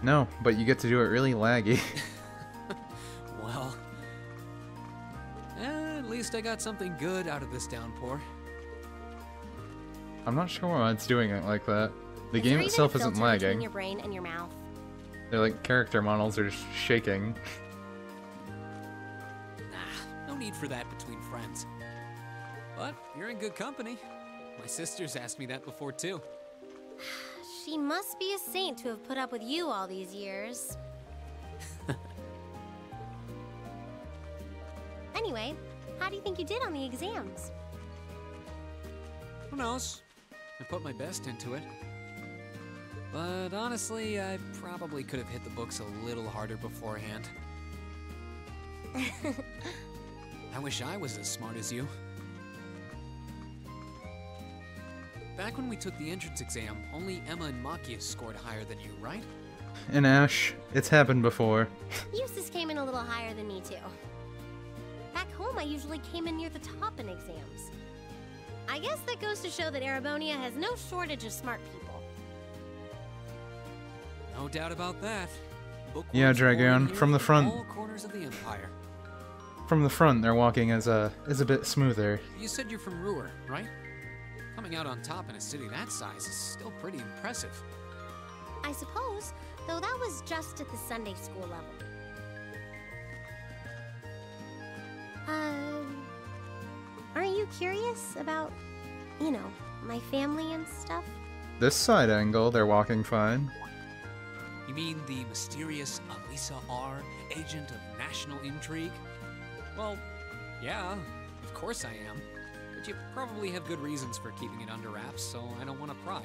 No, but you get to do it really laggy. Well, at least I got something good out of this downpour. I'm not sure why it's doing it like that. The Is game there even itself a isn't filter between lagging. your brain and your mouth? They're like character models are just shaking. No need for that between friends. But you're in good company. My sister's asked me that before too. She must be a saint to have put up with you all these years. Anyway, how do you think you did on the exams? Who knows? I put my best into it. But honestly, I probably could have hit the books a little harder beforehand. I wish I was as smart as you. Back when we took the entrance exam, only Emma and Machias scored higher than you, right? And Ash, it's happened before. Eustace came in a little higher than me, too. Back home, I usually came in near the top in exams. I guess that goes to show that Erebonia has no shortage of smart people. No doubt about that. Yeah, Dragon, from the front. All corners of the Empire. From the front, their walking is a bit smoother. You said you're from Ruhr, right? Coming out on top in a city that size is still pretty impressive. I suppose, though that was just at the Sunday school level. Aren't you curious about, you know, my family and stuff? This side angle, they're walking fine. You mean the mysterious Alisa R., agent of national intrigue? Well, yeah, of course I am. But you probably have good reasons for keeping it under wraps, so I don't want to pry.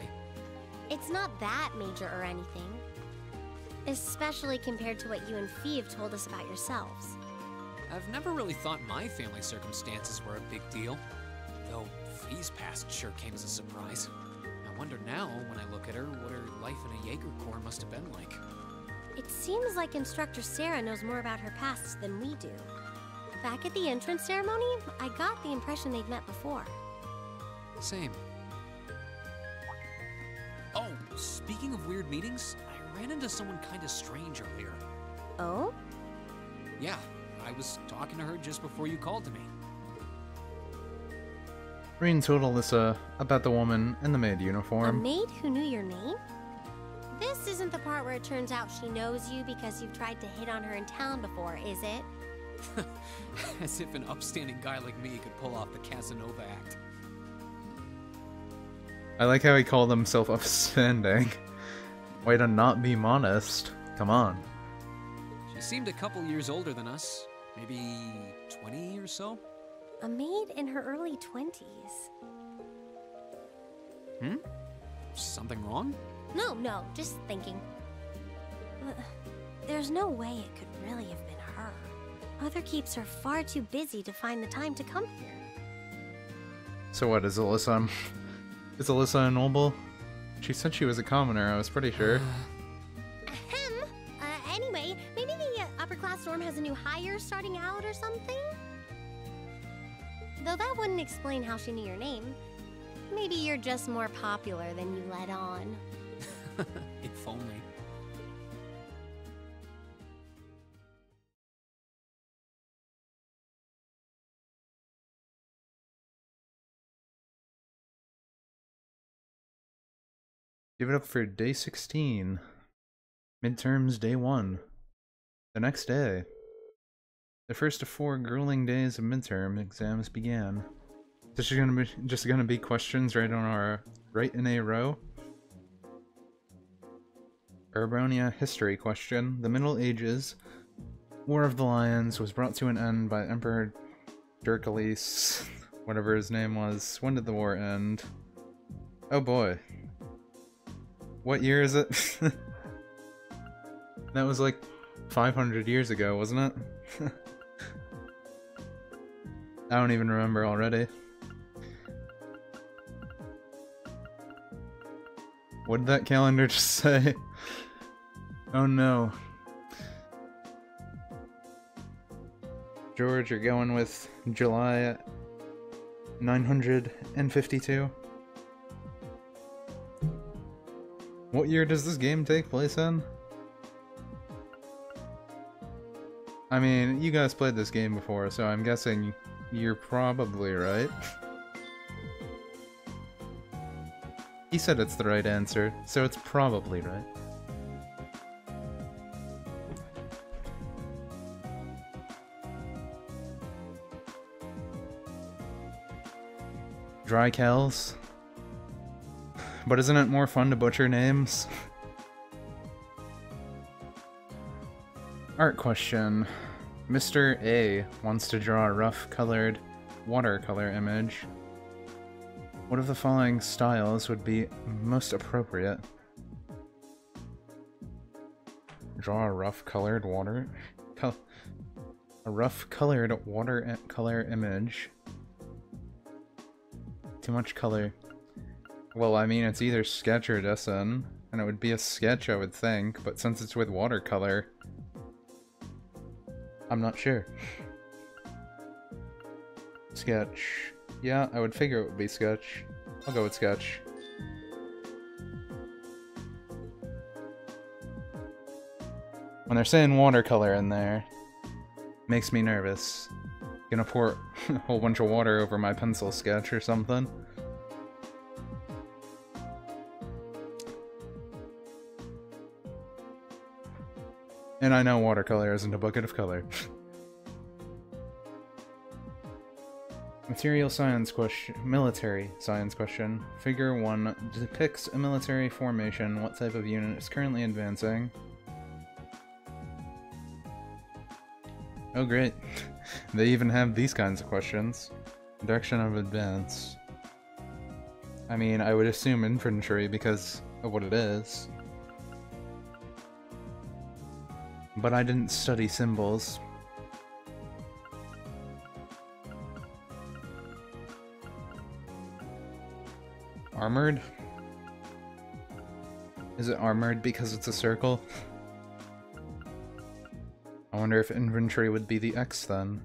It's not that major or anything. Especially compared to what you and Fee have told us about yourselves. I've never really thought my family circumstances were a big deal. Though Fee's past sure came as a surprise. I wonder now, when I look at her, what her life in a Jaeger Corps must have been like. It seems like Instructor Sarah knows more about her past than we do. Back at the entrance ceremony, I got the impression they'd met before. Same. Oh, speaking of weird meetings, I ran into someone kinda strange earlier. Oh? Yeah, I was talking to her just before you called to me. Reen told Alyssa about the woman in the maid A uniform. maid who knew your name? This isn't the part where it turns out she knows you because you've tried to hit on her in town before, is it? As if an upstanding guy like me could pull off the Casanova act. I like how he called himself upstanding. Way to not be modest. Come on. She seemed a couple years older than us. Maybe 20 or so? A maid in her early 20s. Something wrong? No, just thinking. There's no way it could really have been her. Other keeps are far too busy to find the time to come here. So what, is Alyssa a noble? She said she was a commoner, I was pretty sure. Anyway, maybe the upper class dorm has a new hire starting out or something? Though that wouldn't explain how she knew your name. Maybe you're just more popular than you let on. If only. Give it up for day 16. Midterms day 1. The next day. The first of 4 grueling days of midterm exams began. This is gonna be questions right in a row. Erebonia history question. The Middle Ages. War of the Lions was brought to an end by Emperor Dirkalis, whatever his name was. When did the war end? Oh boy. What year is it? That was like 500 years ago, wasn't it? I don't even remember already. What did that calendar just say? Oh no. George, you're going with July 952? What year does this game take place in? I mean, you guys played this game before, so I'm guessing you're probably right. He said it's the right answer, so it's probably right. Dry Kells? But isn't it more fun to butcher names? Art question. Mr. A wants to draw a rough colored watercolor image. What of the following styles would be most appropriate? Draw a rough colored water color image. Too much color. Well, I mean, it's either sketch or Dessen, and it would be a sketch, I would think, but since it's with watercolor, I'm not sure. Sketch. Yeah, I would figure it would be sketch. I'll go with sketch. When they're saying watercolor in there, makes me nervous. Gonna pour a whole bunch of water over my pencil sketch or something. And I know watercolor isn't a bucket of color. Material science question. Military science question. Figure 1 depicts a military formation. What type of unit is currently advancing? Oh great. They even have these kinds of questions. Direction of advance. I mean, I would assume infantry because of what it is. But I didn't study symbols. Armored? Is it armored because it's a circle? I wonder if infantry would be the X then.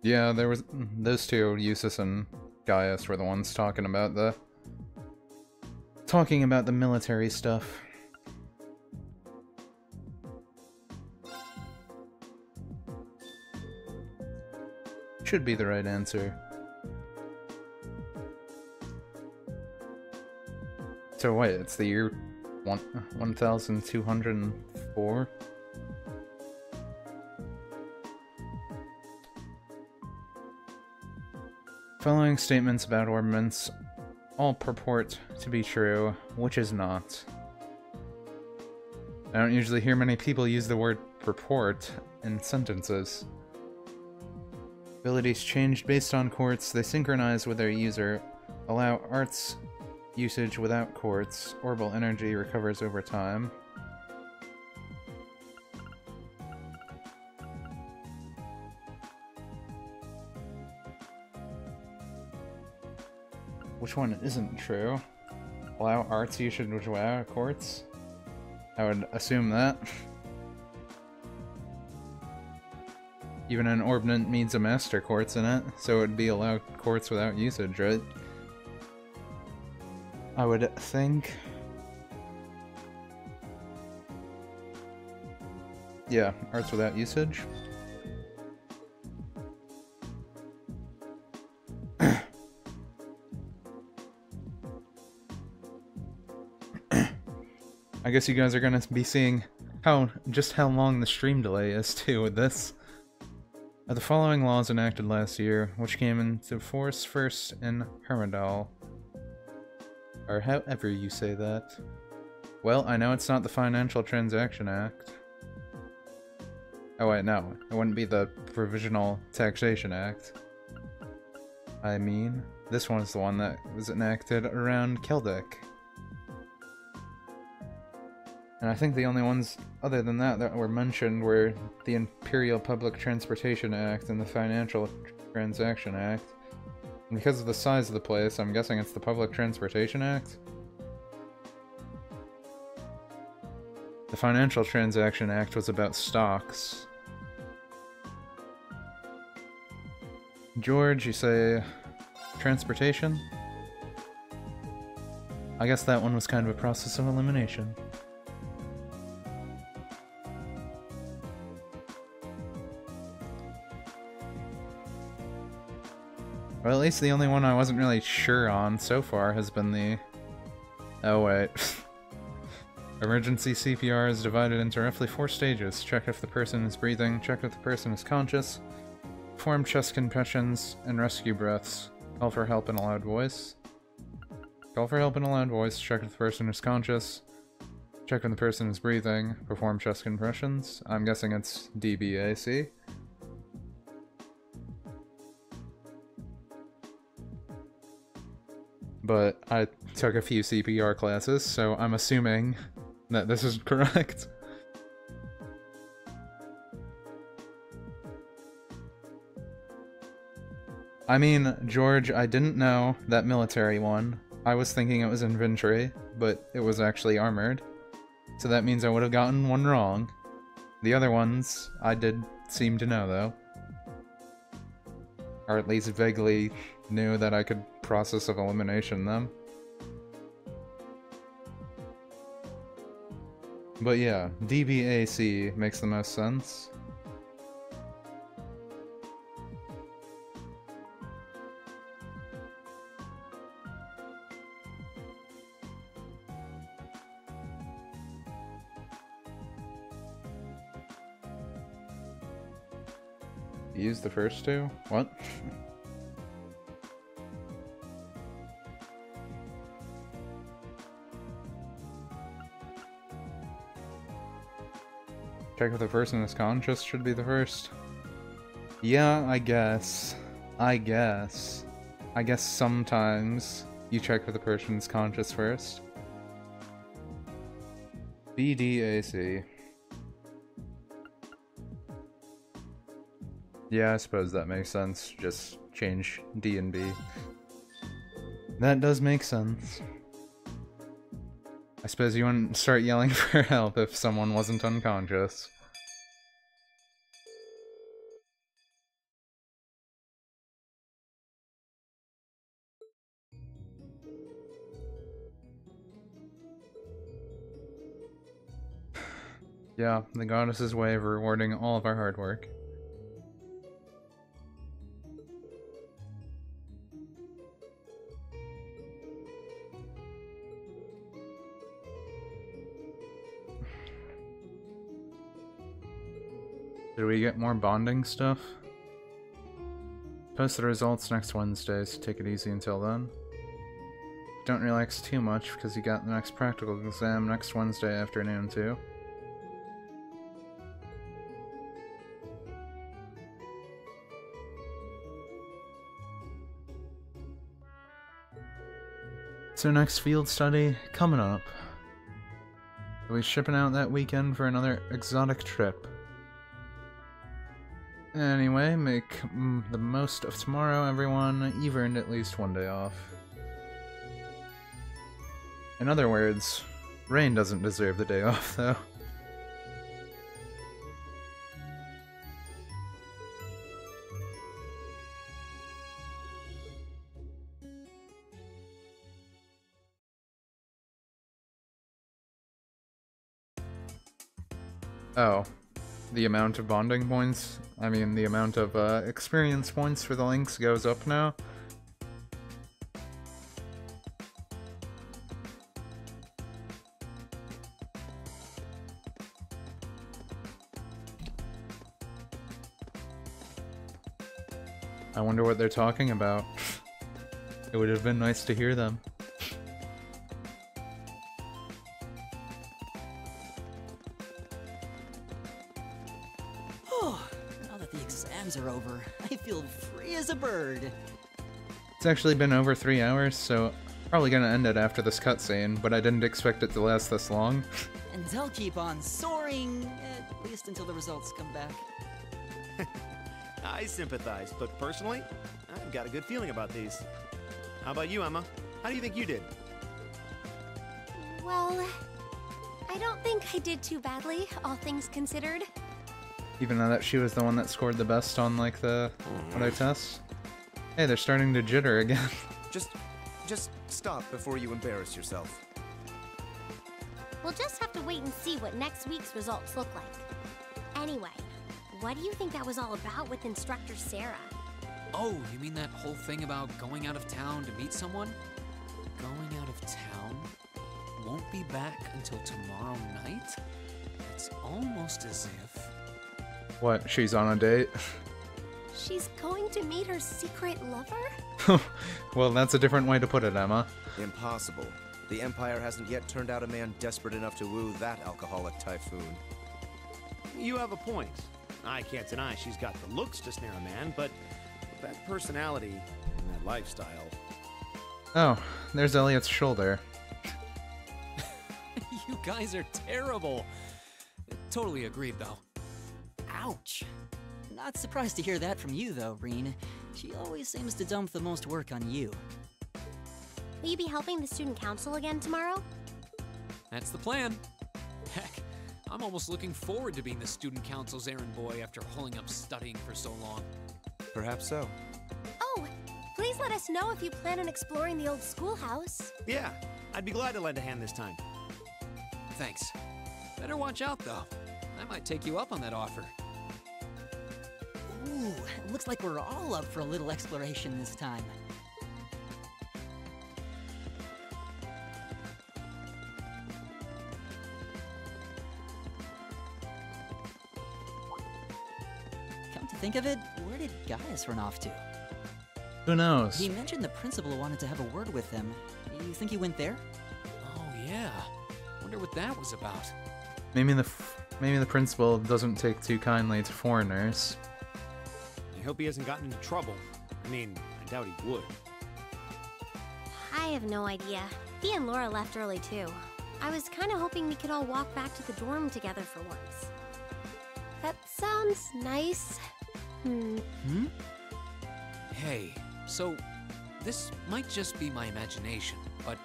Yeah, there was those two, Eustace and Gaius, were the ones talking about the military stuff. Should be the right answer. So wait, it's the year 1204? Following statements about armaments all purport to be true, which is not. I don't usually hear many people use the word purport in sentences. Abilities changed based on quartz, they synchronize with their user, allow arts usage without quartz, orbital energy recovers over time. Which one isn't true? Allow arts usage without quartz? I would assume that. Even an orbnant needs a master quartz in it, so it would be allow quartz without usage, right? I would think. Yeah, arts without usage. I guess you guys are gonna be seeing just how long the stream delay is too with this. The following laws enacted last year, which came into force first in Hermidal. Or however you say that. Well, I know it's not the Financial Transaction Act. Oh wait, no. It wouldn't be the Provisional Taxation Act. I mean, this one's the one that was enacted around Keldek. And I think the only ones other than that were mentioned were the Imperial Public Transportation Act and the Financial Transaction Act. And because of the size of the place, I'm guessing it's the Public Transportation Act? The Financial Transaction Act was about stocks. George, you say transportation? I guess that one was kind of a process of elimination. Well, at least the only one I wasn't really sure on so far has been the... Oh, wait. Emergency CPR is divided into roughly 4 stages. Check if the person is breathing, check if the person is conscious, perform chest compressions, and rescue breaths. Call for help in a loud voice. Call for help in a loud voice, check if the person is conscious, check when the person is breathing, perform chest compressions. I'm guessing it's DBAC. but I took a few CPR classes, so I'm assuming that this is correct. I mean, George, I didn't know that military one. I was thinking it was infantry, but it was actually armored. So that means I would have gotten one wrong. The other ones, I did seem to know, though. Or at least vaguely knew that I could process of elimination them. But yeah, DBAC makes the most sense. Use the first two? What? Check if the person is conscious should be the first. Yeah, I guess. I guess sometimes you check if the person's conscious first. BDAC. Yeah, I suppose that makes sense. Just change D and B. That does make sense. I suppose you wouldn't start yelling for help if someone wasn't unconscious. Yeah, the goddess's way of rewarding all of our hard work. Did we get more bonding stuff? Post the results next Wednesday, so take it easy until then. Don't relax too much, because you got the next practical exam next Wednesday afternoon, too. So next field study, coming up. We'll be shipping out that weekend for another exotic trip. Anyway, make the most of tomorrow, everyone. You've earned at least one day off. In other words, Rain doesn't deserve the day off, though. Oh. The amount of bonding points, I mean the amount of experience points for the links goes up now. I wonder what they're talking about. It would have been nice to hear them. Are over. I feel free as a bird. It's actually been over 3 hours, so probably gonna end it after this cutscene, but I didn't expect it to last this long. And I'll keep on soaring, at least until the results come back. I sympathize, but personally, I've got a good feeling about these. How about you, Emma? How do you think you did? Well, I don't think I did too badly, all things considered. Even though that she was the one that scored the best on, like, the other tests. Hey, they're starting to jitter again. Just stop before you embarrass yourself. We'll just have to wait and see what next week's results look like. Anyway, what do you think that was all about with Instructor Sarah? Oh, you mean that whole thing about going out of town to meet someone? Going out of town? Won't be back until tomorrow night? It's almost as if... What, she's on a date? She's going to meet her secret lover? Well, that's a different way to put it, Emma. Impossible. The Empire hasn't yet turned out a man desperate enough to woo that alcoholic typhoon. You have a point. I can't deny she's got the looks to snare a man, but that personality and that lifestyle... Oh, there's Elliot's shoulder. You guys are terrible. Totally agreed, though. Ouch. Not surprised to hear that from you, though, Reen. She always seems to dump the most work on you. Will you be helping the student council again tomorrow? That's the plan. Heck, I'm almost looking forward to being the student council's errand boy after holding up studying for so long. Perhaps so. Oh, please let us know if you plan on exploring the old schoolhouse. Yeah, I'd be glad to lend a hand this time. Thanks. Better watch out, though. I might take you up on that offer. Ooh, looks like we're all up for a little exploration this time. Come to think of it, where did Gaius run off to? Who knows? He mentioned the principal wanted to have a word with him. You think he went there? Oh, yeah. Wonder what that was about. Maybe the principal doesn't take too kindly to foreigners. I hope he hasn't gotten into trouble. I mean, I doubt he would. I have no idea. Fee and Laura left early too. I was kind of hoping we could all walk back to the dorm together for once. That sounds nice. Hey, so this might just be my imagination, but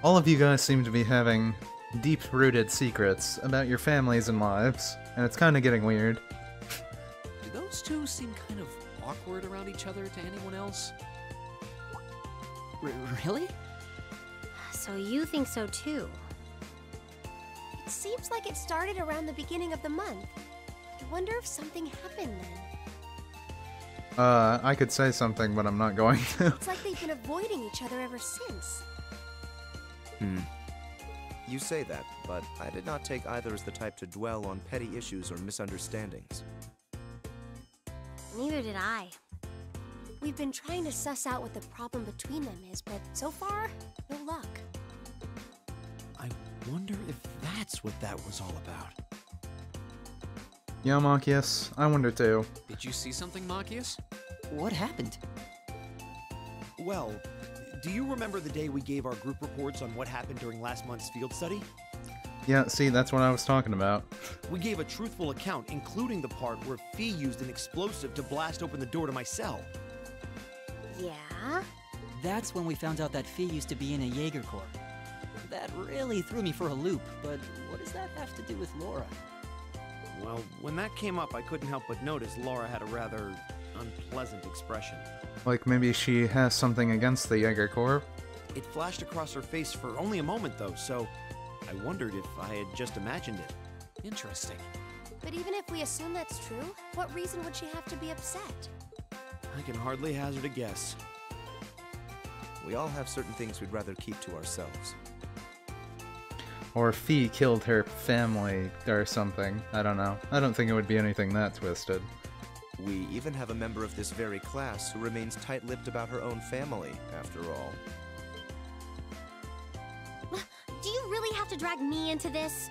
All of you guys seem to be having deep-rooted secrets about your families and lives, and it's kind of getting weird. do those two seem kind of awkward around each other to anyone else? Really? So you think so too? It seems like it started around the beginning of the month. I wonder if something happened then. I could say something, but I'm not going to. It's like they've been avoiding each other ever since. You say that, but I did not take either as the type to dwell on petty issues or misunderstandings. Neither did I. We've been trying to suss out what the problem between them is, but so far, no luck. I wonder if that's what that was all about. Yeah, Machias, I wonder too. Did you see something, Machias? What happened? Well, do you remember the day we gave our group reports on what happened during last month's field study? Yeah, see, that's what I was talking about. We gave a truthful account, including the part where Fee used an explosive to blast open the door to my cell. Yeah? That's when we found out that Fee used to be in a Jaeger Corps. That really threw me for a loop, but what does that have to do with Laura? Well, when that came up, I couldn't help but notice Laura had a rather unpleasant expression. Like maybe she has something against the Jaeger Corps? It flashed across her face for only a moment, though, so I wondered if I had just imagined it. Interesting. But even if we assume that's true, what reason would she have to be upset? I can hardly hazard a guess. We all have certain things we'd rather keep to ourselves. Or Fee killed her family or something. I don't know. I don't think it would be anything that twisted. We even have a member of this very class who remains tight-lipped about her own family, after all. Do you really have to drag me into this?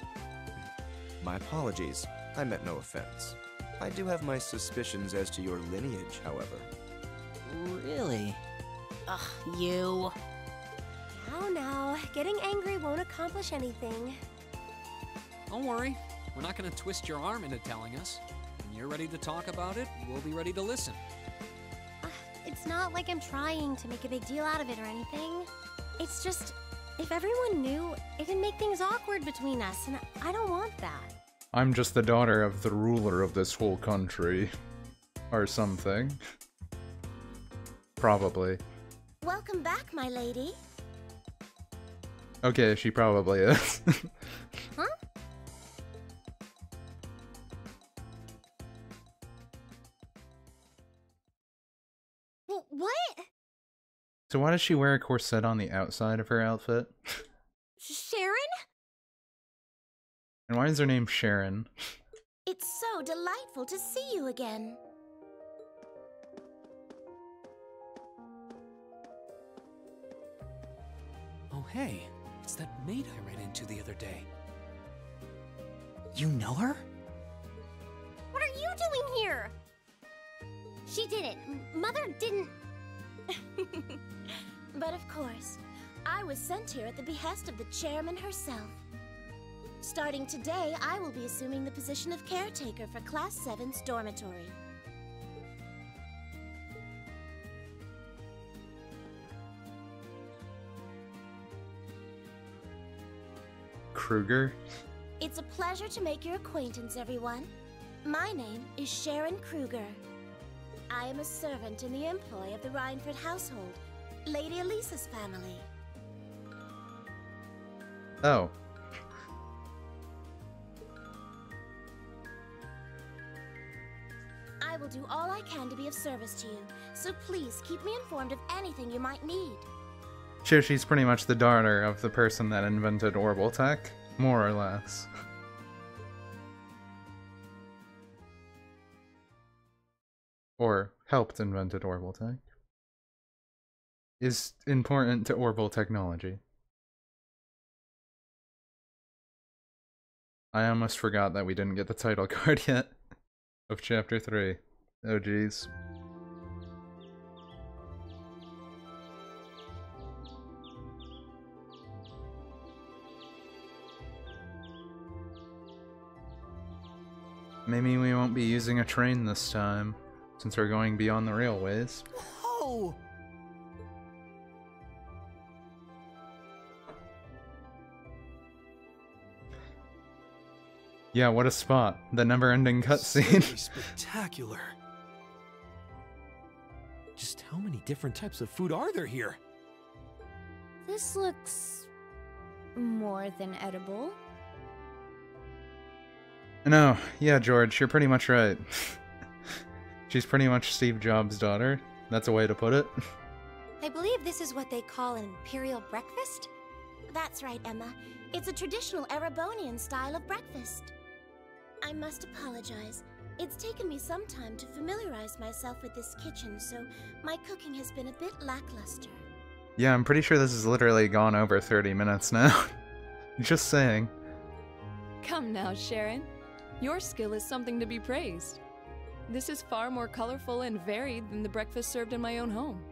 My apologies. I meant no offense. I do have my suspicions as to your lineage, however. Really? Ugh, you. Now, getting angry won't accomplish anything. Don't worry. We're not going to twist your arm into telling us. When you're ready to talk about it, we'll be ready to listen. It's not like I'm trying to make a big deal out of it or anything. It's just, if everyone knew, it'd make things awkward between us, and I don't want that. I'm just the daughter of the ruler of this whole country. Or something. Probably. Welcome back, my lady. Okay, she probably is. Huh? What? So why does she wear a corset on the outside of her outfit? Sharon? And why is her name Sharon? It's so delightful to see you again. Oh, hey. It's that maid I ran into the other day. You know her? What are you doing here? She didn't. Mother didn't. But of course, I was sent here at the behest of the chairman herself. Starting today, I will be assuming the position of caretaker for Class 7's dormitory. Kruger? It's a pleasure to make your acquaintance, everyone. My name is Sharon Kruger. I am a servant in the employ of the Rhineford household, Lady Elisa's family. Oh. I will do all I can to be of service to you, so please keep me informed of anything you might need. Sure, she's pretty much the daughter of the person that invented Orbotech, more or less. Or helped invented Orbotech. Is important to Orbital technology. I almost forgot that we didn't get the title card yet of Chapter 3. Oh geez. Maybe we won't be using a train this time, since we're going beyond the railways. Whoa! Yeah, what a spot. The never-ending cutscene. Simply spectacular. Just how many different types of food are there here? This looks more than edible. No, yeah, George, you're pretty much right. She's pretty much Steve Jobs' daughter. That's a way to put it. I believe this is what they call an imperial breakfast? That's right, Emma. It's a traditional Erebonian style of breakfast. I must apologize. It's taken me some time to familiarize myself with this kitchen, so my cooking has been a bit lackluster. Yeah, I'm pretty sure this has literally gone over 30 minutes now. Just saying. Come now, Sharon. Your skill is something to be praised. This is far more colorful and varied than the breakfast served in my own home.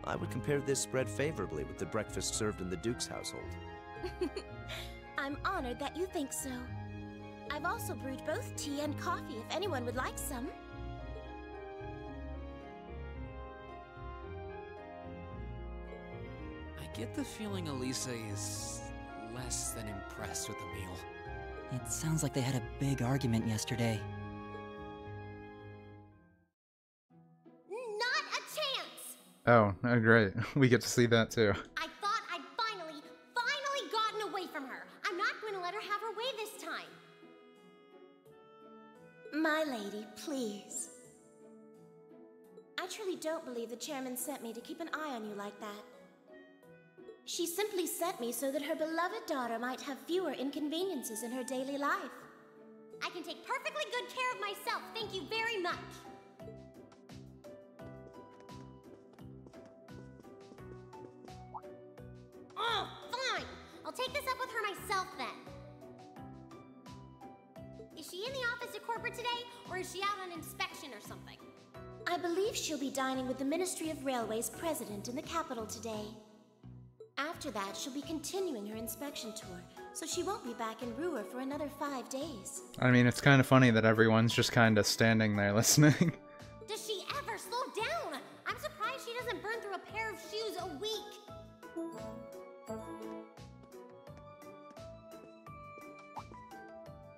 I would compare this spread favorably with the breakfast served in the Duke's household. I'm honored that you think so. I've also brewed both tea and coffee if anyone would like some. I get the feeling Elisa is less than impressed with the meal. It sounds like they had a big argument yesterday. Not a chance! Oh, great. We get to see that too. I thought I'd finally gotten away from her. I'm not going to let her have her way this time. My lady, please. I truly don't believe the chairman sent me to keep an eye on you like that. She simply sent me so that her beloved daughter might have fewer inconveniences in her daily life. I can take perfectly good care of myself, thank you very much. Oh, fine. I'll take this up with her myself then. Is she in the office at corporate today, or is she out on inspection or something? I believe she'll be dining with the Ministry of Railways president in the capital today. After that, she'll be continuing her inspection tour, so she won't be back in Ruhr for another 5 days. I mean, it's kind of funny that everyone's just kind of standing there listening. Does she ever slow down? I'm surprised she doesn't burn through a pair of shoes a week.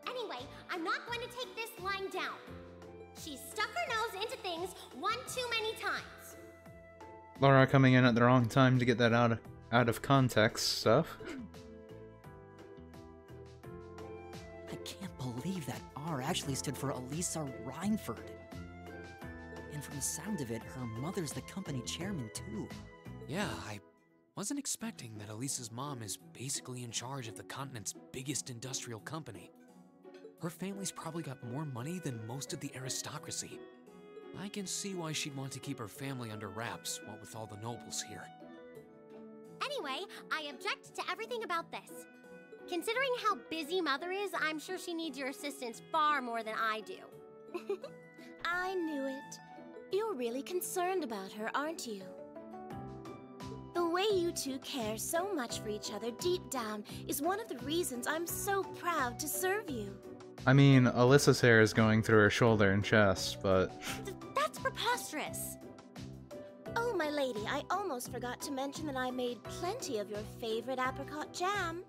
Anyway, I'm not going to take this lying down. She's stuck her nose into things one too many times. Laura coming in at the wrong time to get that out of context stuff. I can't believe that R actually stood for Elisa Rhineford. And from the sound of it, her mother's the company chairman too. Yeah, I wasn't expecting that Elisa's mom is basically in charge of the continent's biggest industrial company. Her family's probably got more money than most of the aristocracy. I can see why she'd want to keep her family under wraps, what with all the nobles here. Anyway, I object to everything about this. Considering how busy Mother is, I'm sure she needs your assistance far more than I do. I knew it. You're really concerned about her, aren't you? The way you two care so much for each other deep down is one of the reasons I'm so proud to serve you. I mean, Alyssa's hair is going through her shoulder and chest, but... That's preposterous! Oh, my lady, I almost forgot to mention that I made plenty of your favorite apricot jam.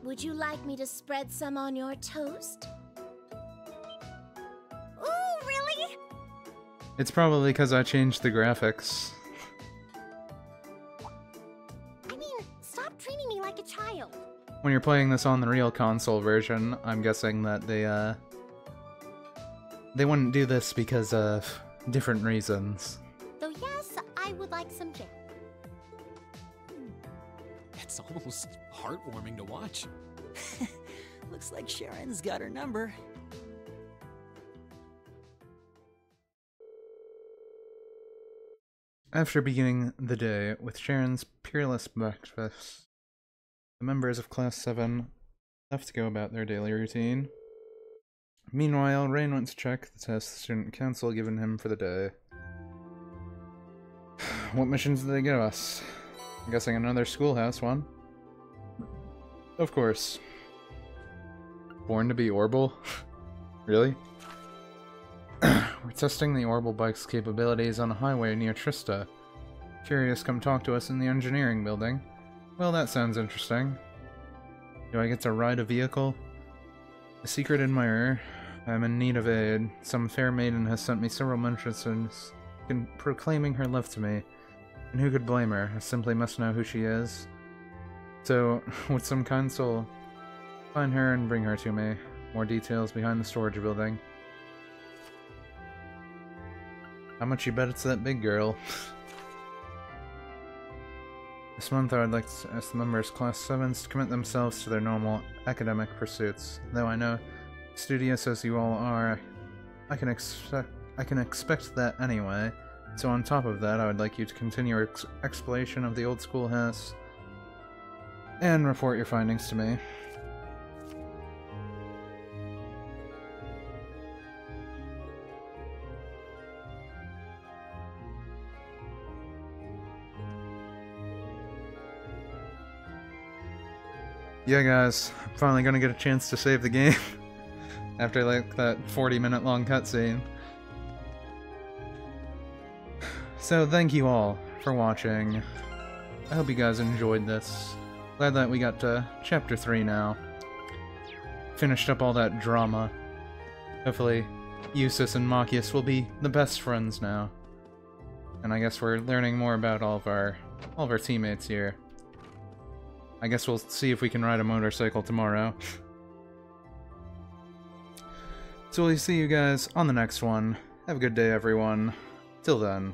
Would you like me to spread some on your toast? Ooh, really? It's probably because I changed the graphics. I mean, stop treating me like a child. When you're playing this on the real console version, I'm guessing that they wouldn't do this because of different reasons. Though yes, I would like some jam. It's almost heartwarming to watch. Looks like Sharon's got her number. After beginning the day with Sharon's peerless breakfast, the members of Class 7 left to go about their daily routine. Meanwhile, Rain went to check the test the student council given him for the day. What missions did they give us? I'm guessing another schoolhouse one. Of course. Born to be Orbital? Really? We're testing the Orbital bike's capabilities on a highway near Trista. Curious, come talk to us in the engineering building. Well, that sounds interesting. Do I get to ride a vehicle? A secret admirer. I'm in need of aid. Some fair maiden has sent me several messages proclaiming her love to me. And who could blame her? I simply must know who she is. So, with some counsel, find her and bring her to me. More details behind the storage building. How much you bet it's that big girl? This month I would like to ask the members of Class 7s to commit themselves to their normal academic pursuits. Though I know, studious as you all are, I can expect that anyway. So on top of that, I would like you to continue your exploration of the old schoolhouse and report your findings to me. Yeah guys, I'm finally gonna get a chance to save the game after like that 40-minute long cutscene. So thank you all for watching. I hope you guys enjoyed this. Glad that we got to Chapter 3 now. Finished up all that drama. Hopefully Eustace and Machias will be the best friends now. And I guess we're learning more about all of our teammates here. I guess we'll see if we can ride a motorcycle tomorrow. So we'll see you guys on the next one. Have a good day, everyone. Till then.